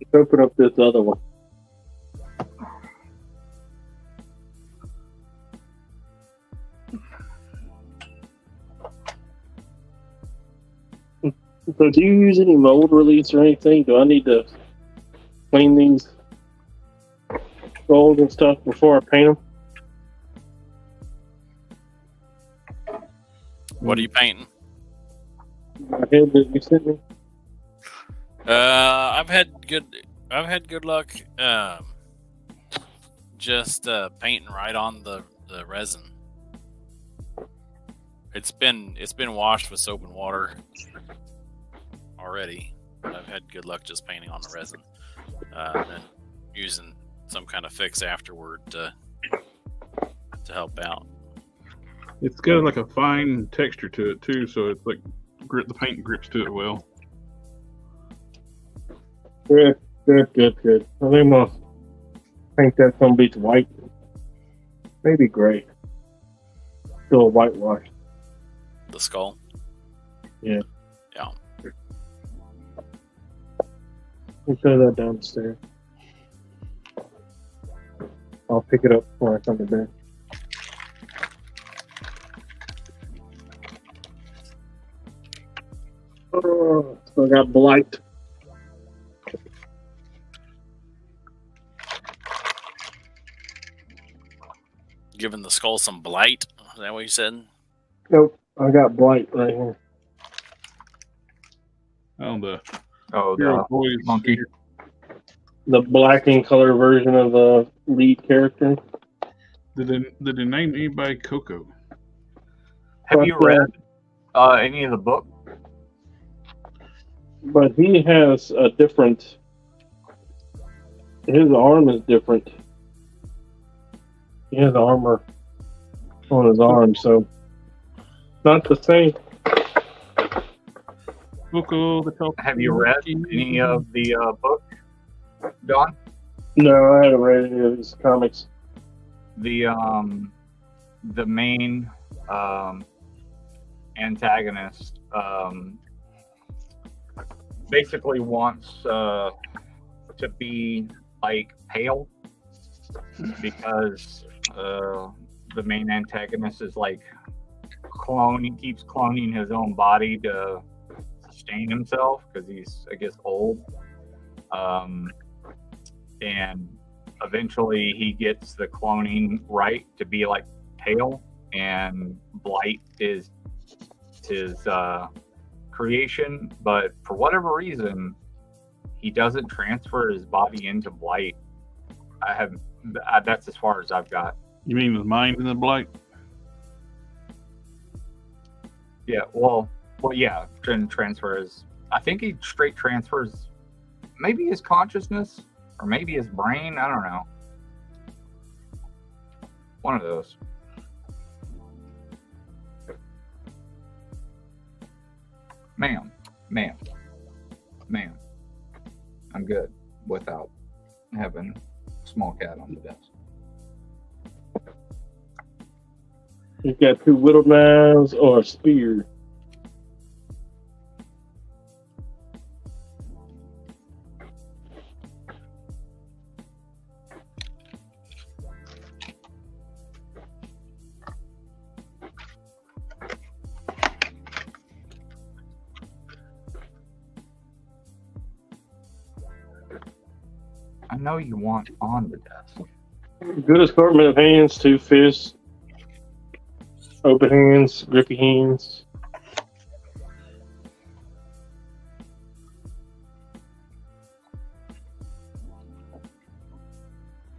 Let's open up this other one. So do you use any mold release or anything? Do I need to clean these gold and stuff before I paint them? What are you painting? My head that you sent me? I've had good luck. Just painting right on the resin. It's been washed with soap and water already. I've had good luck just painting on the resin, and then using some kind of fix afterward to help out. It's got like a fine texture to it too, so it's like the paint grips to it well. Good. I think I'm gonna paint that some beach white. Maybe gray. Still a whitewash. The skull. Yeah. Yeah. We'll throw that downstairs. I'll pick it up before I come to bed. Oh, still got blight. Giving the skull some blight. Is that what you said? Nope. I got Blight right here. Oh, the Oh, Hero the Boys monkey. figure. The black and color version of the lead character. Did they name anybody Coco? Have you read any of the book? But he has a different. His arm is different. He has armor on his arm, so not the same. Coco, the Coco. Have you read any of the book, Don? No, I haven't read any of his comics. The main antagonist basically wants to be like pale because the main antagonist is like cloning, keeps cloning his own body to sustain himself because he's, I guess, old. And eventually he gets the cloning right to be like pale, and Blight is his creation, but for whatever reason he doesn't transfer his body into Blight. That's as far as I've got. You mean the mind in the Blight? Yeah, well, yeah, transfer his. I think he straight transfers maybe his consciousness or maybe his brain. I don't know. One of those. Ma'am. I'm good without having a small cat on the desk. He's got 2 whittled knives or a spear. I know you want on the desk. Good assortment of hands, 2 fists, open hands, grippy hands.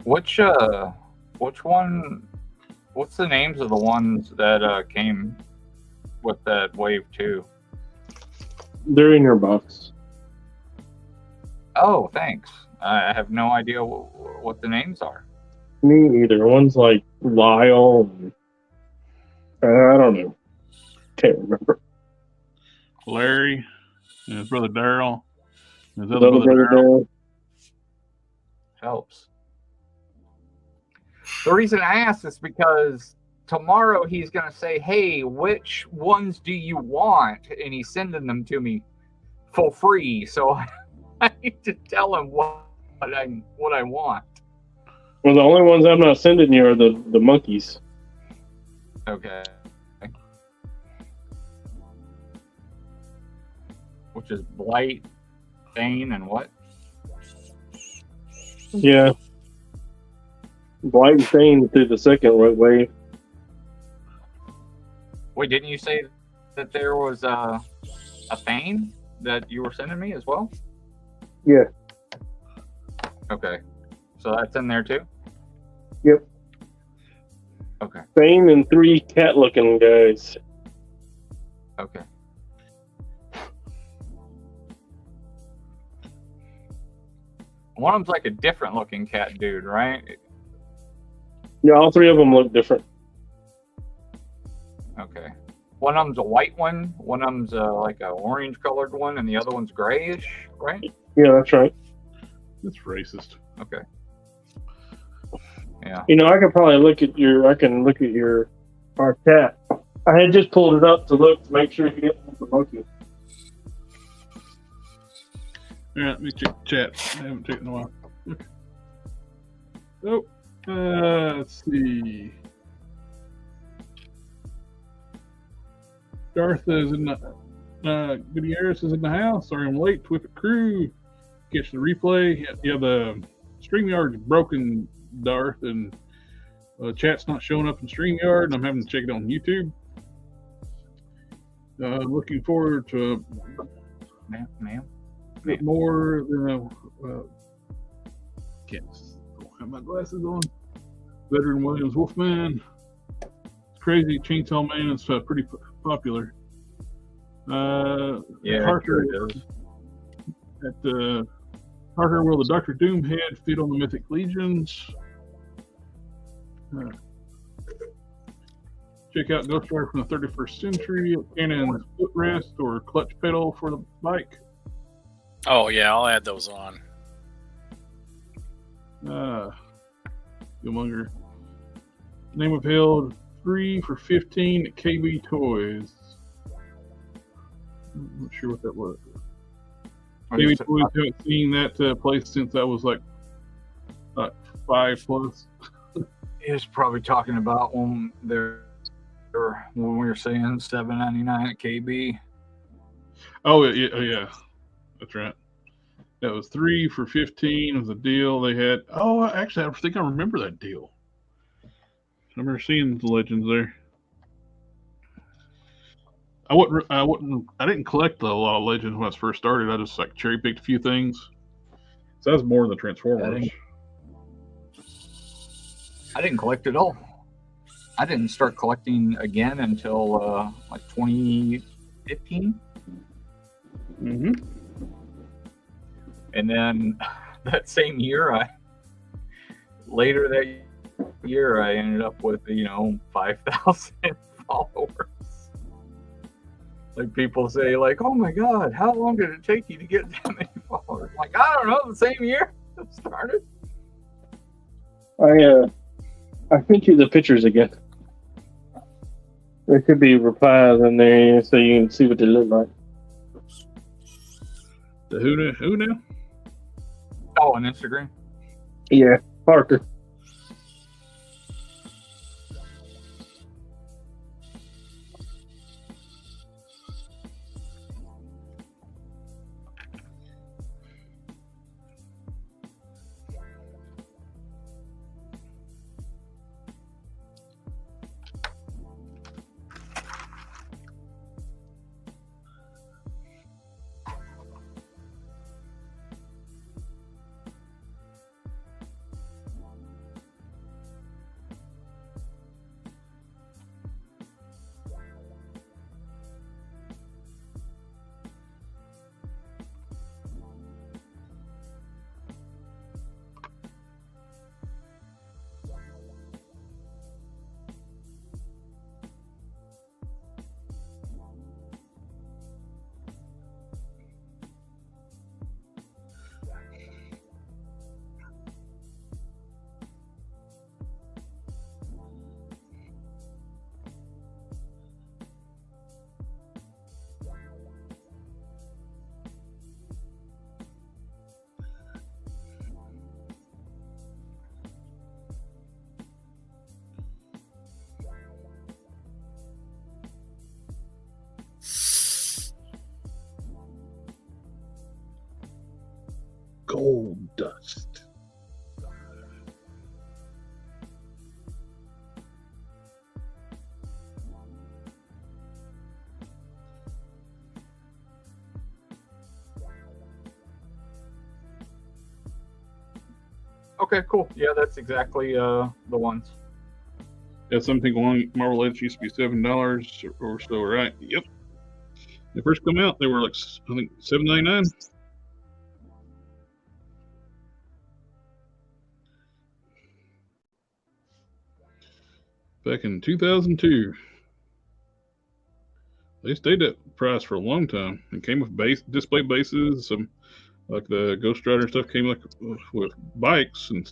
Which one? What's the names of the ones that came with that wave 2? They're in your box. Oh, thanks. I have no idea what the names are. Me either. One's like Lyle. I don't know. Can't remember. Larry and his brother Daryl. His His other other brother brother Daryl. Daryl. Helps. The reason I asked is because tomorrow he's going to say, hey, which ones do you want? And he's sending them to me for free. So I need to tell him what I want. Well, the only ones I'm not sending you are the monkeys. Okay. Which is Blight, Thane, and what? Yeah. Blight and Thane through the second wave. Wait, didn't you say that there was a Thane that you were sending me as well? Yeah. Okay. So that's in there too? Yep. Okay. Thane and 3 cat-looking guys. Okay. One of them's like a different looking cat dude, right? Yeah, all 3 of them look different. Okay. One of them's a white one, one of them's like a orange colored one, and the other one's grayish, right? Yeah, that's right. That's racist. Okay. Yeah. You know, I could probably look at our cat. I had just pulled it up to look to make sure you get the monkey. All right, let me check the chat. I haven't checked in a while. Oh, let's see. Darth is in the Gutierrez is in the house. Sorry I'm late. Whip It crew. Catch the replay. Yeah, the StreamYard's broken, Darth, and chat's not showing up in StreamYard, and I'm having to check it on YouTube. Looking forward to Ma'am. a bit more than don't have my glasses on. Veteran Williams Wolfman. Crazy Chainsaw Man is pretty popular. Yeah, Harker sure it is. at Harker will the Dr. Doom head feed on the Mythic Legions. Check out Ghost Rider from the 31st century, Cannon's footrest or clutch pedal for the bike. Oh yeah, I'll add those on. Killmonger. Name of Held 3 for 15 at KB Toys. I'm not sure what that was. KB Toys haven't seen that place since I was like 5 plus. He was probably talking about when we were saying $7.99 at KB. Oh yeah, that's right. That was 3 for 15 was a deal they had. Oh, actually, I think I remember that deal. I remember seeing the Legends there. I didn't collect a lot of Legends when I first started. I just like cherry picked a few things. So that was more than Transformers. I didn't collect it all. I didn't start collecting again until like 2015. Mm-hmm. And then that same year, later that year, I ended up with 5,000 followers. Like people say, like, "Oh my God, how long did it take you to get that many followers?" I'm like, I don't know, the same year it started. I sent you the pictures again. There could be replies in there so you can see what they look like. The who now? Oh, on Instagram. Yeah, Harker. Gold dust. Okay, cool. Yeah, that's exactly the ones. Yeah, something along Marvel Legends used to be $7 or so, right? Yep. They first come out, they were like I think $7.99. Back in 2002. They stayed at price for a long time. It came with display bases, some like the Ghost Rider stuff came like with bikes, and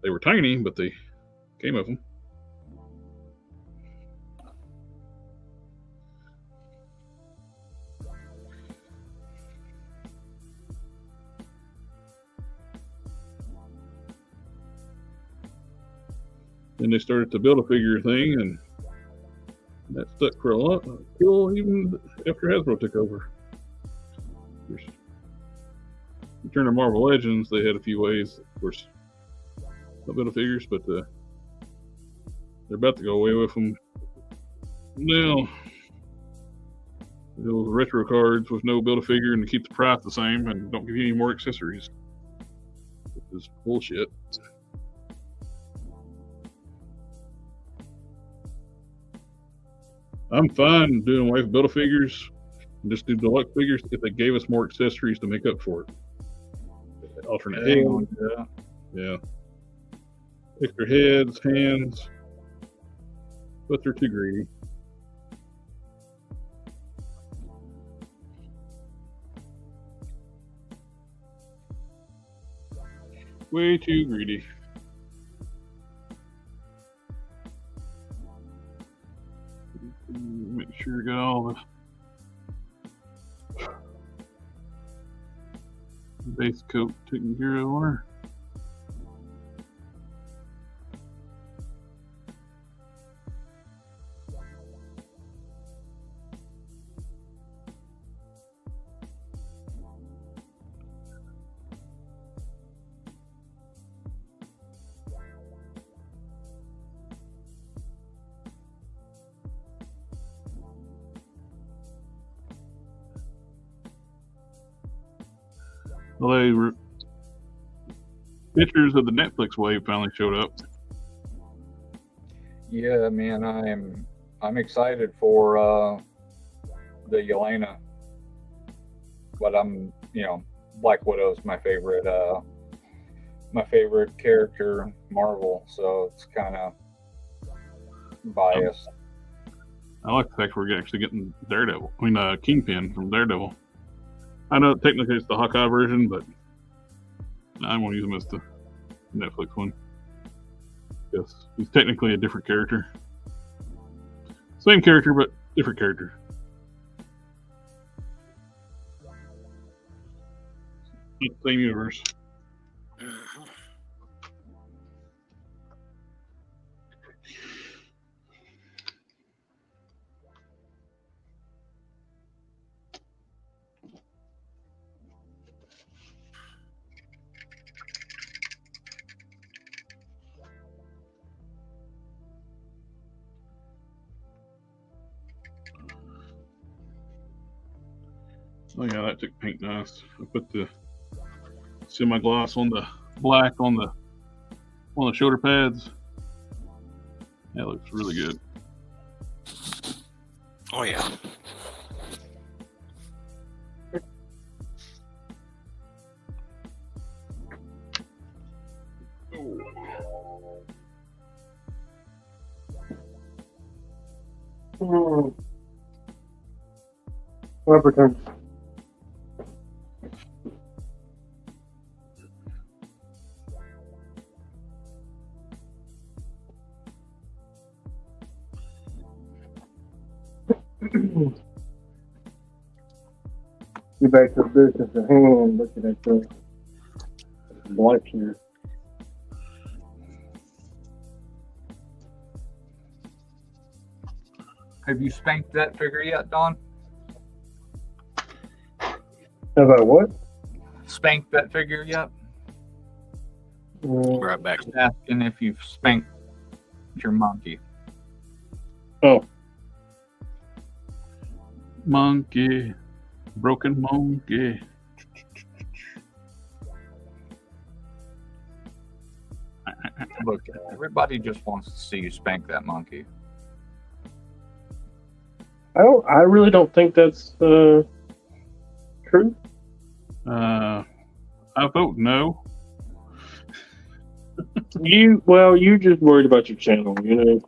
they were tiny, but they came with them. Then they started to build a figure thing, and that stuck for a lot, even after Hasbro took over. You turn to Marvel Legends, they had a few ways, of course, to build figures, but they're about to go away with them now. Those retro cards with no Build-A-Figure and to keep the price the same and don't give you any more accessories. This is bullshit. I'm fine doing away with Build-A-Figures and just do deluxe figures if they gave us more accessories to make up for it. Alternate heads. Yeah. Extra heads, hands. But they're too greedy. Way too greedy. Make sure I got all the base coat taken care of on her. Well, pictures of the Netflix wave finally showed up. Yeah, man, I'm excited for the Yelena, but I'm Black Widow's my favorite character Marvel, so it's kind of biased. I like the fact we're actually getting Daredevil. I mean, Kingpin from Daredevil. I know technically it's the Hawkeye version, but I'm going to use him as the Netflix one. Yes, he's technically a different character. Same character, but different character. Same universe. Oh yeah, that took paint nice. I put the semi-gloss on the black on the shoulder pads. That looks really good. Oh yeah. Rubber turn. Get back to the business at hand, looking at the black here. Have you spanked that figure yet, Don? Have I what? Spanked that figure yet? Right back. Just asking if you've spanked your monkey. Oh. Monkey. Broken monkey. Look, everybody just wants to see you spank that monkey. I really don't think that's true. I vote no. You're just worried about your channel, you know.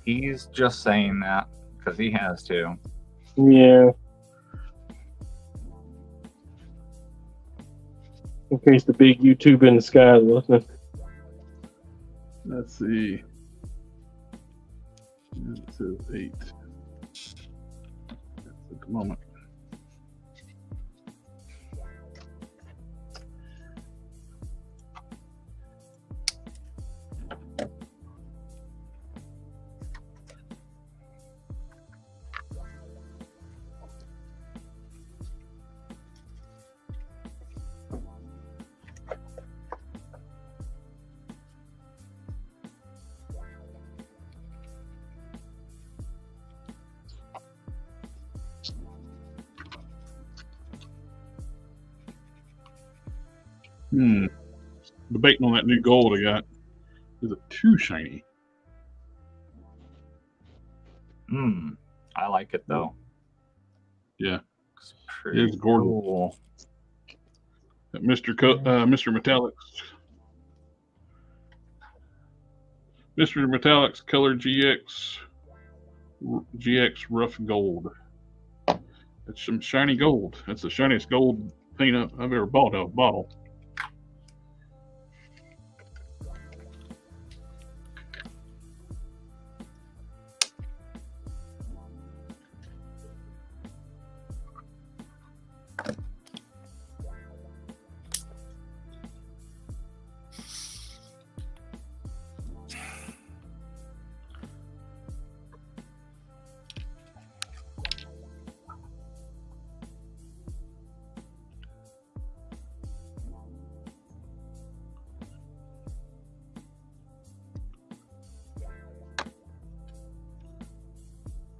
He's just saying that because he has to. Yeah. In case the big YouTube in the sky is listening. Let's see. It says 8. At the moment. Debating on that new gold I got. Is it too shiny? I like it though. Yeah. It's pretty It's gorgeous. cool. That Mr. Metallics. Mr. Metallics Color GX Rough Gold. That's some shiny gold. That's the shiniest gold paint I've ever bought out of a bottle.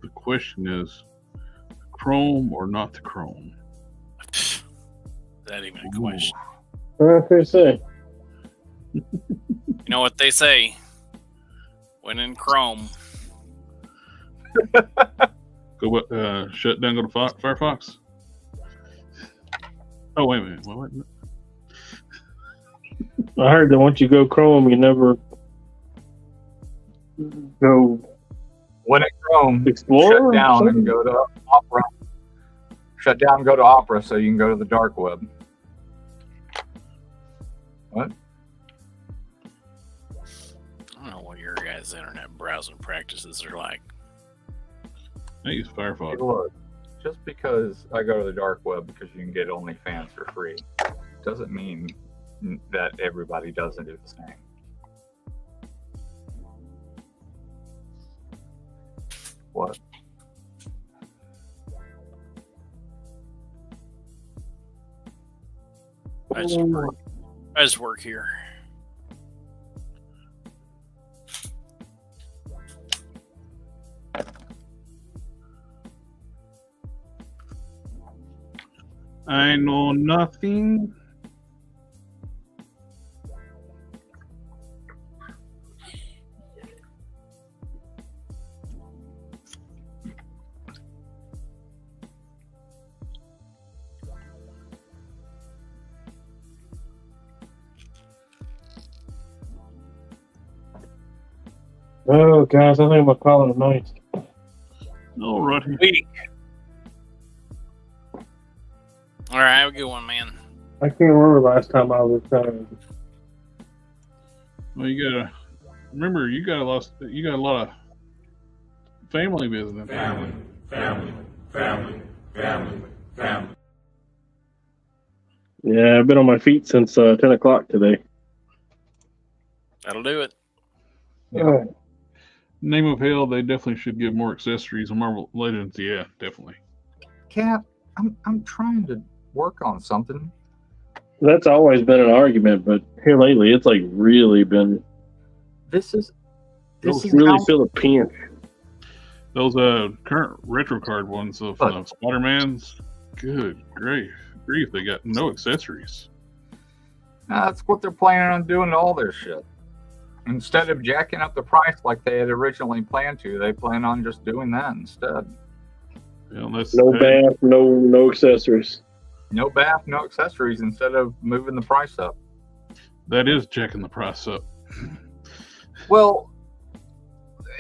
The question is, chrome or not the chrome? Is that even a question? What did I say? You know what they say? When in Chrome. Go shut down. Go to Firefox. Oh wait a minute. What? I heard that once you go Chrome, you never go When in Chrome, Explorer. shut down and go to Opera. Shut down and go to Opera so you can go to the dark web. What? I don't know what your guys' internet browsing practices are like. I use Firefox. Hey, look, just because I go to the dark web because you can get OnlyFans for free doesn't mean that everybody doesn't do the same. What? I just work here. I know nothing. Oh, guys, I think I'm calling it night. All right. Week. All right, have a good one, man. I can't remember last time I was. Well, you gotta remember, you got a lot of family business. Family, family, family, family, family. Yeah, I've been on my feet since 10 o'clock today. That'll do it. Yeah. Name of hell, they definitely should give more accessories and Marvel Legends. Yeah, definitely. Cap, I'm trying to work on something. That's always been an argument, but here lately, it's like really been. This is really how, feel the pinch. Those current retro card ones of Spider-Man's, good grief, they got no accessories. that's what they're planning on doing to all their shit. Instead of jacking up the price like they had originally planned to, they plan on just doing that instead. You know, No bath, no accessories. No bath, no accessories instead of moving the price up. That is jacking the price up. Well,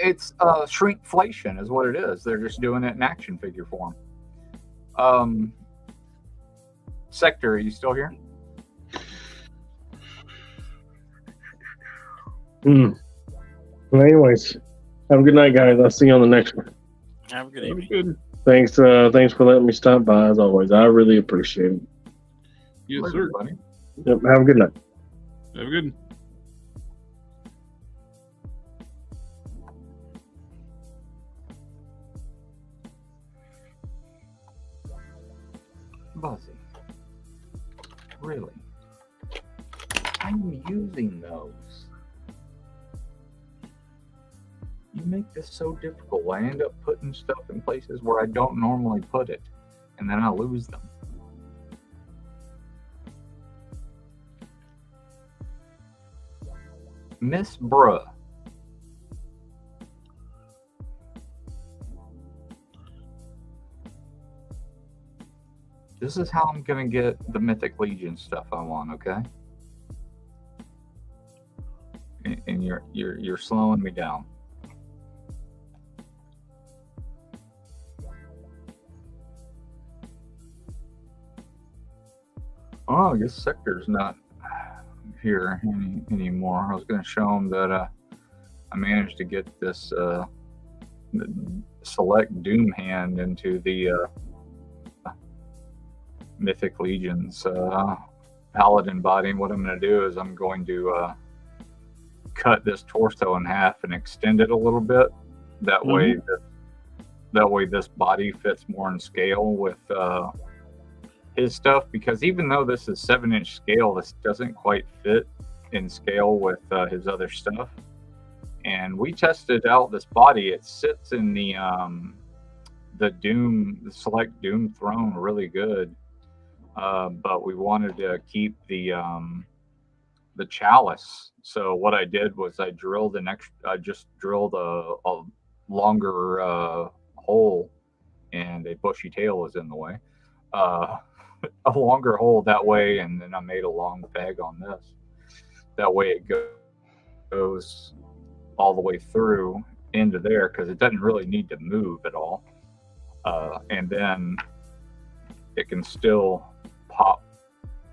it's shrinkflation is what it is. They're just doing it in action figure form. Sector, are you still here? Well, anyways, have a good night, guys. I'll see you on the next one. Have a good evening. Good. Thanks for letting me stop by as always. I really appreciate it. Yes, sir. Buddy. Yep, have a good night. Have a good. Buzzy. Really? I'm using those. You make this so difficult. I end up putting stuff in places where I don't normally put it, and then I lose them. Miss Bruh. This is how I'm gonna get the Mythic Legion stuff I want, okay? And you're slowing me down. Oh, I guess Sector's not here anymore. I was going to show him that I managed to get this select Doom hand into the Mythic Legion's Paladin body. And what I'm going to do is I'm going to cut this torso in half and extend it a little bit. That way, this body fits more in scale with his stuff, because even though this is 7-inch scale, this doesn't quite fit in scale with his other stuff. And we tested out this body. It sits in the select Doom throne really good, but we wanted to keep the chalice. So what I did was I just drilled a longer hole, and a bushy tail was in the way. A longer hole that way, and then I made a long peg on this. That way it goes all the way through into there, because it doesn't really need to move at all. And then it can still pop.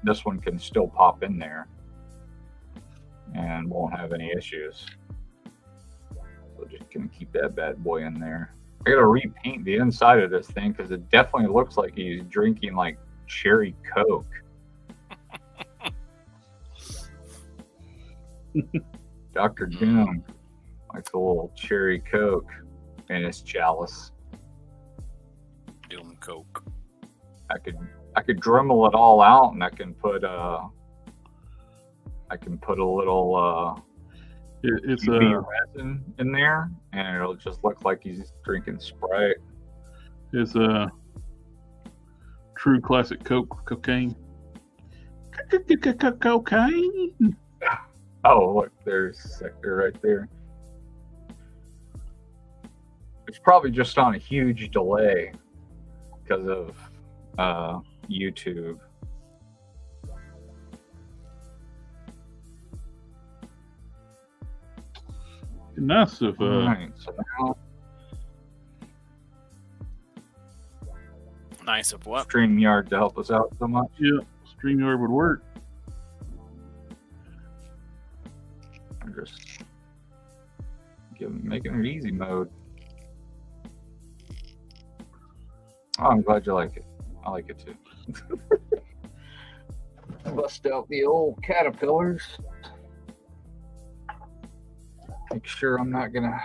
This one can still pop in there and won't have any issues. So just gonna keep that bad boy in there. I gotta repaint the inside of this thing, because it definitely looks like he's drinking like cherry Coke. Dr. Doom likes a little cherry Coke in his chalice. Doom Coke. I could Dremel it all out, and I can put a little It's UV resin in there, and it'll just look like he's drinking Sprite. It's a true classic cocaine. Cocaine. Oh, look, there's Sector right there. It's probably just on a huge delay because of YouTube. Nice if Right, so now Nice of what? StreamYard to help us out so much. yeah, StreamYard would work. I'm just making it easy mode. Oh, I'm glad you like it. I like it too. Bust out the old caterpillars. Make sure I'm not gonna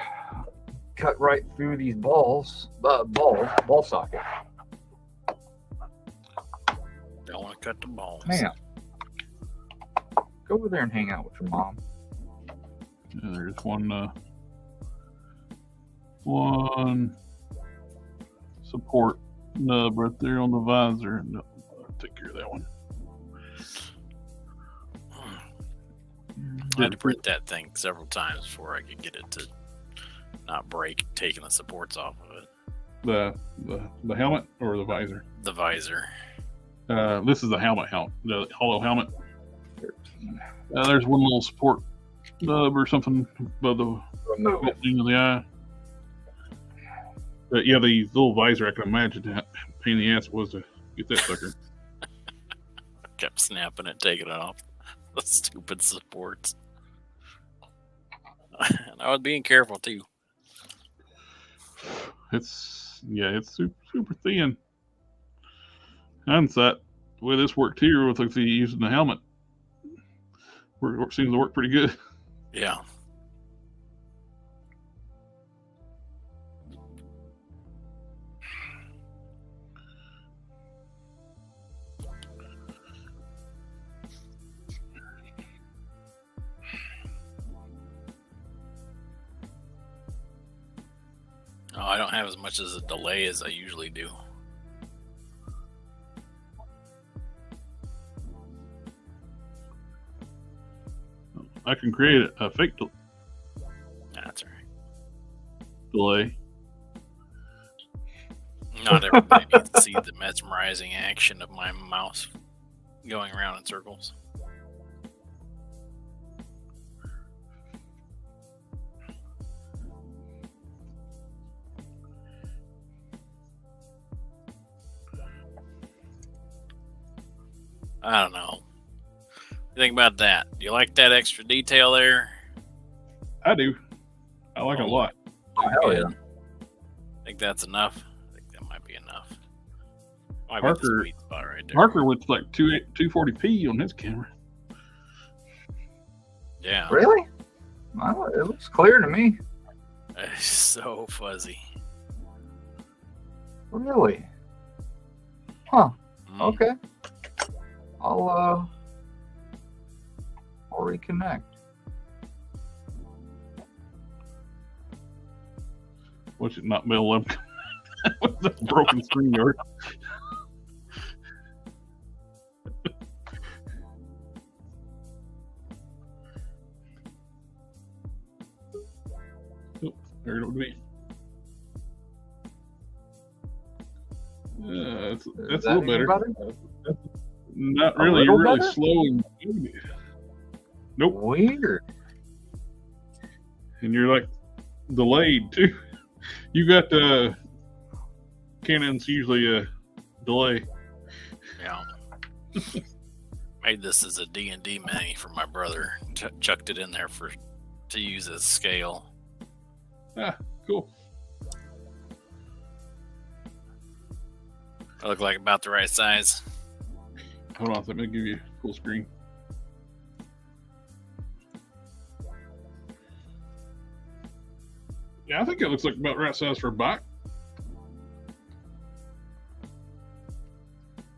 cut right through these balls. Ball socket. Don't want to cut the balls. Man, go over there and hang out with your mom. Yeah, there's one support nub right there on the visor. No, I'll take care of that one. I had to print that thing several times before I could get it to not break, taking the supports off of it. The helmet or the visor? The visor. This is the helmet, the hollow helmet. There's one little support nub or something above the opening of the eye. But yeah, the little visor, I can imagine that pain in the ass it was to get that sucker. Kept snapping it, taking it off. The stupid supports. And I was being careful too. It's super thin. Hindsight, the way this worked here, it looks like using the helmet. Seems to work pretty good. Yeah. Oh, I don't have as much as a delay as I usually do. I can create a fake That's right. delay. Not everybody needs to see the mesmerizing action of my mouse going around in circles. I don't know. What do you think about that? Do you like that extra detail there? I do. I like it a lot. Oh, hell yeah. Think that's enough? I think that might be enough. Might be Harker- the sweet spot right there. Harker with like 240p on his camera. Yeah. Really? Well, it looks clear to me. It's so fuzzy. Really? Huh. Mm. Okay. I'll reconnect. Watch it not middle up with the broken screen guard. Oh, there it would be. That's a little better. Not A really. little You're really better? slow and nope. Weird. And you're like delayed too. You got Canon's usually a delay. Yeah. Made this as a D&D mini for my brother. Chucked it in there to use as scale. Ah, cool. I look like about the right size. Hold on, let me give you full screen. Yeah, I think it looks like about right size for a bike.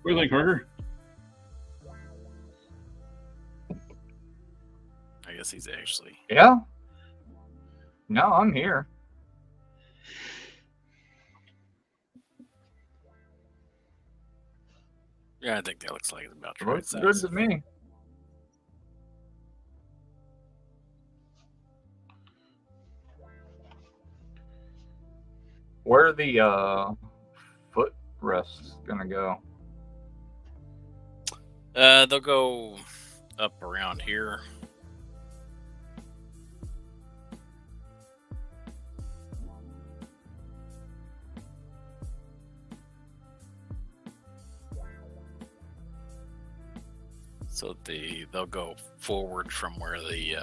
What do you think, Harker? I guess he's actually. Yeah. No, I'm here. Yeah, I think that looks like it's about the right Looks good size. to me. Where are the foot rests gonna go? They'll go up around here. So they'll go forward from where the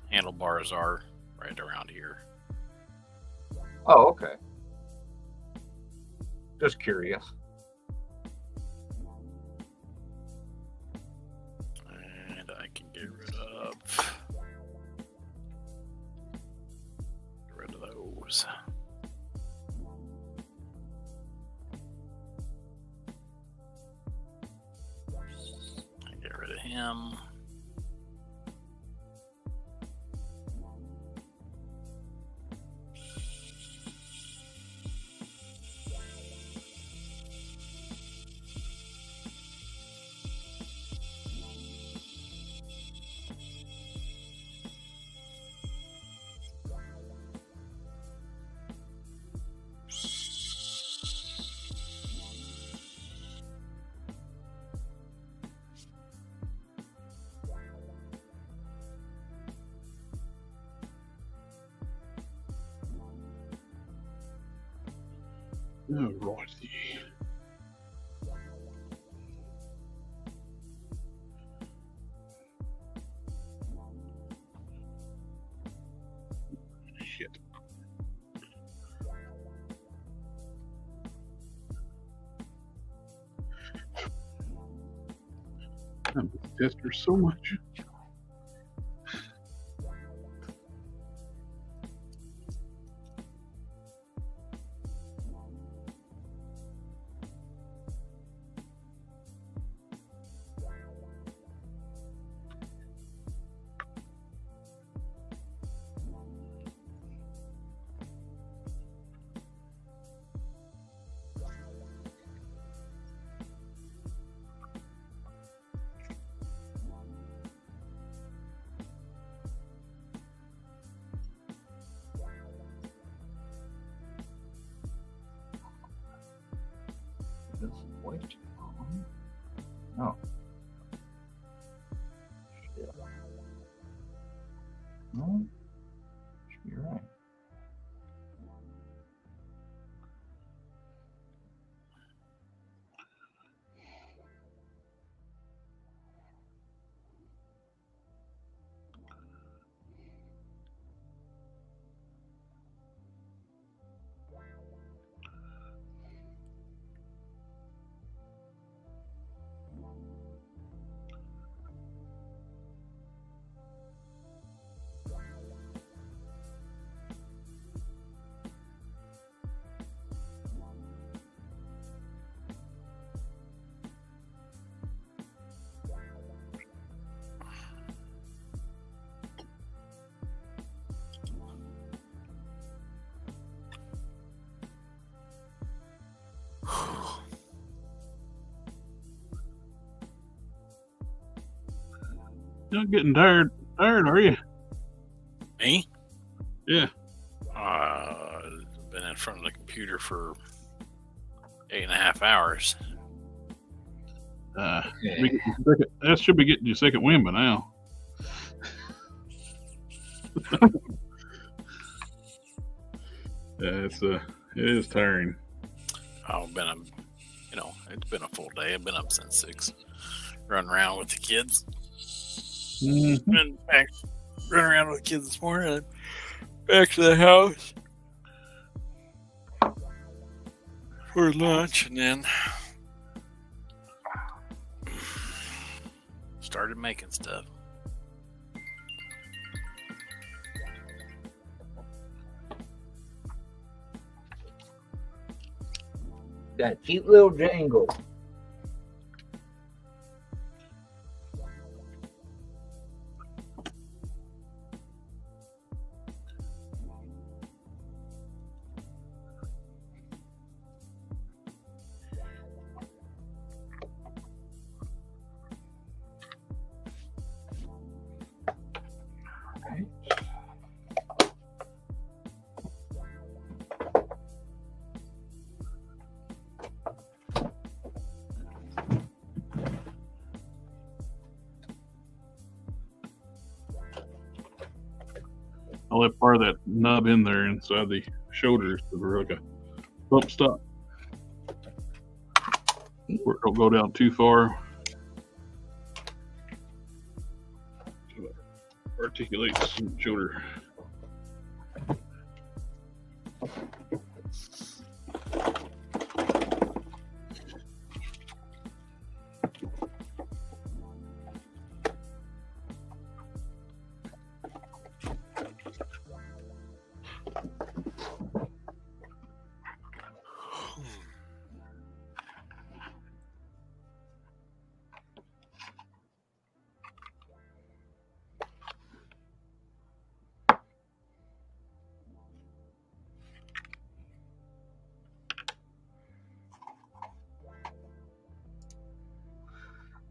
handlebars are, right around here. Oh, okay. Just curious. And I can get rid of those. Get rid of him. Oh, righty. Shit. I miss Tester so much. Wait. Oh. Shit. No. Should be right. You're not getting tired, are you? Me? Yeah. Been in front of the computer for 8.5 hours. That should be getting your second wind by now. It is tiring. It's been a full day. I've been up since 6, running around with the kids. Mm-hmm. And back, running around with the kids this morning. And back to the house for lunch, and then started making stuff. That cute little jangle. I'll let part of that nub in there inside the shoulders for like a bump stop. Where it don't go down too far. Articulates the shoulder.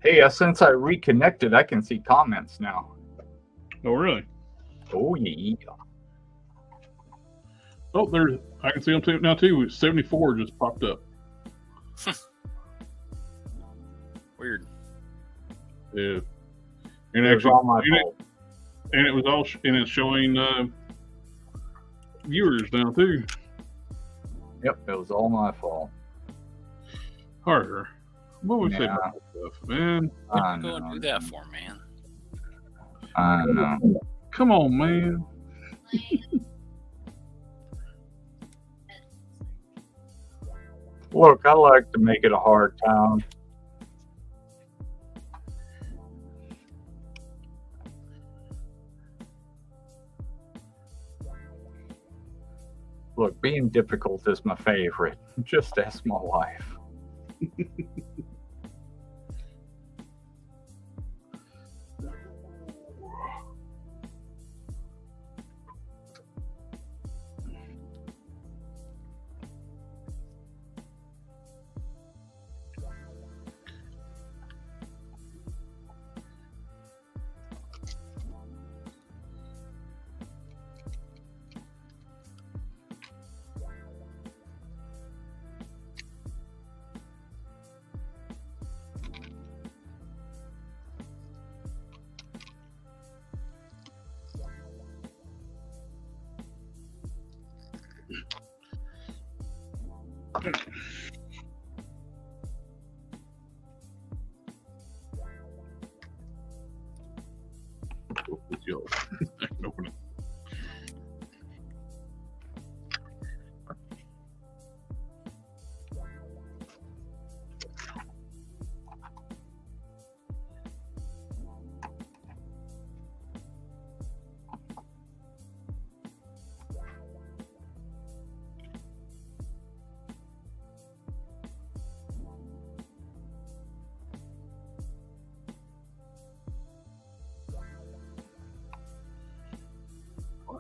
Hey, since I reconnected, I can see comments now. Oh, really? Oh, yeah. Oh, I can see them now too. 74 just popped up. Weird. Yeah. It And was actually, all my fault. and it was all, and it's showing viewers now too. Yep, it was all my fault. Harker. What would we say Yeah. about that stuff, man? I Go and do know. that for, man. I know. Come on, man. Look, I like to make it a hard town. Look, being difficult is my favorite. Just ask my wife.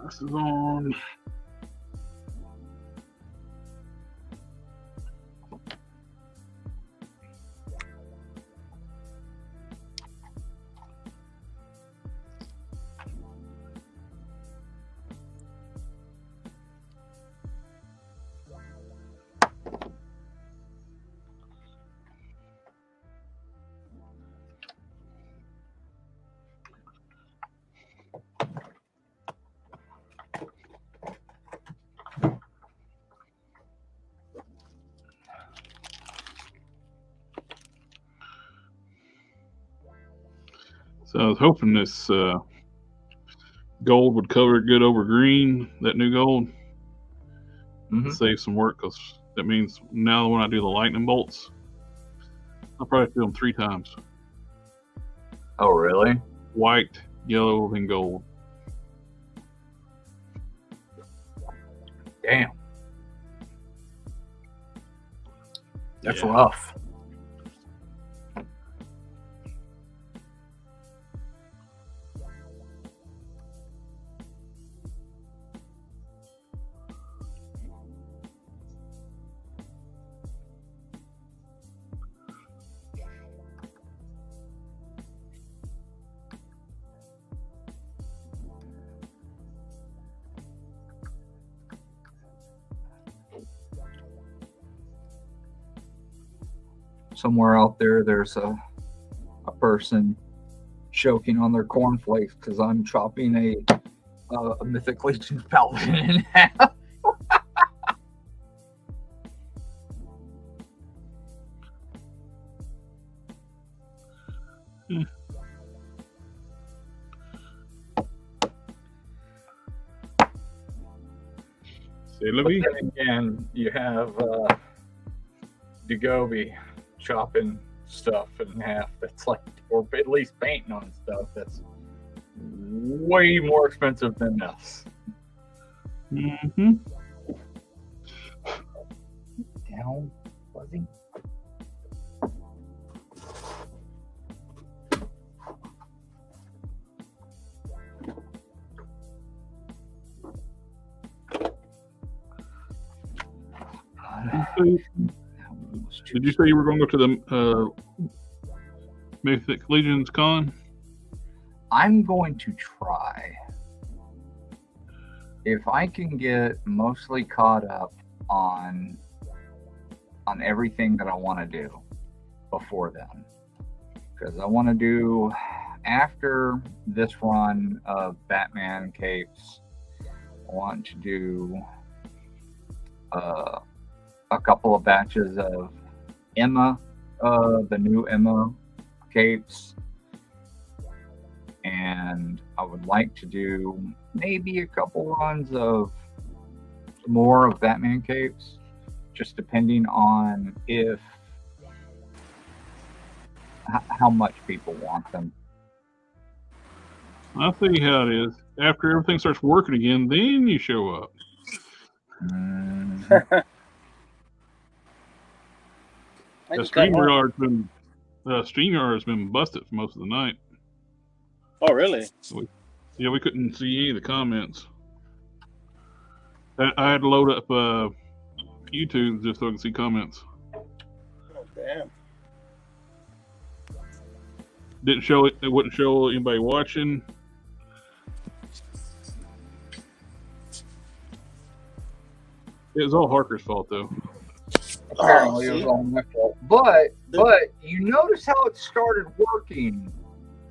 This is on. So I was hoping this gold would cover it good over green, that new gold. Mhm. Save some work, because that means now when I do the lightning bolts, I'll probably do them 3 times. Oh, really? White, yellow, and gold. Damn. That's Yeah. rough. Somewhere out there, there's a person choking on their cornflakes because I'm chopping a Mythic Legion paladin in half. C'est la But vie. then again, you have Dagobi chopping stuff in half that's like, or at least painting on stuff that's way more expensive than this. Mm-hmm. Down, fuzzy. Did you say you were going to go to the Mythic Legions Con? I'm going to try. If I can get mostly caught up on everything that I want to do before then, because I want to do, after this run of Batman capes, I want to do a couple of batches of Emma, the new Emma capes, and I would like to do maybe a couple runs of more of Batman capes, just depending on if how much people want them. I'll see how it is. After everything starts working again, then you show up. I The just got one. StreamYard has been busted for most of the night. Oh, really? Yeah, we couldn't see any of the comments. I had to load up YouTube just so I could see comments. Oh, damn. Didn't show it. It wouldn't show anybody watching. It was all Harker's fault, though. Apparently, it was see? all my fault. But you notice how it started working,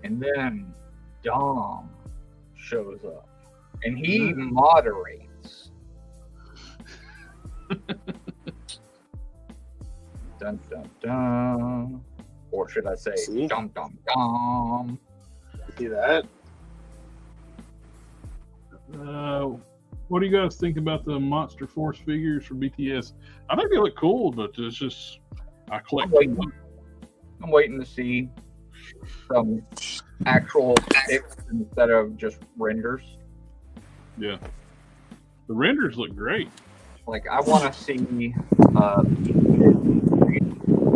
and then Dom shows up, and he moderates. Dun dun dun, or should I say, See? dum dum dum? See that? What do you guys think about the Monster Force figures for BTS? I think they look cool, but it's just I collect. I'm waiting to see some actual pics instead of just renders. Yeah, the renders look great. Like, I want to see,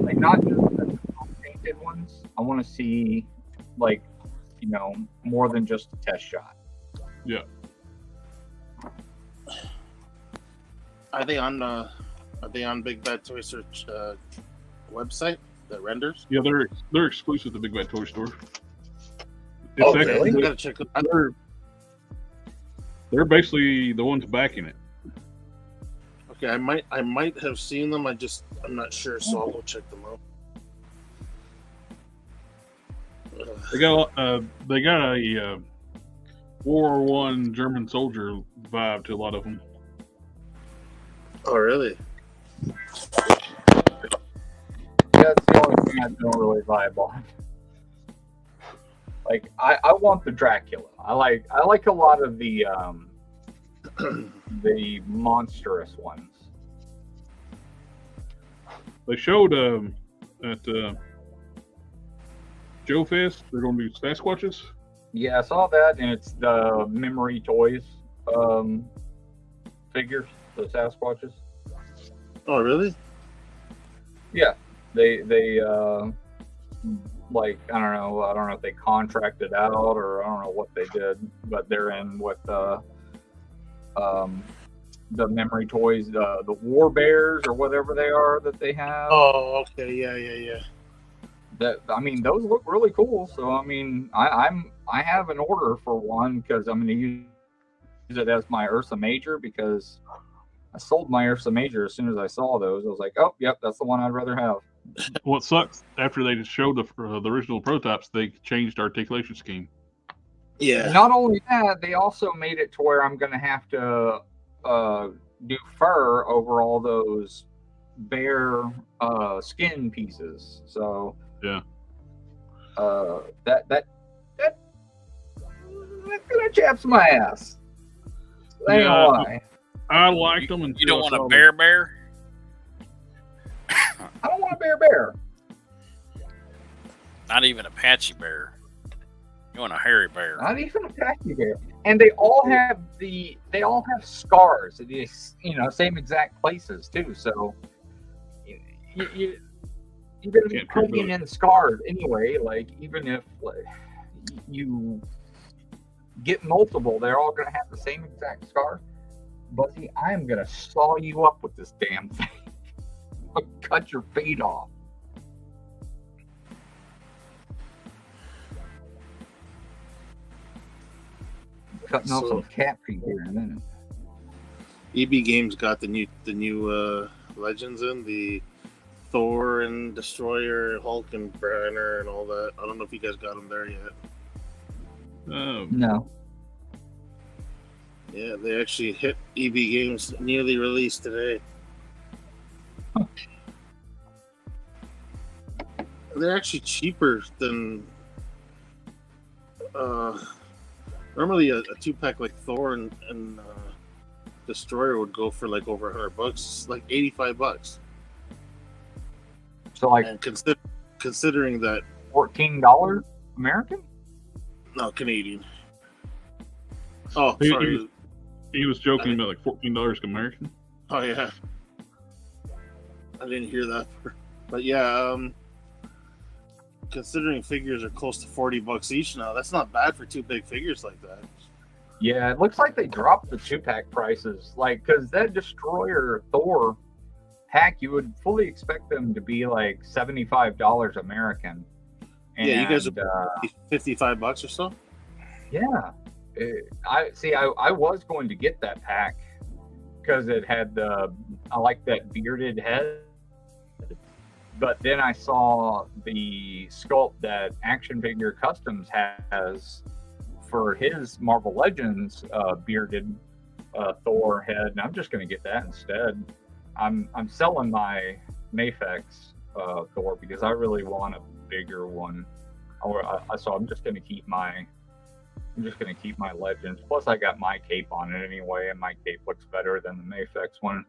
like, not just the painted ones. I want to see, like, more than just a test shot. Yeah. Are they on Big Bad Toy Search website that renders? Yeah, they're exclusive to Big Bad Toy Store. Oh, really? I gotta check it out. They're basically the ones backing it. Okay, I might have seen them. I'm not sure, so I'll go check them out. They got a World War I German soldier vibe to a lot of them. Oh, really? Yeah, it's the only thing I don't really vibe on. Like, I want the Dracula. I like a lot of the the monstrous ones. They showed at Joe Fest they're going to do Sasquatches. Yeah, I saw that, and it's the Memory Toys figures, the Sasquatches. Oh, really? Yeah, they like I don't know if they contracted out or I don't know what they did, but they're in with the Memory Toys, the War Bears or whatever they are that they have. Oh, okay, yeah. That, I mean, those look really cool. So I mean, I have an order for one because I'm going to use it as my Ursa Major because I sold my Ursa Major as soon as I saw those. I was like, oh, yep, that's the one I'd rather have. What sucks, after they just showed the original prototypes, they changed articulation scheme. Yeah. Not only that, they also made it to where I'm going to have to do fur over all those bear skin pieces. So yeah, that's gonna chaps my ass. I ain't gonna lie. I liked them. And you don't want a bear? I don't want a bear. Not even Apache bear. You want a hairy bear? Not even a Apache bear. And they all have scars. Same exact places too. So you're gonna be putting in scars anyway. Like even if you get multiple, they're all gonna have the same exact scar. But see, I'm gonna saw you up with this damn thing. Cut your feet off. Cutting off some cat feet here in a minute. EB Games got the new Legends in, the Thor and Destroyer, Hulk and Banner and all that. I don't know if you guys got them there yet. No. Yeah, they actually hit EB Games newly released today. Huh. They're actually cheaper than normally a 2-pack like Thor and Destroyer would go for like over $100. It's like $85. So like, and considering that $14 American? No, Canadian. Oh, He- sorry. He was joking about like $14 American. Oh yeah, I didn't hear that. But yeah, considering figures are close to $40 each now, that's not bad for two big figures like that. Yeah, it looks like they dropped the 2-pack prices. Like, because that Destroyer Thor pack, you would fully expect them to be like $75 American. And, yeah, you guys are $55 or so. Yeah, I was going to get that pack because it had I like that bearded head. But then I saw the sculpt that Action Figure Customs has for his Marvel Legends bearded Thor head, and I'm just going to get that instead. I'm selling my Mafex Thor because I really want a bigger one. So I'm just going to keep my Legends. Plus, I got my cape on it anyway, and my cape looks better than the Mafex one.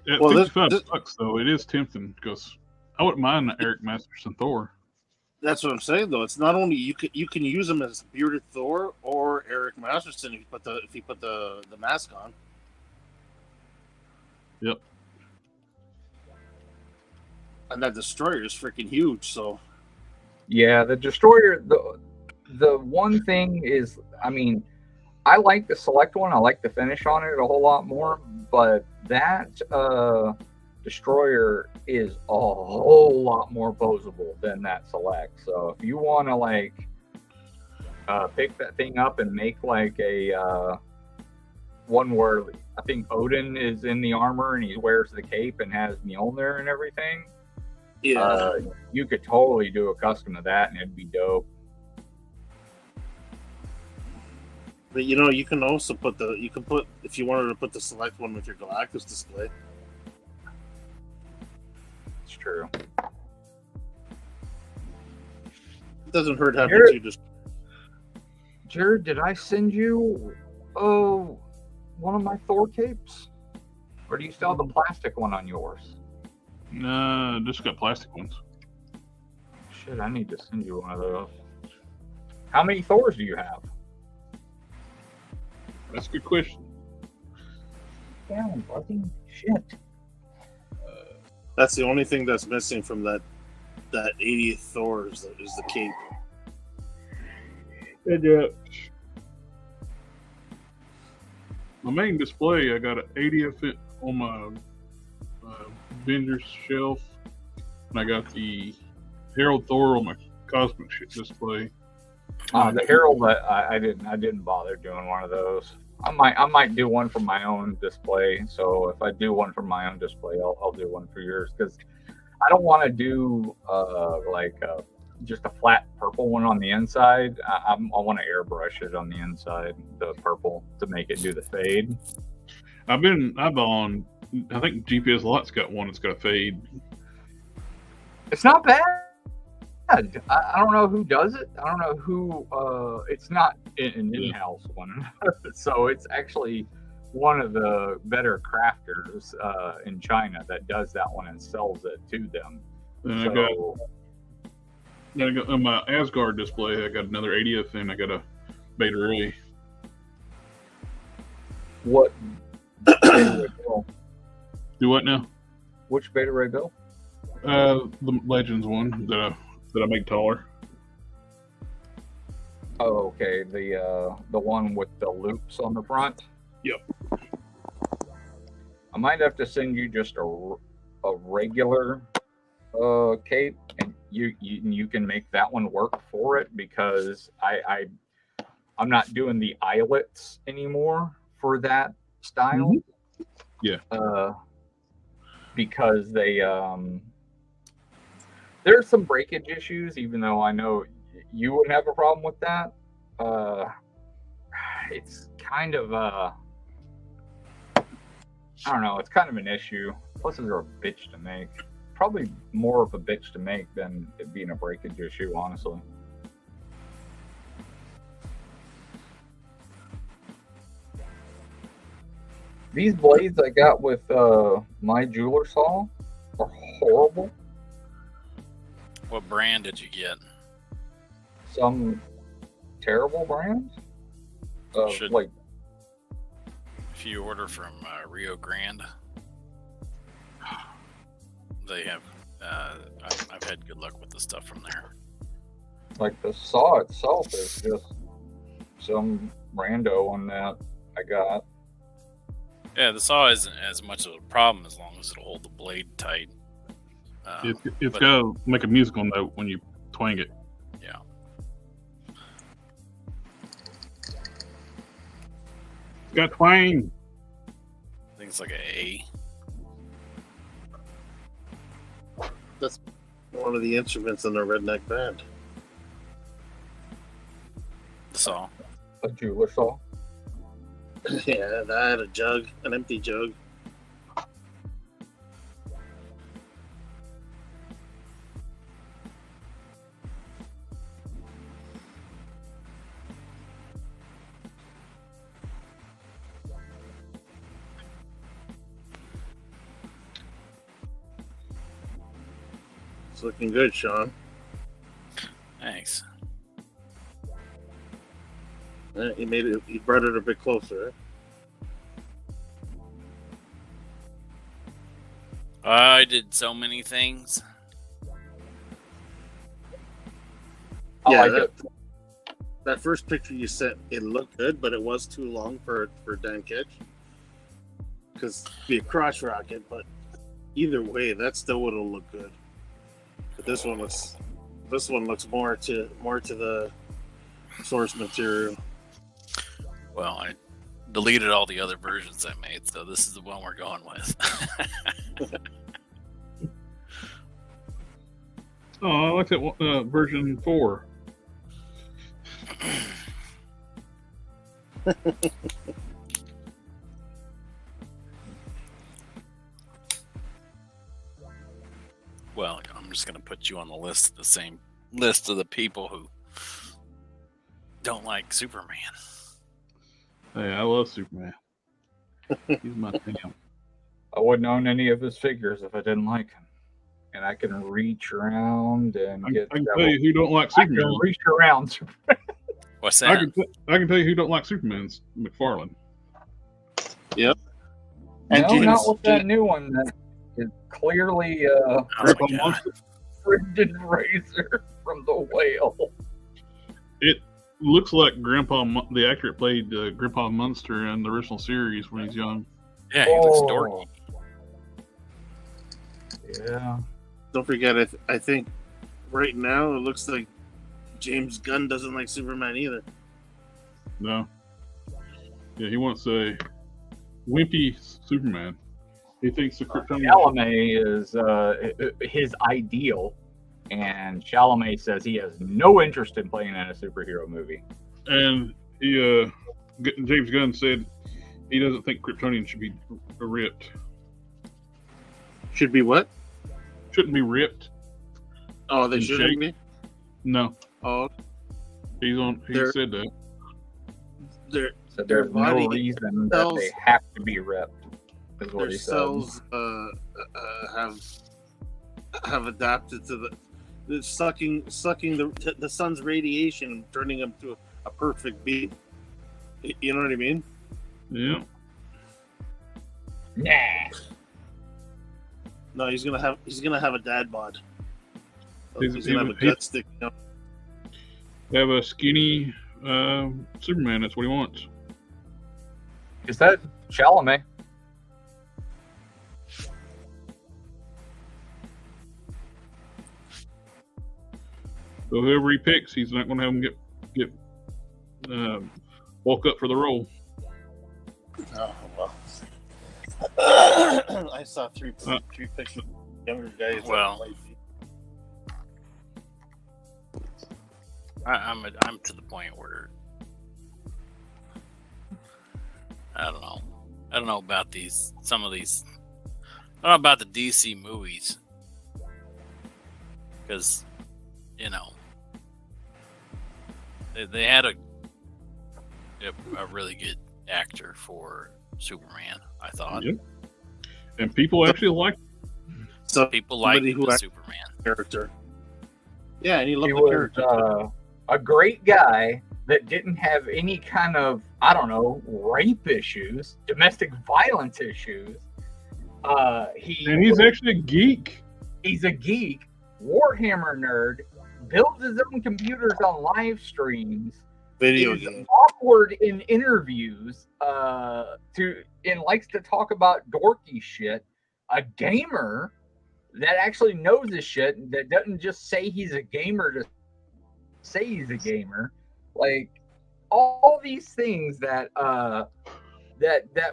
At $55 though, it is tempting because I wouldn't mind the Eric Masterson Thor. That's what I'm saying though. It's not only you can use him as bearded Thor or Eric Masterson if you put the mask on. Yep. And that Destroyer is freaking huge. So. Yeah, the Destroyer. The one thing is, I mean, I like the Select one. I like the finish on it a whole lot more, but that Destroyer is a whole lot more posable than that Select. So if you want to like pick that thing up and make like a one where I think Odin is in the armor and he wears the cape and has Mjolnir and everything, you could totally do a custom of that and it'd be dope. But you know, you can also put if you wanted to put the Select one with your Galactus display. It's true. It doesn't hurt having Jared, two just. Jared, did I send you one of my Thor capes? Or do you still have the plastic one on yours? No, just got plastic ones. Shit, I need to send you one of those. How many Thors do you have? That's a good question. Damn, buddy. Shit. That's the only thing that's missing from that 80th Thor is the cape. And, my main display, I got an 80th on my Avengers shelf, and I got the Herald Thor on my Cosmic display. The Herald, I didn't bother doing one of those. I might do one for my own display. So if I do one for my own display, I'll do one for yours, because I don't want to do just a flat purple one on the inside. I want to airbrush it on the inside, the purple, to make it do the fade. I think GPS Lot's got one that's got a fade. It's not bad. I don't know who does it. I don't know who. It's not an in-house one, so it's actually one of the better crafters in China that does that one and sells it to them. And I got on my Asgard display. I got another 80th, and I got a Beta Ray. What? Beta Ray Bill? Do what now? Which Beta Ray Bill? The Legends one that I make taller. Oh, okay. The one with the loops on the front. Yep. I might have to send you just a regular cape, and you can make that one work for it, because I'm not doing the eyelets anymore for that style. Mm-hmm. Yeah. Because they there's some breakage issues, even though I know you wouldn't have a problem with that. It's kind of I don't know, it's kind of an issue. Plus, they're a bitch to make. Probably more of a bitch to make than it being a breakage issue, honestly. These blades I got with my jeweler saw are horrible. What brand did you get? Some terrible brands. Like, if you order from Rio Grande, they have. I've had good luck with the stuff from there. Like the saw itself is just some rando on that I got. Yeah, the saw isn't as much of a problem as long as it'll hold the blade tight. It's got to make a musical note when you twang it. Yeah. Got twang. I think it's like an A. That's one of the instruments in the redneck band. The saw. A jeweler saw. Yeah, that, a jug, an empty jug. It's looking good, Sean. Thanks. You made it. You brought it a bit closer. Eh? I did so many things. Yeah, like that first picture you sent, it looked good, but it was too long for Dan Ketch. Because be a crotch rocket, but either way, that still would have looked good. But this one looks more to the source material. Well, I deleted all the other versions I made, so this is the one we're going with. Oh, I like that version 4. Well, I'm just going to put you on the list, the same list of the people who don't like Superman. Hey, I love Superman. He's my champ. I wouldn't own any of his figures if I didn't like him. And I can reach around and I get. can tell you who don't like I Superman. can reach around. What's that? I can tell you who don't like Superman's McFarlane. Yep. And And no, James- not with that new one that is clearly Oh my Grandpa God. Monster. Brendan Razor from The Whale. It looks like the actor that played Grandpa Munster in the original series when he's young. Yeah, he looks dorky. Yeah. Don't forget, I think right now it looks like James Gunn doesn't like Superman either. No. Yeah, he wants a wimpy Superman. He thinks the Kryptonian. Chalamet is his ideal, and Chalamet says he has no interest in playing in a superhero movie. And James Gunn said he doesn't think Kryptonian should be ripped. Should be what? Shouldn't be ripped. Oh, they In shouldn't shape. be. No, Oh, he They're- said that. their So Their there's body no reason that cells- they have to be ripped. Is what their he said. cells have adapted to the sucking the sun's radiation and turning them to a perfect being. You know what I mean? Yeah. Nah. No, he's gonna have a dad bod. He's- He's gonna have a he- gut sticking out. Have a skinny Superman. That's what he wants. Is that Chalamet? So whoever he picks, he's not going to have him get walk up for the role. Oh well. I saw three pictures of younger guys. Well, I'm to the point where I don't know. I don't know about some of these. I don't know about the DC movies because they had a really good actor for Superman. I thought. Yep. And people actually like. So People like somebody who the act- Superman. character. Yeah, and he loved He the was character. a great guy that didn't have any kind of, I don't know, rape issues, domestic violence issues. And he's actually a geek. He's a geek, Warhammer nerd, builds his own computers on live streams, Video is game. awkward in interviews, and likes to talk about dorky shit. A gamer that actually knows his shit, that doesn't just say he's a gamer to say he's a gamer. Like all these things that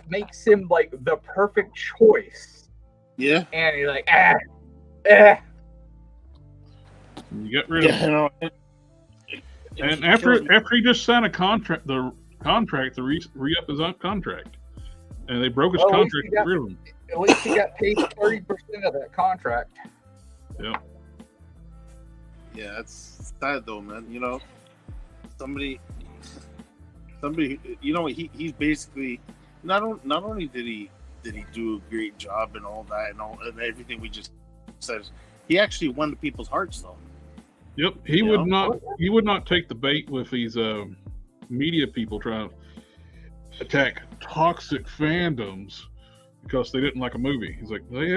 makes him like the perfect choice. Yeah. And he's like, You get rid of Yeah, him. you know. And after he just signed a contract, to re-up his own contract, and they broke his Well, at least contract he to get rid of him. at least he got paid 30% of that contract. Yeah. Yeah, it's sad though, man. You know, somebody. You know, he's basically not only did he do a great job and all that and everything we just said, he actually won the people's hearts though. Yep. He You would know? not take the bait with these media people trying to attack toxic fandoms because they didn't like a movie. He's like, they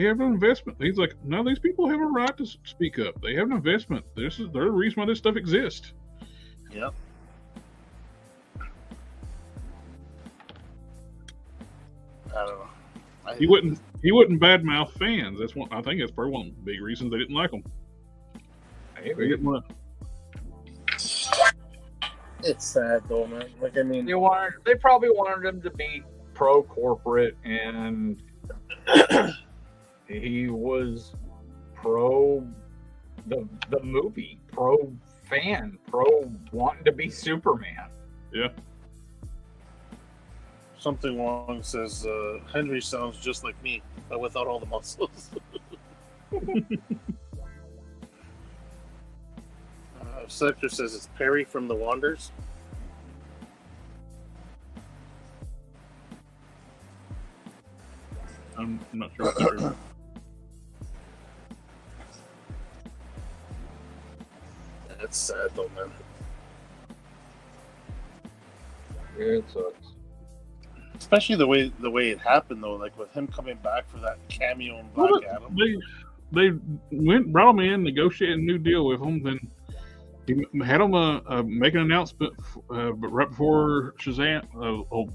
have an investment. He's like, no, these people have a right to speak up. They have an investment. They're the reason why this stuff exists. Yep. He wouldn't badmouth fans. That's one. I think that's probably one of the big reasons they didn't like him. They didn't want. It's sad though, man. Like I mean, They probably wanted him to be pro corporate, and he was pro the movie, pro fan, pro wanting to be Superman. Yeah. Something wrong says Henry sounds just like me, but without all the muscles. Sector says it's Perry from The Wanders. I'm not sure. That's true. That's sad though, man. It sucks. Especially the way it happened though, like with him coming back for that cameo in Black Adam. They brought him in, negotiated a new deal with him, then he had him make an announcement right before Shazam,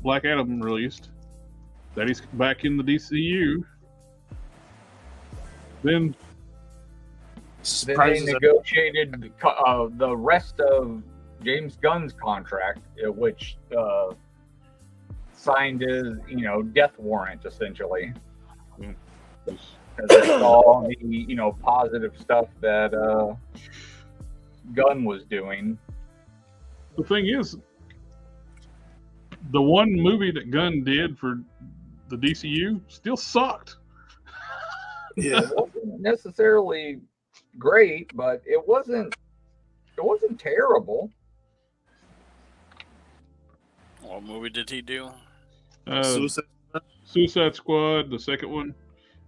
Black Adam released, that he's back in the DCU. Then they negotiated the rest of James Gunn's contract, which signed his, death warrant essentially. Because it's all the, positive stuff that Gunn was doing. The thing is, the one movie that Gunn did for the DCU still sucked. Yeah, it wasn't necessarily great, but it wasn't terrible. What movie did he do? Suicide Squad, the second one,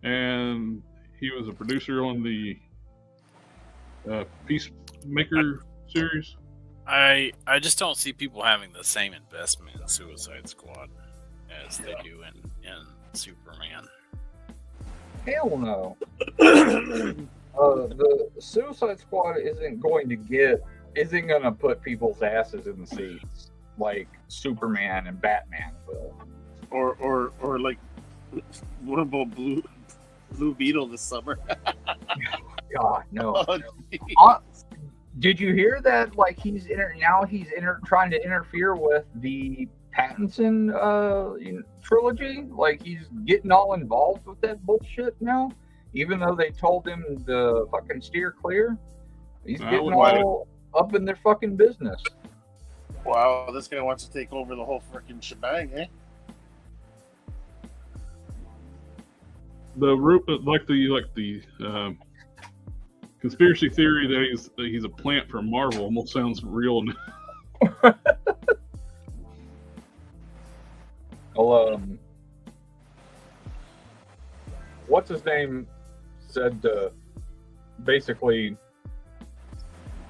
and he was a producer on the Peacemaker series. I just don't see people having the same investment in Suicide Squad as they do in Superman. Hell no. The Suicide Squad isn't going to put people's asses in the seats like Superman and Batman will. Or like, what about Blue Beetle this summer? God, no. Oh, did you hear that? Like he's trying to interfere with the Pattinson trilogy. Like he's getting all involved with that bullshit now, even though they told him to fucking steer clear. He's getting all up in their fucking business. Wow, this guy wants to take over the whole freaking shebang, eh? The conspiracy theory that he's a plant from Marvel almost sounds real. Well, what's his name said to basically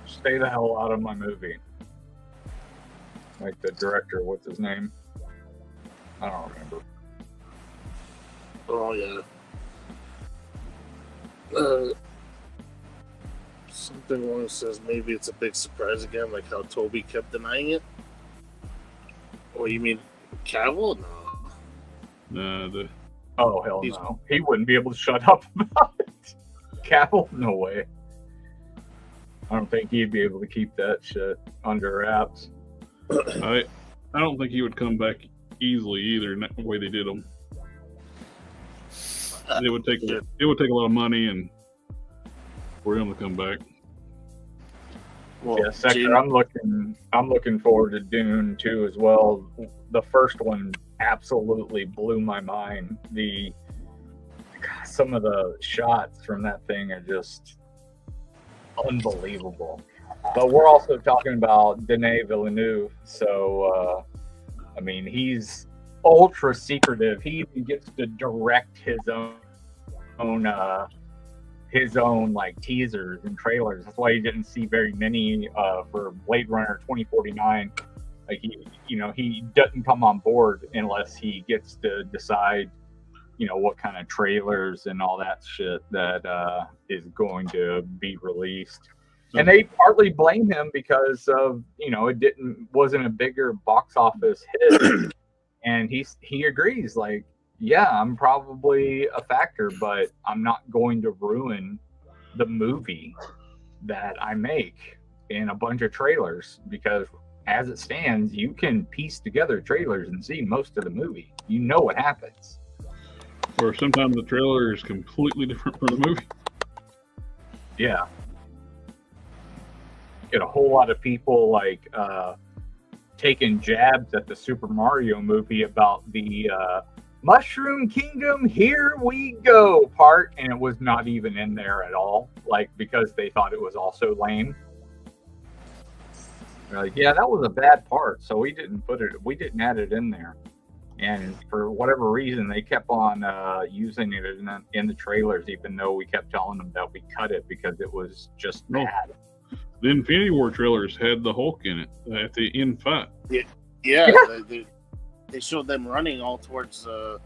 stay the hell out of my movie. Like the director, what's his name? I don't remember. Oh yeah. Something one says maybe it's a big surprise again, like how Toby kept denying it. Oh, you mean Cavill? No. Oh hell no! He wouldn't be able to shut up about it. Cavill? No way. I don't think he'd be able to keep that shit under wraps. I don't think he would come back easily either. In the way they did him, it would take a lot of money and for him to come back. Well, yeah, Sector. I'm looking forward to Dune 2 as well. The first one absolutely blew my mind. Some of the shots from that thing are just unbelievable. But we're also talking about Denis Villeneuve, so I mean he's ultra secretive. He even gets to direct his own like teasers and trailers. That's why you didn't see very many for Blade Runner 2049. Like he doesn't come on board unless he gets to decide, what kind of trailers and all that shit that is going to be released. And they partly blame him because of, wasn't a bigger box office hit. And he agrees, like, yeah, I'm probably a factor, but I'm not going to ruin the movie that I make in a bunch of trailers, because as it stands, you can piece together trailers and see most of the movie. You know what happens. Or sometimes the trailer is completely different from the movie. Yeah. Get a whole lot of people like taking jabs at the Super Mario movie about the Mushroom Kingdom, here we go part, and it was not even in there at all, like, because they thought it was also lame. They're like, yeah, that was a bad part, so we didn't add it in there. And for whatever reason, they kept on using it in the trailers, even though we kept telling them that we cut it because it was just bad. The Infinity War trailers had the Hulk in it at the end fight. Yeah. They showed them running all towards the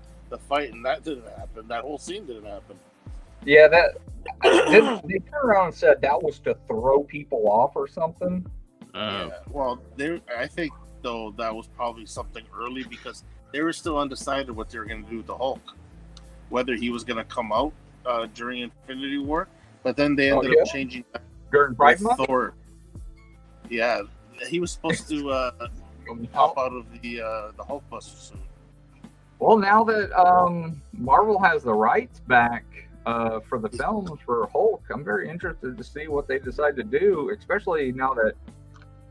fight, and that didn't happen. That whole scene didn't happen. Yeah, they turned around and said that was to throw people off or something. Well, I think though that was probably something early because they were still undecided what they were going to do with the Hulk, whether he was going to come out during Infinity War. But then they ended up changing that during Pride Month. Thor. Yeah, he was supposed to pop out of the Hulkbuster suit. Well, now that Marvel has the rights back for the films for Hulk, I'm very interested to see what they decide to do, especially now that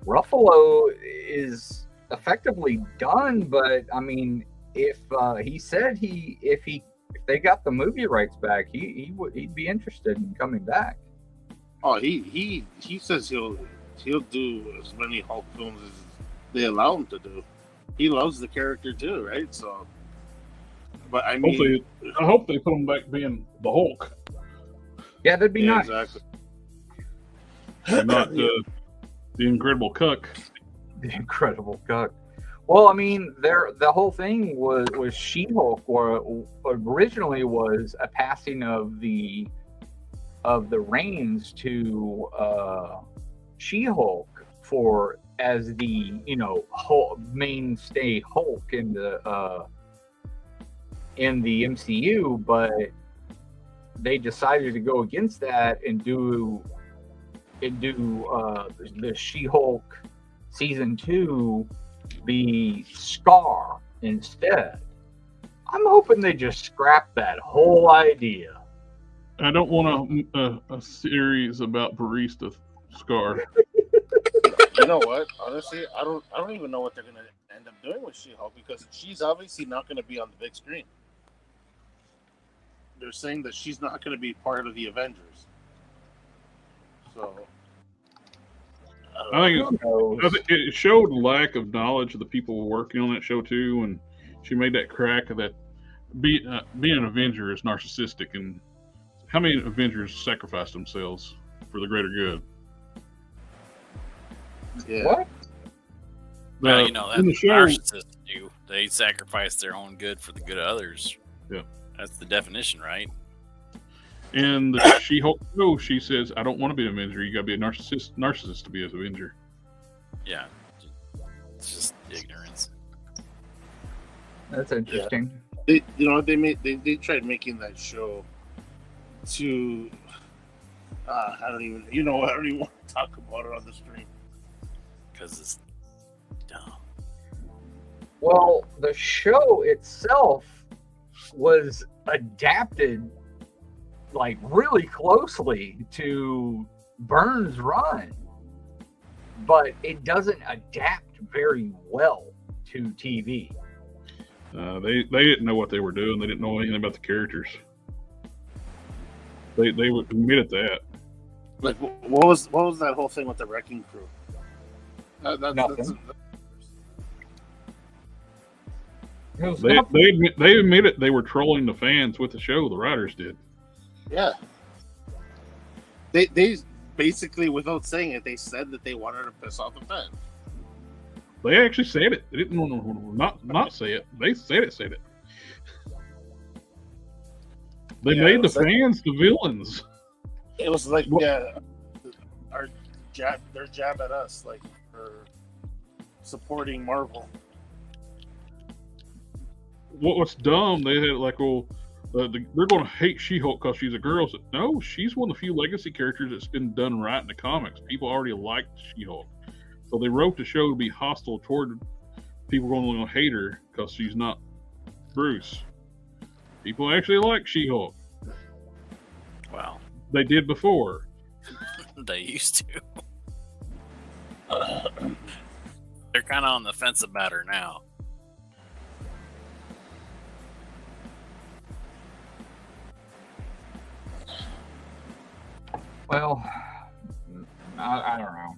Ruffalo is effectively done. But I mean, if he said if they got the movie rights back, he'd be interested in coming back. Oh, he says he'll do as many Hulk films as they allow him to do. He loves the character too, right? So, but I mean, I hope they put him back being the Hulk. Yeah, that'd be nice. Exactly. And not the Incredible Cuck. The Incredible Cuck. Well, I mean, the whole thing was She-Hulk, or originally was a passing of the reins to She-Hulk as the mainstay Hulk in the MCU, but they decided to go against that and do the She-Hulk season 2 be Scar instead. I'm hoping they just scrap that whole idea. I don't want a series about Barista Scar. You know what? Honestly, I don't even know what they're gonna end up doing with She-Hulk, because she's obviously not gonna be on the big screen. They're saying that she's not gonna be part of the Avengers. So I think it showed lack of knowledge of the people working on that show too, and she made that crack that being an Avenger is narcissistic. And how many Avengers sacrificed themselves for the greater good? Yeah. What? Well, you know, that's in the what show, narcissists do. They sacrifice their own good for the good of others. Yeah. That's the definition, right? And the She-Hulk show, she says, "I don't want to be an Avenger. You got to be a narcissist to be an Avenger." Yeah, it's just ignorance. That's interesting. They tried making that show to I don't even want to talk about it on the stream because it's dumb. Well, the show itself was adapted like really closely to Byrne's run, but it doesn't adapt very well to TV. They didn't know what they were doing. They didn't know anything about the characters. They would admit that. Like, what was that whole thing with the Wrecking Crew? Nothing. They admitted they were trolling the fans with the show. The writers did. Yeah. They basically, without saying it, they said that they wanted to piss off the fans. They actually said it. They didn't want to not say it. They said it. They made the fans the villains. It was like, their jab at us, like, for supporting Marvel. what's dumb? They had like, well, they're going to hate She-Hulk because she's a girl. So, no, she's one of the few legacy characters that's been done right in the comics. People already liked She-Hulk, so they wrote the show to be hostile toward people going to hate her because she's not Bruce. People actually like She-Hulk. Well, they did before. They used to. They're kind of on the fence about her now. Well, I don't know.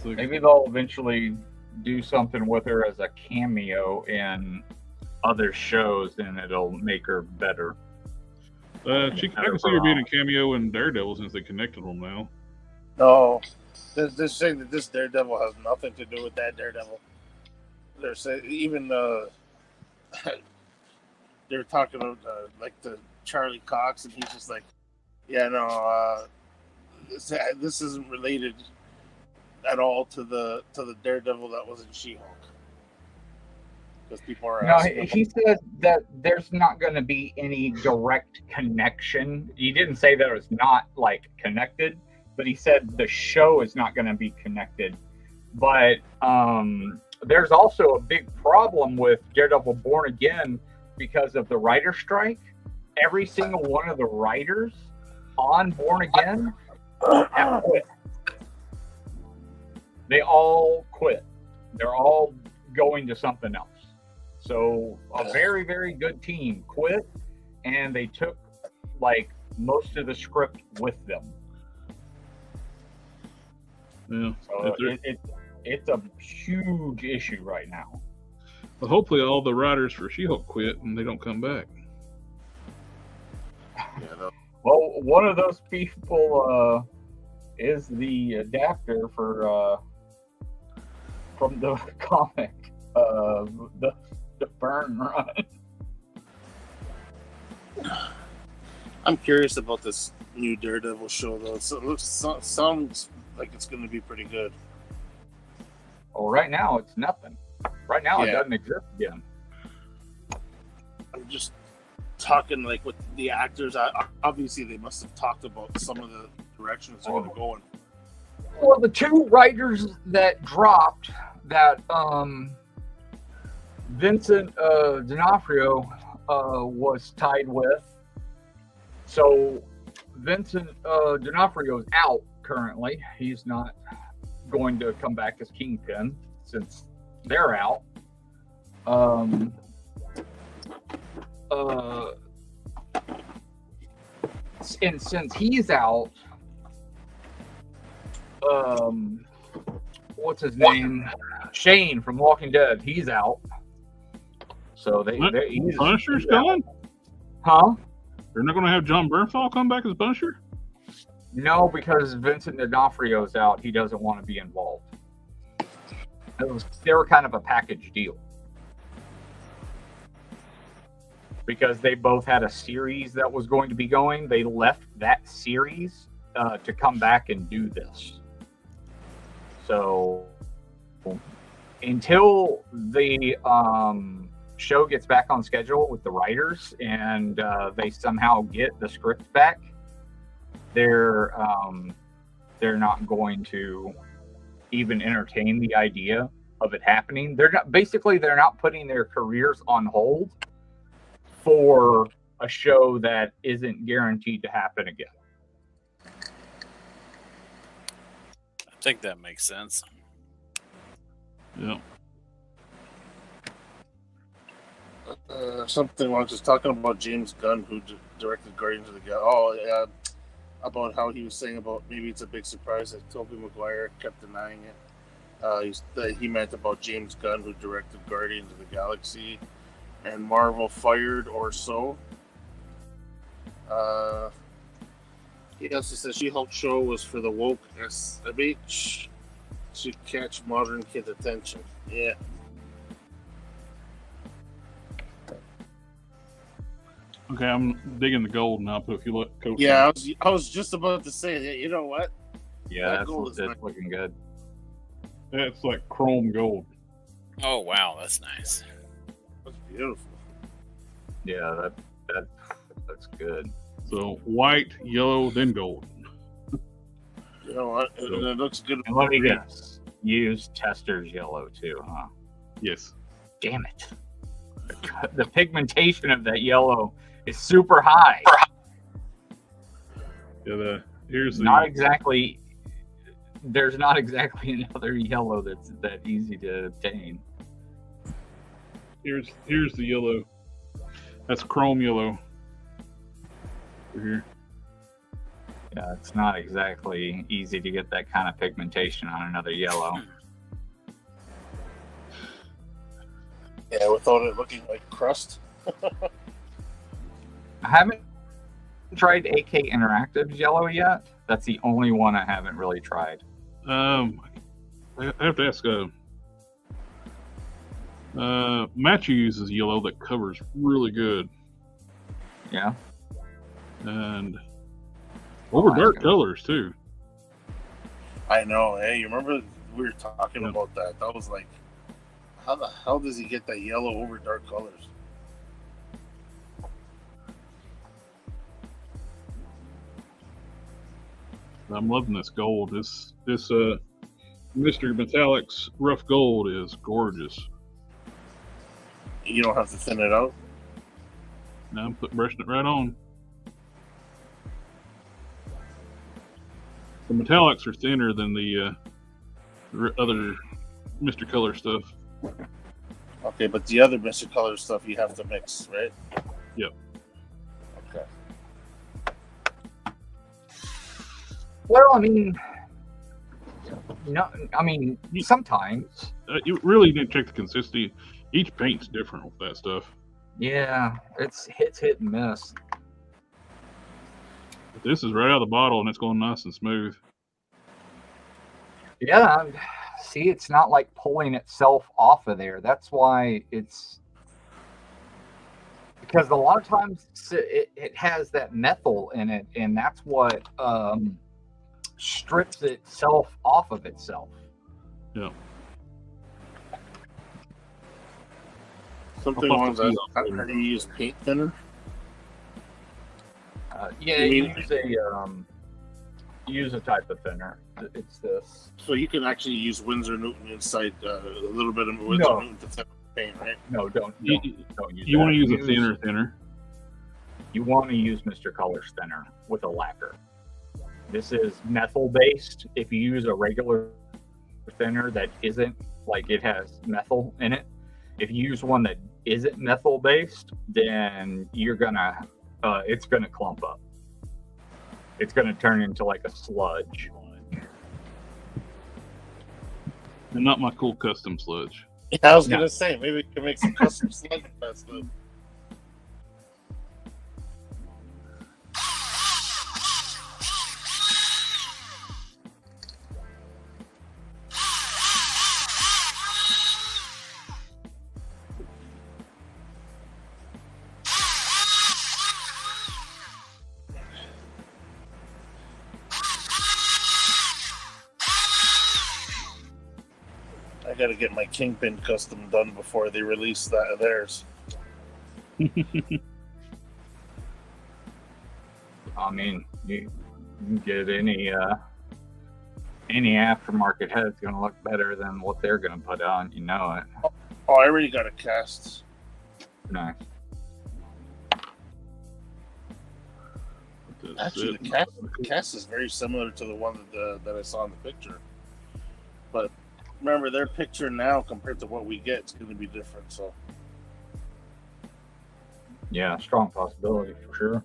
Like, maybe they'll eventually do something with her as a cameo in other shows, and it'll make her better. I can see her being a cameo in Daredevil since they connected them now. No, they're saying that this Daredevil has nothing to do with that Daredevil. They're saying even they're talking about like the Charlie Cox, and he's just like, yeah, no, this isn't related at all to the Daredevil that was in She-Hulk. Because people are asking. No, he said that there's not going to be any direct connection. He didn't say that it was not like connected, but he said the show is not going to be connected. But there's also a big problem with Daredevil Born Again because of the writer strike. Every single one of the writers on Born Again have quit. They all quit. They're all going to something else. So a very, very good team quit, and they took like most of the script with them. Yeah, so it's a huge issue right now. But hopefully all the writers for She-Hulk quit and they don't come back. Well, one of those people is the adapter for from the comic, the Burn run. I'm curious about this new Daredevil show, though. So it sounds like it's going to be pretty good. Well, right now it's nothing. Right now it Yeah. doesn't exist again. I'm just talking like with the actors. Obviously, they must have talked about some of the directions they're going to go in. Well, the two writers that dropped that Vincent D'Onofrio was tied with. So Vincent D'Onofrio is out currently. He's not going to come back as Kingpin since they're out. And since he's out, what's his name? Shane from Walking Dead. He's out. So Punisher's gone? Huh? They're not going to have John Bernthal come back as Punisher? No, because Vincent D'Onofrio's out. He doesn't want to be involved. They were kind of a package deal. Because they both had a series that was going to be going. They left that series to come back and do this. So until the show gets back on schedule with the writers and they somehow get the script back, they're not going to even entertain the idea of it happening. They're not putting their careers on hold for a show that isn't guaranteed to happen again. I think that makes sense. Yeah. Something I was just talking about James Gunn, who directed Guardians of the Galaxy. Oh, yeah, about how he was saying about maybe it's a big surprise that Tobey Maguire kept denying it. He meant about James Gunn, who directed Guardians of the Galaxy, and Marvel fired or so. He also says She-Hulk show was for the woke SMH to catch modern kid attention. Yeah. Okay, I'm digging the gold now, but if you look, Coach. Yeah, I was just about to say that. You know what? Yeah, That gold that's is nice. looking good. That's like chrome gold. Oh wow, that's nice. beautiful. Yeah, that's good. So white, yellow, then gold. You know what? It looks good. And let me guess, you use Tester's yellow too, huh? Yes. Damn it. The pigmentation of that yellow is super high. Yeah, here's the Not exactly. There's not exactly another yellow that's that easy to obtain. here's the yellow. That's chrome yellow. Over here. Yeah, it's not exactly easy to get that kind of pigmentation on another yellow. Yeah, without it looking like crust. I haven't tried AK Interactive's yellow yet. That's the only one I haven't really tried. I have to ask. Matthew uses yellow that covers really good, Yeah. and over dark colors too. I know. Hey, you remember we were talking about that? That was like, how the hell does he get that yellow over dark colors? I'm loving this gold. This Mr. Metallics rough gold is gorgeous. You don't have to thin it out. Now I'm brushing it right on. The metallics are thinner than the other Mr. Color stuff. Okay, but the other Mr. Color stuff you have to mix, right? Yep. Okay. Well, I mean, no, I mean sometimes. You really need to check the consistency. Each paint's different with that stuff. Yeah, it's hit and miss. But this is right out of the bottle and it's going nice and smooth. Yeah, see, it's not like pulling itself off of there. That's why it's because a lot of times it has that methyl in it, and that's what strips itself off of itself. Yeah. Something along that. How do you use paint thinner? Yeah, you use a type of thinner. It's this. So you can actually use Winsor Newton inside a little bit of Winsor Newton to thin the paint, right? No, don't use you want to use a thinner. You want to use Mr. Color's thinner with a lacquer. This is methyl based. If you use a regular thinner that isn't, like, it has methyl in it, if you use one that isn't methyl based, then you're gonna it's gonna clump up. It's gonna turn into like a sludge. And not my cool custom sludge. Yeah, I was gonna say maybe we can make some custom sludge with that stuff. I gotta get my Kingpin custom done before they release that theirs. I mean, you can get any aftermarket head's gonna look better than what they're gonna put on. You know it. Oh, I already got a cast. Nice. Actually, the cast is very similar to the one that I saw in the picture. But remember, their picture now compared to what we get is going to be different. So, Yeah, strong possibility for sure.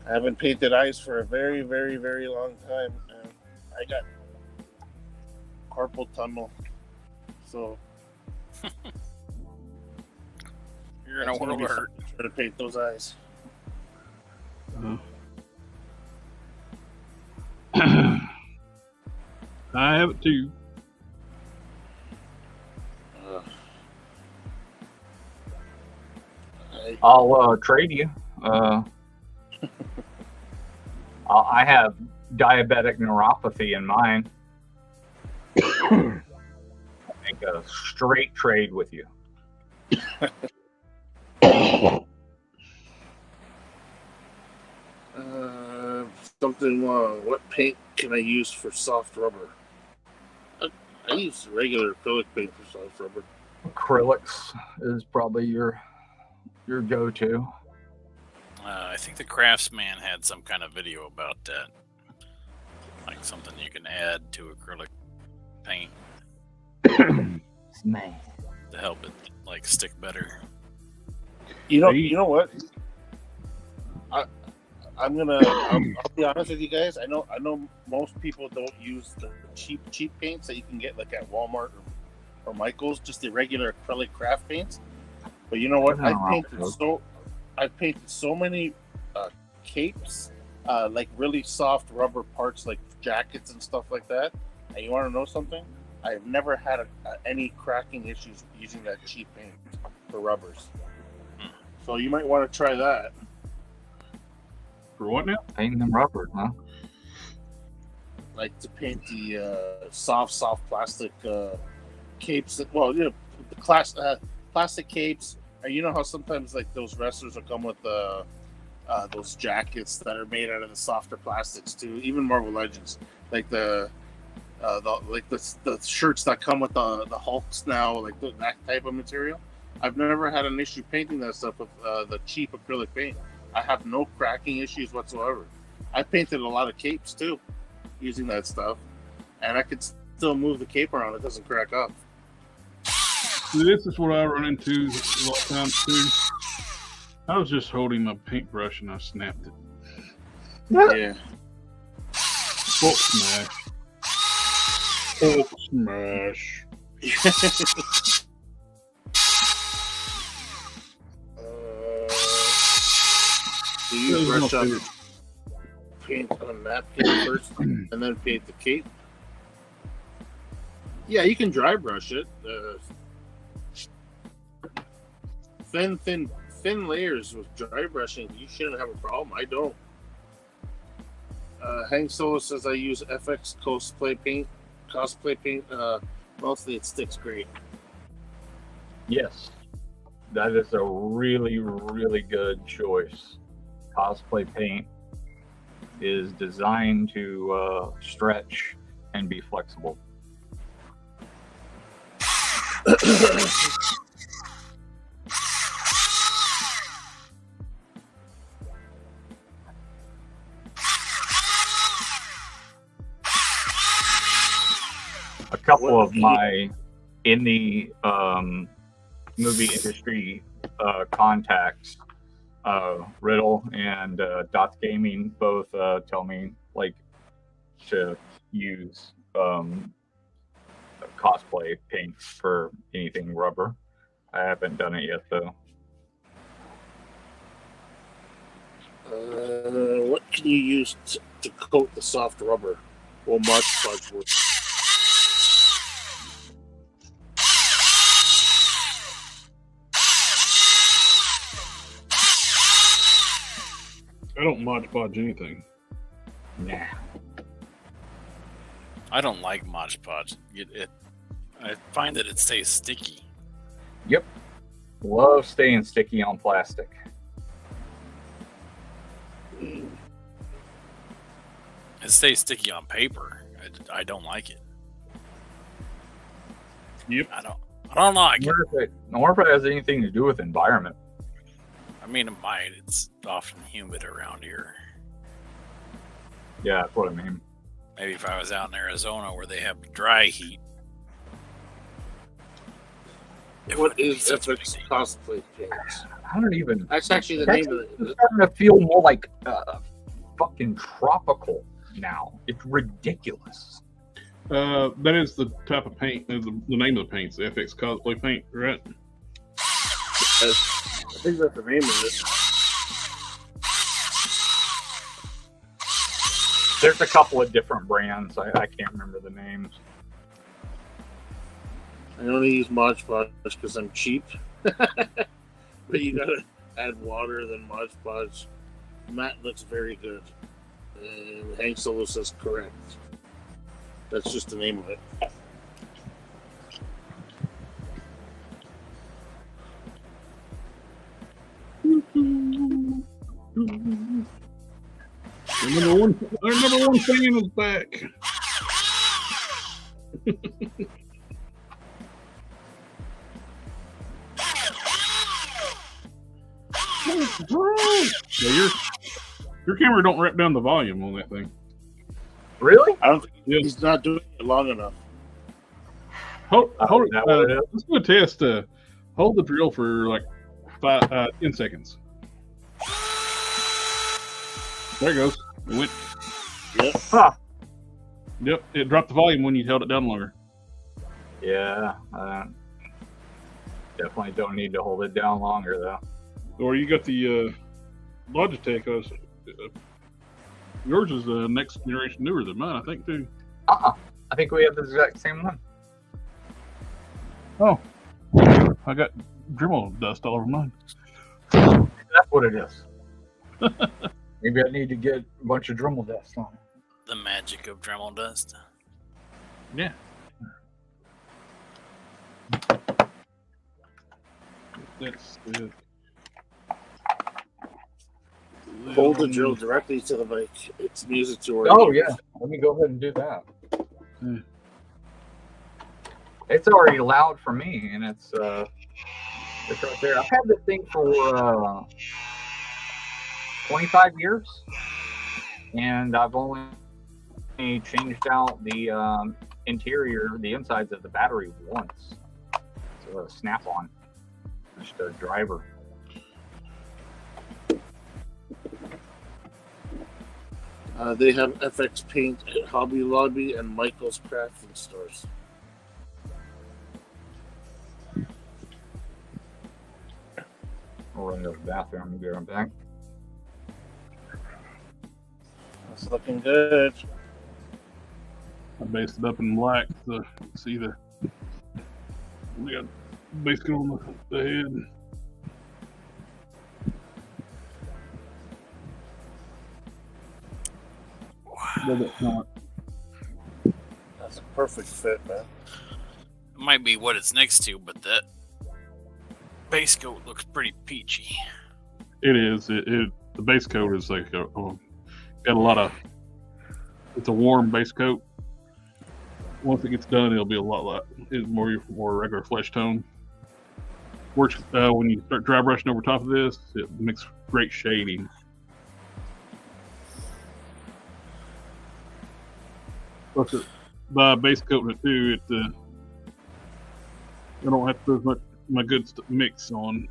I haven't painted eyes for a very, very, very long time. And I got carpal tunnel. So, You're in a world of hurt. Trying to paint those eyes. I have it too. I'll trade you. I have diabetic neuropathy in mine. Make a straight trade with you. Something wrong. What paint can I use for soft rubber? I use regular acrylic paint for soft rubber. Acrylics is probably your go-to. I think the Craftsman had some kind of video about that, like something you can add to acrylic paint Man. to help it like stick better. You know what? I'll be honest with you guys. I know most people don't use the cheap paints that you can get like at Walmart or Michael's, just the regular acrylic craft paints. But you know what? I painted so many capes, like really soft rubber parts, like jackets and stuff like that. And you want to know something? I've never had any cracking issues using that cheap paint for rubbers. So you might want to try that. For what now? Painting them rubber, huh? Like to paint the soft plastic capes. The plastic capes. And you know how sometimes like those wrestlers will come with those jackets that are made out of the softer plastics too. Even Marvel Legends, like the shirts that come with the Hulks now, like that type of material. I've never had an issue painting that stuff with the cheap acrylic paint. I have no cracking issues whatsoever. I painted a lot of capes too, using that stuff, and I could still move the cape around. It doesn't crack up. This is what I run into a lot of times too. I was just holding my paintbrush and I snapped it. Yeah. Hulk smash. Hulk smash. Do you brush up paint on napkin first and then paint the cape? Yeah, you can dry brush it. Thin layers with dry brushing, you shouldn't have a problem. I don't. Hank Solo says I use FX cosplay paint. Mostly it sticks great. Yes, that is a really, really good choice. Cosplay paint is designed to stretch and be flexible. A couple of my in the movie industry contacts, Riddle and Dots Gaming, both tell me like to use cosplay paints for anything rubber. I haven't done it yet though. What can you use to coat the soft rubber? Well, Mod Podge would. I don't Mod Podge anything. Nah. I don't like Mod Podge. I find that it stays sticky. Yep. Love staying sticky on plastic. It stays sticky on paper. I don't like it. Yep. I don't like it. I wonder if it has anything to do with environment. I mean, it might. It's often humid around here. Yeah, that's what I mean. Maybe if I was out in Arizona where they have dry heat. What is FX cosplay paints? I don't even. That's actually the name of it. It's starting to feel more like fucking tropical now. It's ridiculous. That is the type of paint. The name of the paint's the FX cosplay paint, right? I think that's the name of it. There's a couple of different brands. I can't remember the names. I only use Mod Podge because I'm cheap. But you gotta add water, then Mod Podge. Matte looks very good. And Hank Solo says correct. That's just the name of it. Our number one fan is back. Yeah, your camera don't wrap down the volume on that thing. Really? I don't think he's not doing it long enough. Hold it. Let's do a test. Hold the drill for like 10 seconds. There it goes. It went. Yep. Huh. Yep. It dropped the volume when you held it down longer. Yeah. Definitely don't need to hold it down longer though. Or you got the Logitech. Yours is the next generation newer than mine, I think, too. I think we have the exact same one. Oh. I got Dremel dust all over mine. That's what it is. Maybe I need to get a bunch of Dremel dust on it. The magic of Dremel dust. Yeah. That's Hold the drill directly to the mic. It's music to our Oh ears. yeah, let me go ahead and do that. Yeah. It's already loud for me, and it's right there. I've had this thing for 25 years, and I've only changed out the interior, the insides of the battery once. It's a snap-on, just a driver. They have FX Paint at Hobby Lobby and Michael's Crafting Stores. I'll run to the bathroom and get them back. That's looking good. I based it up in black to see we got base coat on the head. That's a perfect fit, man. It might be what it's next to, but that base coat looks pretty peachy. It is. The base coat is like got a lot of. It's a warm base coat. Once it gets done, it'll be a lot it's more regular flesh tone. Works when you start dry brushing over top of this. It makes great shading. Plus, by base coating it too, I don't have to put as much my good mix on.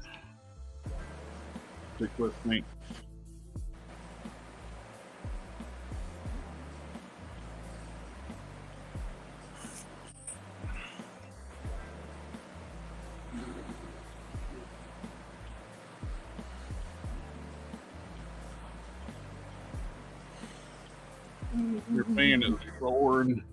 Take less paint. Your fan is roaring.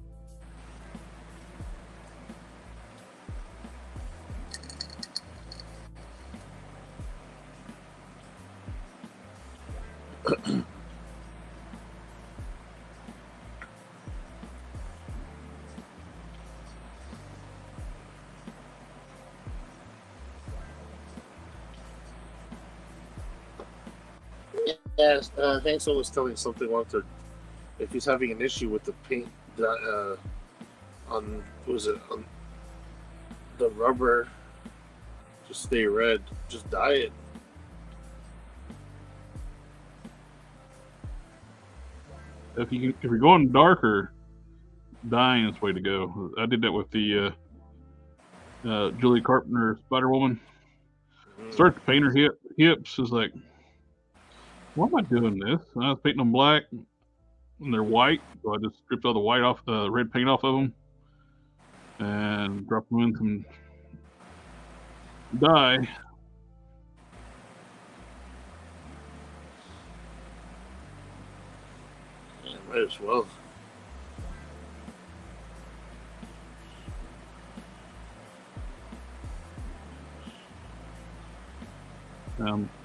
Yes, Hansel was telling something once that if he's having an issue with the paint on the rubber to stay red, just dye it. If you're going darker, dyeing is the way to go. I did that with the Julie Carpenter Spider Woman. Started to paint her hips. Is like, why am I doing this? And I was painting them black, and they're white. So I just stripped all the white off, the red paint off of them, and dropped them in some dye. Yeah, might as well.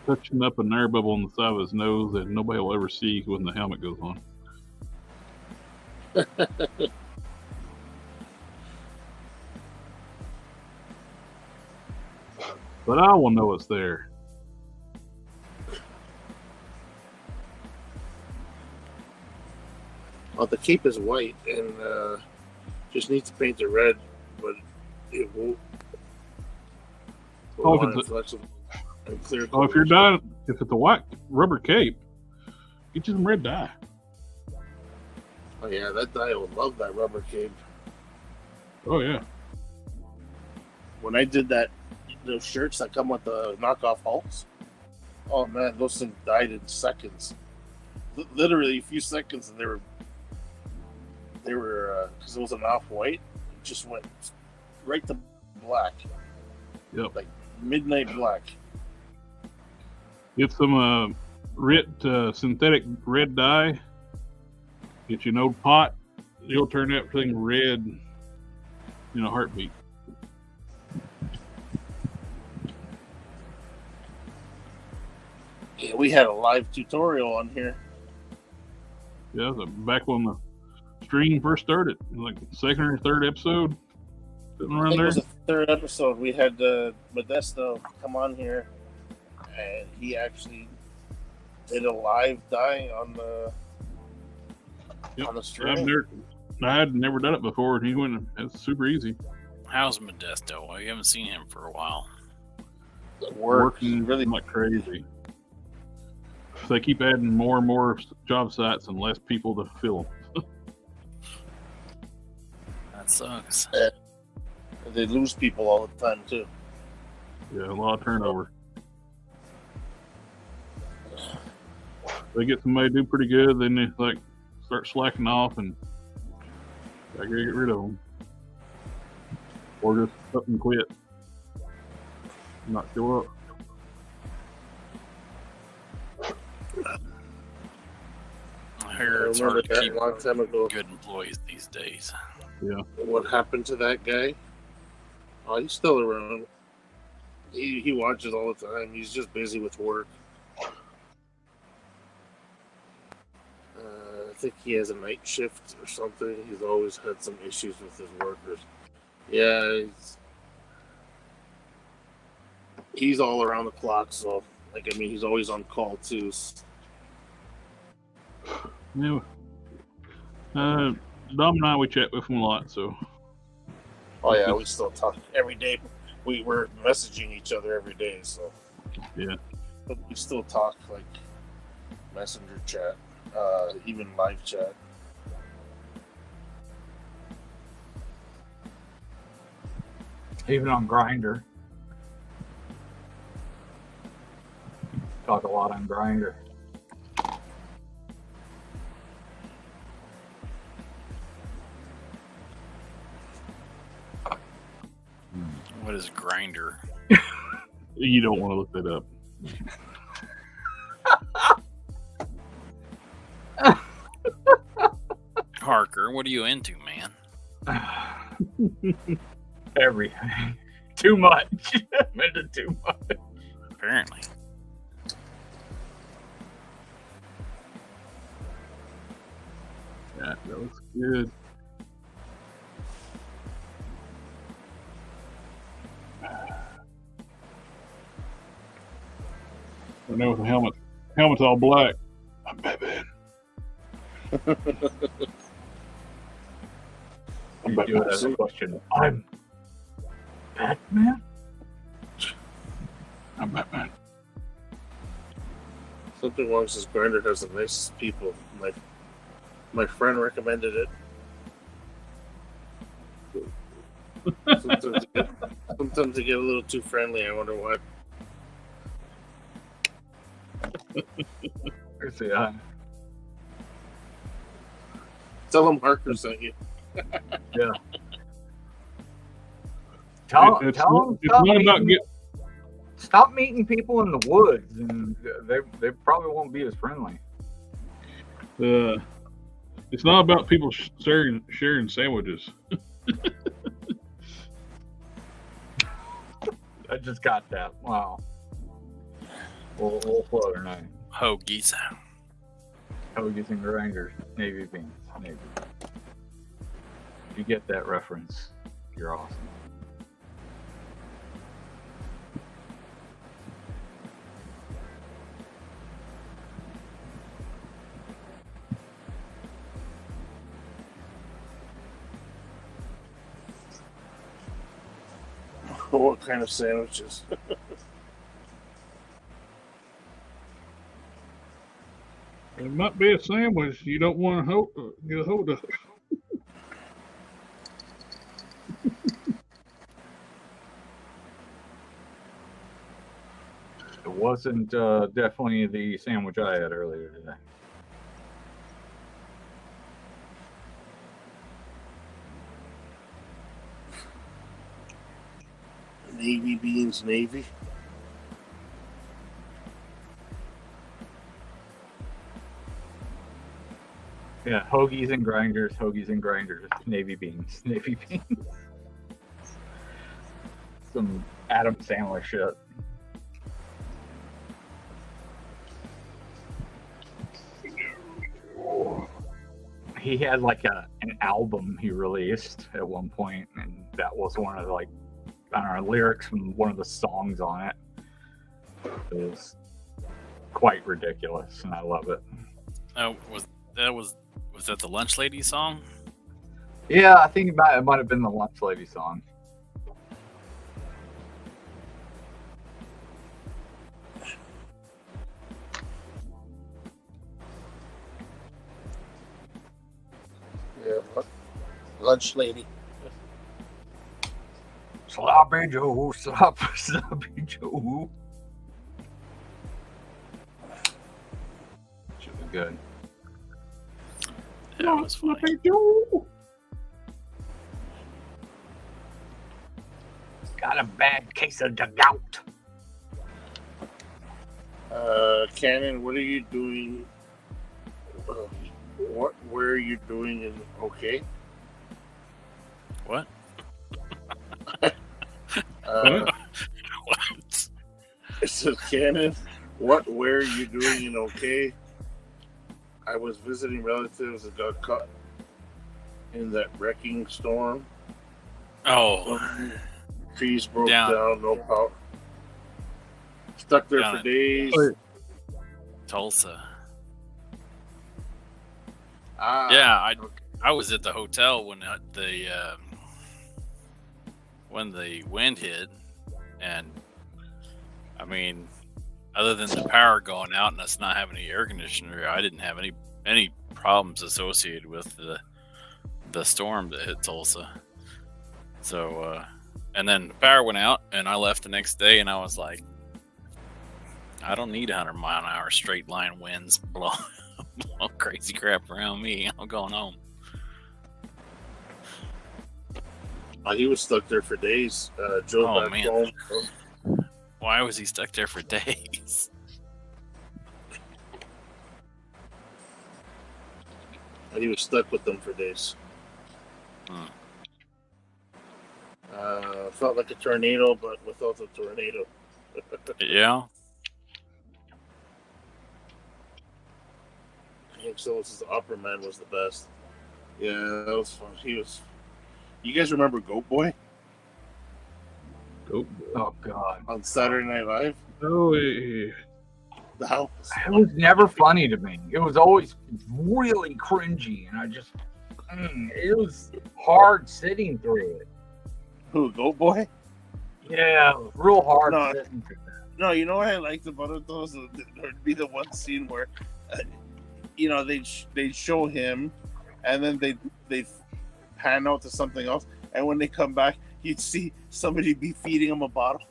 Touching up an air bubble on the side of his nose that nobody will ever see when the helmet goes on. But I will know it's there. Well, the cape is white and just needs to paint it red, but it won't. Oh, if it's flexible and clear. Oh, if you're done, if it's a white rubber cape, get you some red dye. Oh yeah, that dye will love that rubber cape. Oh yeah. When I did those shirts that come with the knockoff Hulks, oh man, those things died in seconds. Literally a few seconds, and they were because it was an off-white, it just went right to black. Yep. Like midnight black. Get some synthetic red dye. Get you an old pot. You'll turn that thing red in a heartbeat. Yeah, we had a live tutorial on here. Yeah, back when the stream first started, like second or third episode. Sitting I around think it there. was the third episode. We had Modesto come on here, and he actually did a live dye on the stream. I had never done it before, and he went. It's super easy. How's Modesto? Well, you haven't seen him for a while. Working really like crazy. They keep adding more and more job sites and less people to fill them. That sucks. They lose people all the time too. Yeah, a lot of turnover. They get somebody to do pretty good, then they like start slacking off, and I gotta get rid of them, or just up and quit, not show up. I hear it's hard to keep a long time ago. Good employees these days. Yeah. What happened to that guy? Oh, he's still around. He watches all the time. He's just busy with work. I think he has a night shift or something. He's always had some issues with his workers. Yeah, he's all around the clock. So, he's always on call too. Yeah. Dom and I, we chat with him a lot, so. Oh yeah, we still talk every day. We were messaging each other every day, so. Yeah. But we still talk like messenger chat, even live chat. Even on Grindr. Talk a lot on Grindr. What is Grinder? You don't want to look that up. Harker, what are you into, man? Everything. Too much. I'm into too much. Apparently. Yeah, that looks good. I know with the helmet's all black. I'm Batman. You do it as a question. I'm Batman? I'm Batman. Something wrong says Grinder has the nicest people. My friend recommended it. Sometimes they get a little too friendly. I wonder why. Tell them Harker sent you. Yeah. Tell them stop meeting people in the woods, and they probably won't be as friendly. It's not about people sharing sandwiches. I just got that. Wow. We'll float tonight. Hoagies. Hoagies and grinders. Navy beans. Navy. If you get that reference, you're awesome. What kind of sandwiches? It might be a sandwich you don't want to get a hold of. It wasn't definitely the sandwich I had earlier today. Navy beans, Navy. Yeah, hoagies and grinders, navy beans, navy beans. Some Adam Sandler shit. He had like an album he released at one point, and that was one of like, I don't know, lyrics from one of the songs on it. It was quite ridiculous, and I love it. Was that the Lunch Lady song? Yeah, I think it might have been the Lunch Lady song. Yeah, Lunch Lady. Sloppy Joe, sloppy Joe. Should be good. That was funny. Got a bad case of the gout. Cannon, what are you doing? Where are you doing in okay? What? What? It says, Cannon, where are you doing in okay? I was visiting relatives that got caught in that wrecking storm. Oh. Trees broke down, no power. Stuck there for days. Tulsa. Ah. I was at the hotel when the wind hit, and I mean, other than the power going out and us not having any air conditioner, I didn't have any problems associated with the storm that hit Tulsa. So, and then the power went out, and I left the next day, and I was like, I don't need 100-mile-an-hour straight line winds blowing crazy crap around me. I'm going home. He was stuck there for days. Joe back home. Why was he stuck there for days? He was stuck with them for days. Felt like a tornado, but without the tornado. Yeah. Hank Sillis' the Opera Man was the best. Yeah, that was fun. You guys remember Goat Boy? Goat Boy. Oh God! On Saturday Night Live. Oh yeah. It was never funny to me. It was always really cringy, and I just it was hard sitting through it. Who, Goat Boy? Yeah, it was real hard sitting through that. No, you know what I liked about it though? There'd be the one scene where, they'd show him, and then they'd pan out to something else, and when they come back, you'd see somebody be feeding him a bottle.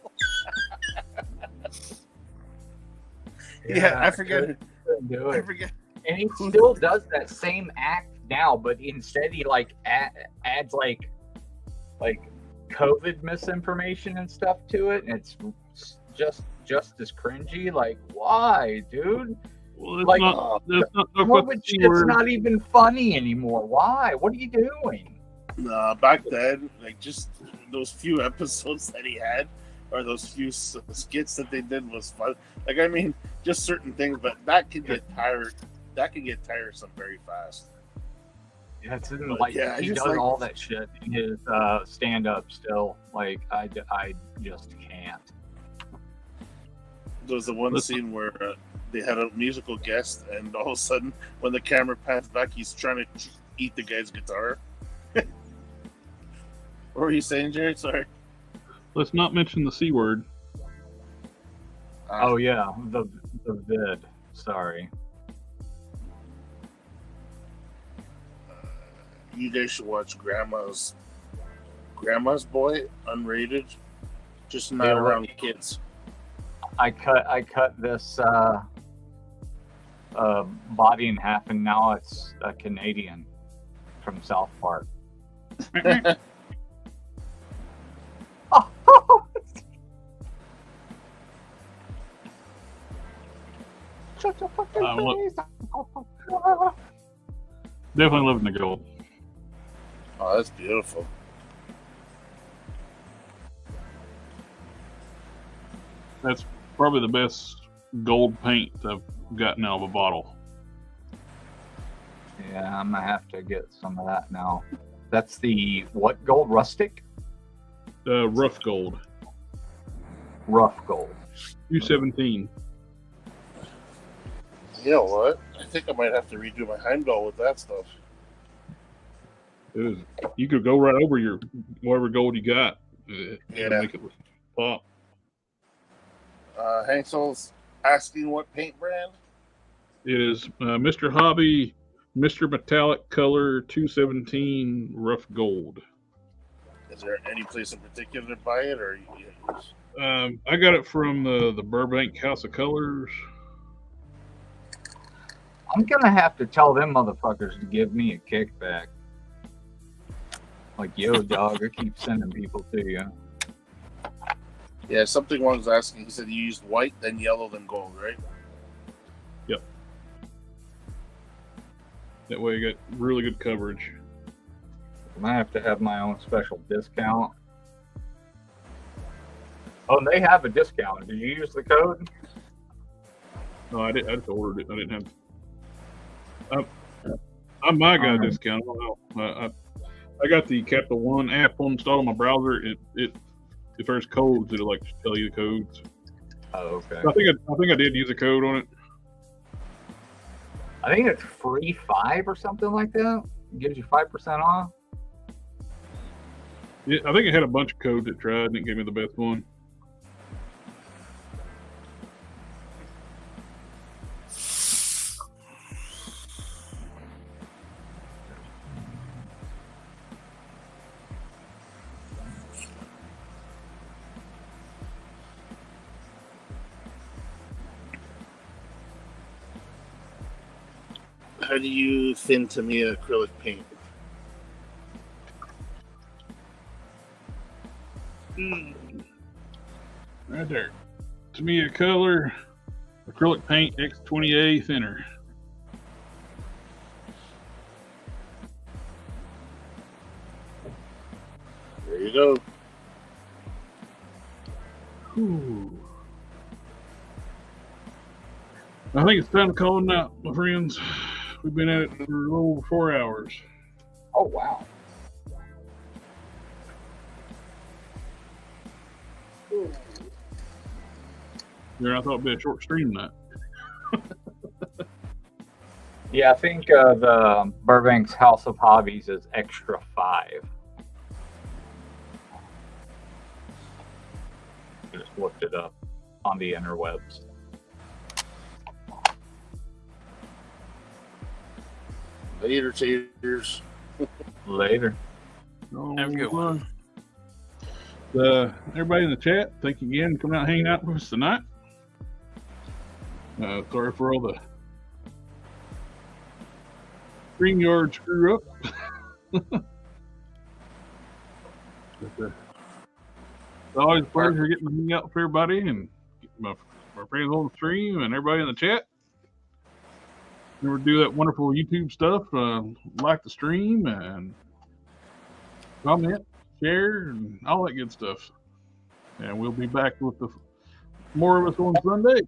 Yeah, I forget. I forget. And he still does that same act now, but instead he adds like COVID misinformation and stuff to it, and it's just as cringy. Like, why, dude? Well, like, COVID shit's not even funny anymore. Why? What are you doing? Nah, back then, like just those few episodes that he had, or those few skits that they did was fun. Like, I mean, just certain things, but that could get tired. That could get tiresome very fast. Yeah, it's he does all that shit in his stand-up still. Like, I just can't. There was the one scene where they had a musical guest, and all of a sudden, when the camera pans back, he's trying to eat the guy's guitar. What were you saying, Jared? Sorry. Let's not mention the C word. Oh yeah, the vid. Sorry. You guys should watch Grandma's Boy, unrated, just not Yeah, around kids. I cut this body in half, and now it's a Canadian from South Park. Shut your fucking face. Definitely living the gold. Oh, that's beautiful. That's probably the best gold paint I've gotten out of a bottle. Yeah, I'm gonna have to get some of that now. That's the what gold? Rustic? Rough gold. Rough gold. 217. You know what? I think I might have to redo my Heimdall with that stuff. You could go right over your whatever gold you got. Yeah. Make it pop. Hansel's asking what paint brand? It is Mr. Hobby, Mr. Metallic Color 217 Rough Gold. Is there any place in particular to buy it, or I got it from the Burbank House of Colors. I'm gonna have to tell them motherfuckers to give me a kickback. Like, yo, dog, I keep sending people to you. Yeah, something one was asking. He said you used white, then yellow, then gold, right? Yep. That way you got really good coverage. I might have to have my own special discount. Oh, and they have a discount. Did you use the code? No, I just ordered it. I didn't have. I might got a discount. I don't know. I got the Capital One app installed on my browser. If there's codes, it'll like tell you the codes. Oh, okay. I think I did use a code on it. I think it's free 5 or something like that. It gives you 5% off. Yeah, I think it had a bunch of codes it tried and it gave me the best one. How do you thin Tamiya acrylic paint? Right there. Tamiya Color acrylic paint X20A thinner. There you go. Ooh. I think it's time to call it out, my friends. We've been at it for a little over 4 hours. Oh, wow. Yeah, I thought it'd be a short stream tonight. Yeah, I think the Burbank's House of Hobbies is extra 5. I just looked it up on the interwebs. Later, cheers. Later. Have a good one. Everybody in the chat, thank you again for coming out and hanging out with us tonight. Sorry for all the StreamYard screw up. But, it's always a pleasure getting to hang out with everybody and my friends on the stream and everybody in the chat. Remember to do that wonderful YouTube stuff, like the stream and comment, share, and all that good stuff. And we'll be back with more of us on Sunday.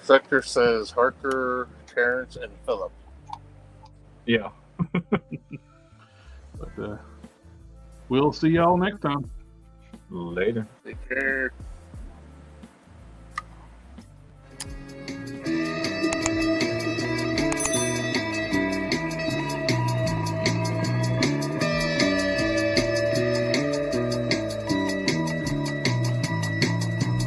Sector says Harker, Terrence, and Philip. Yeah. But we'll see y'all next time. Later. Take care.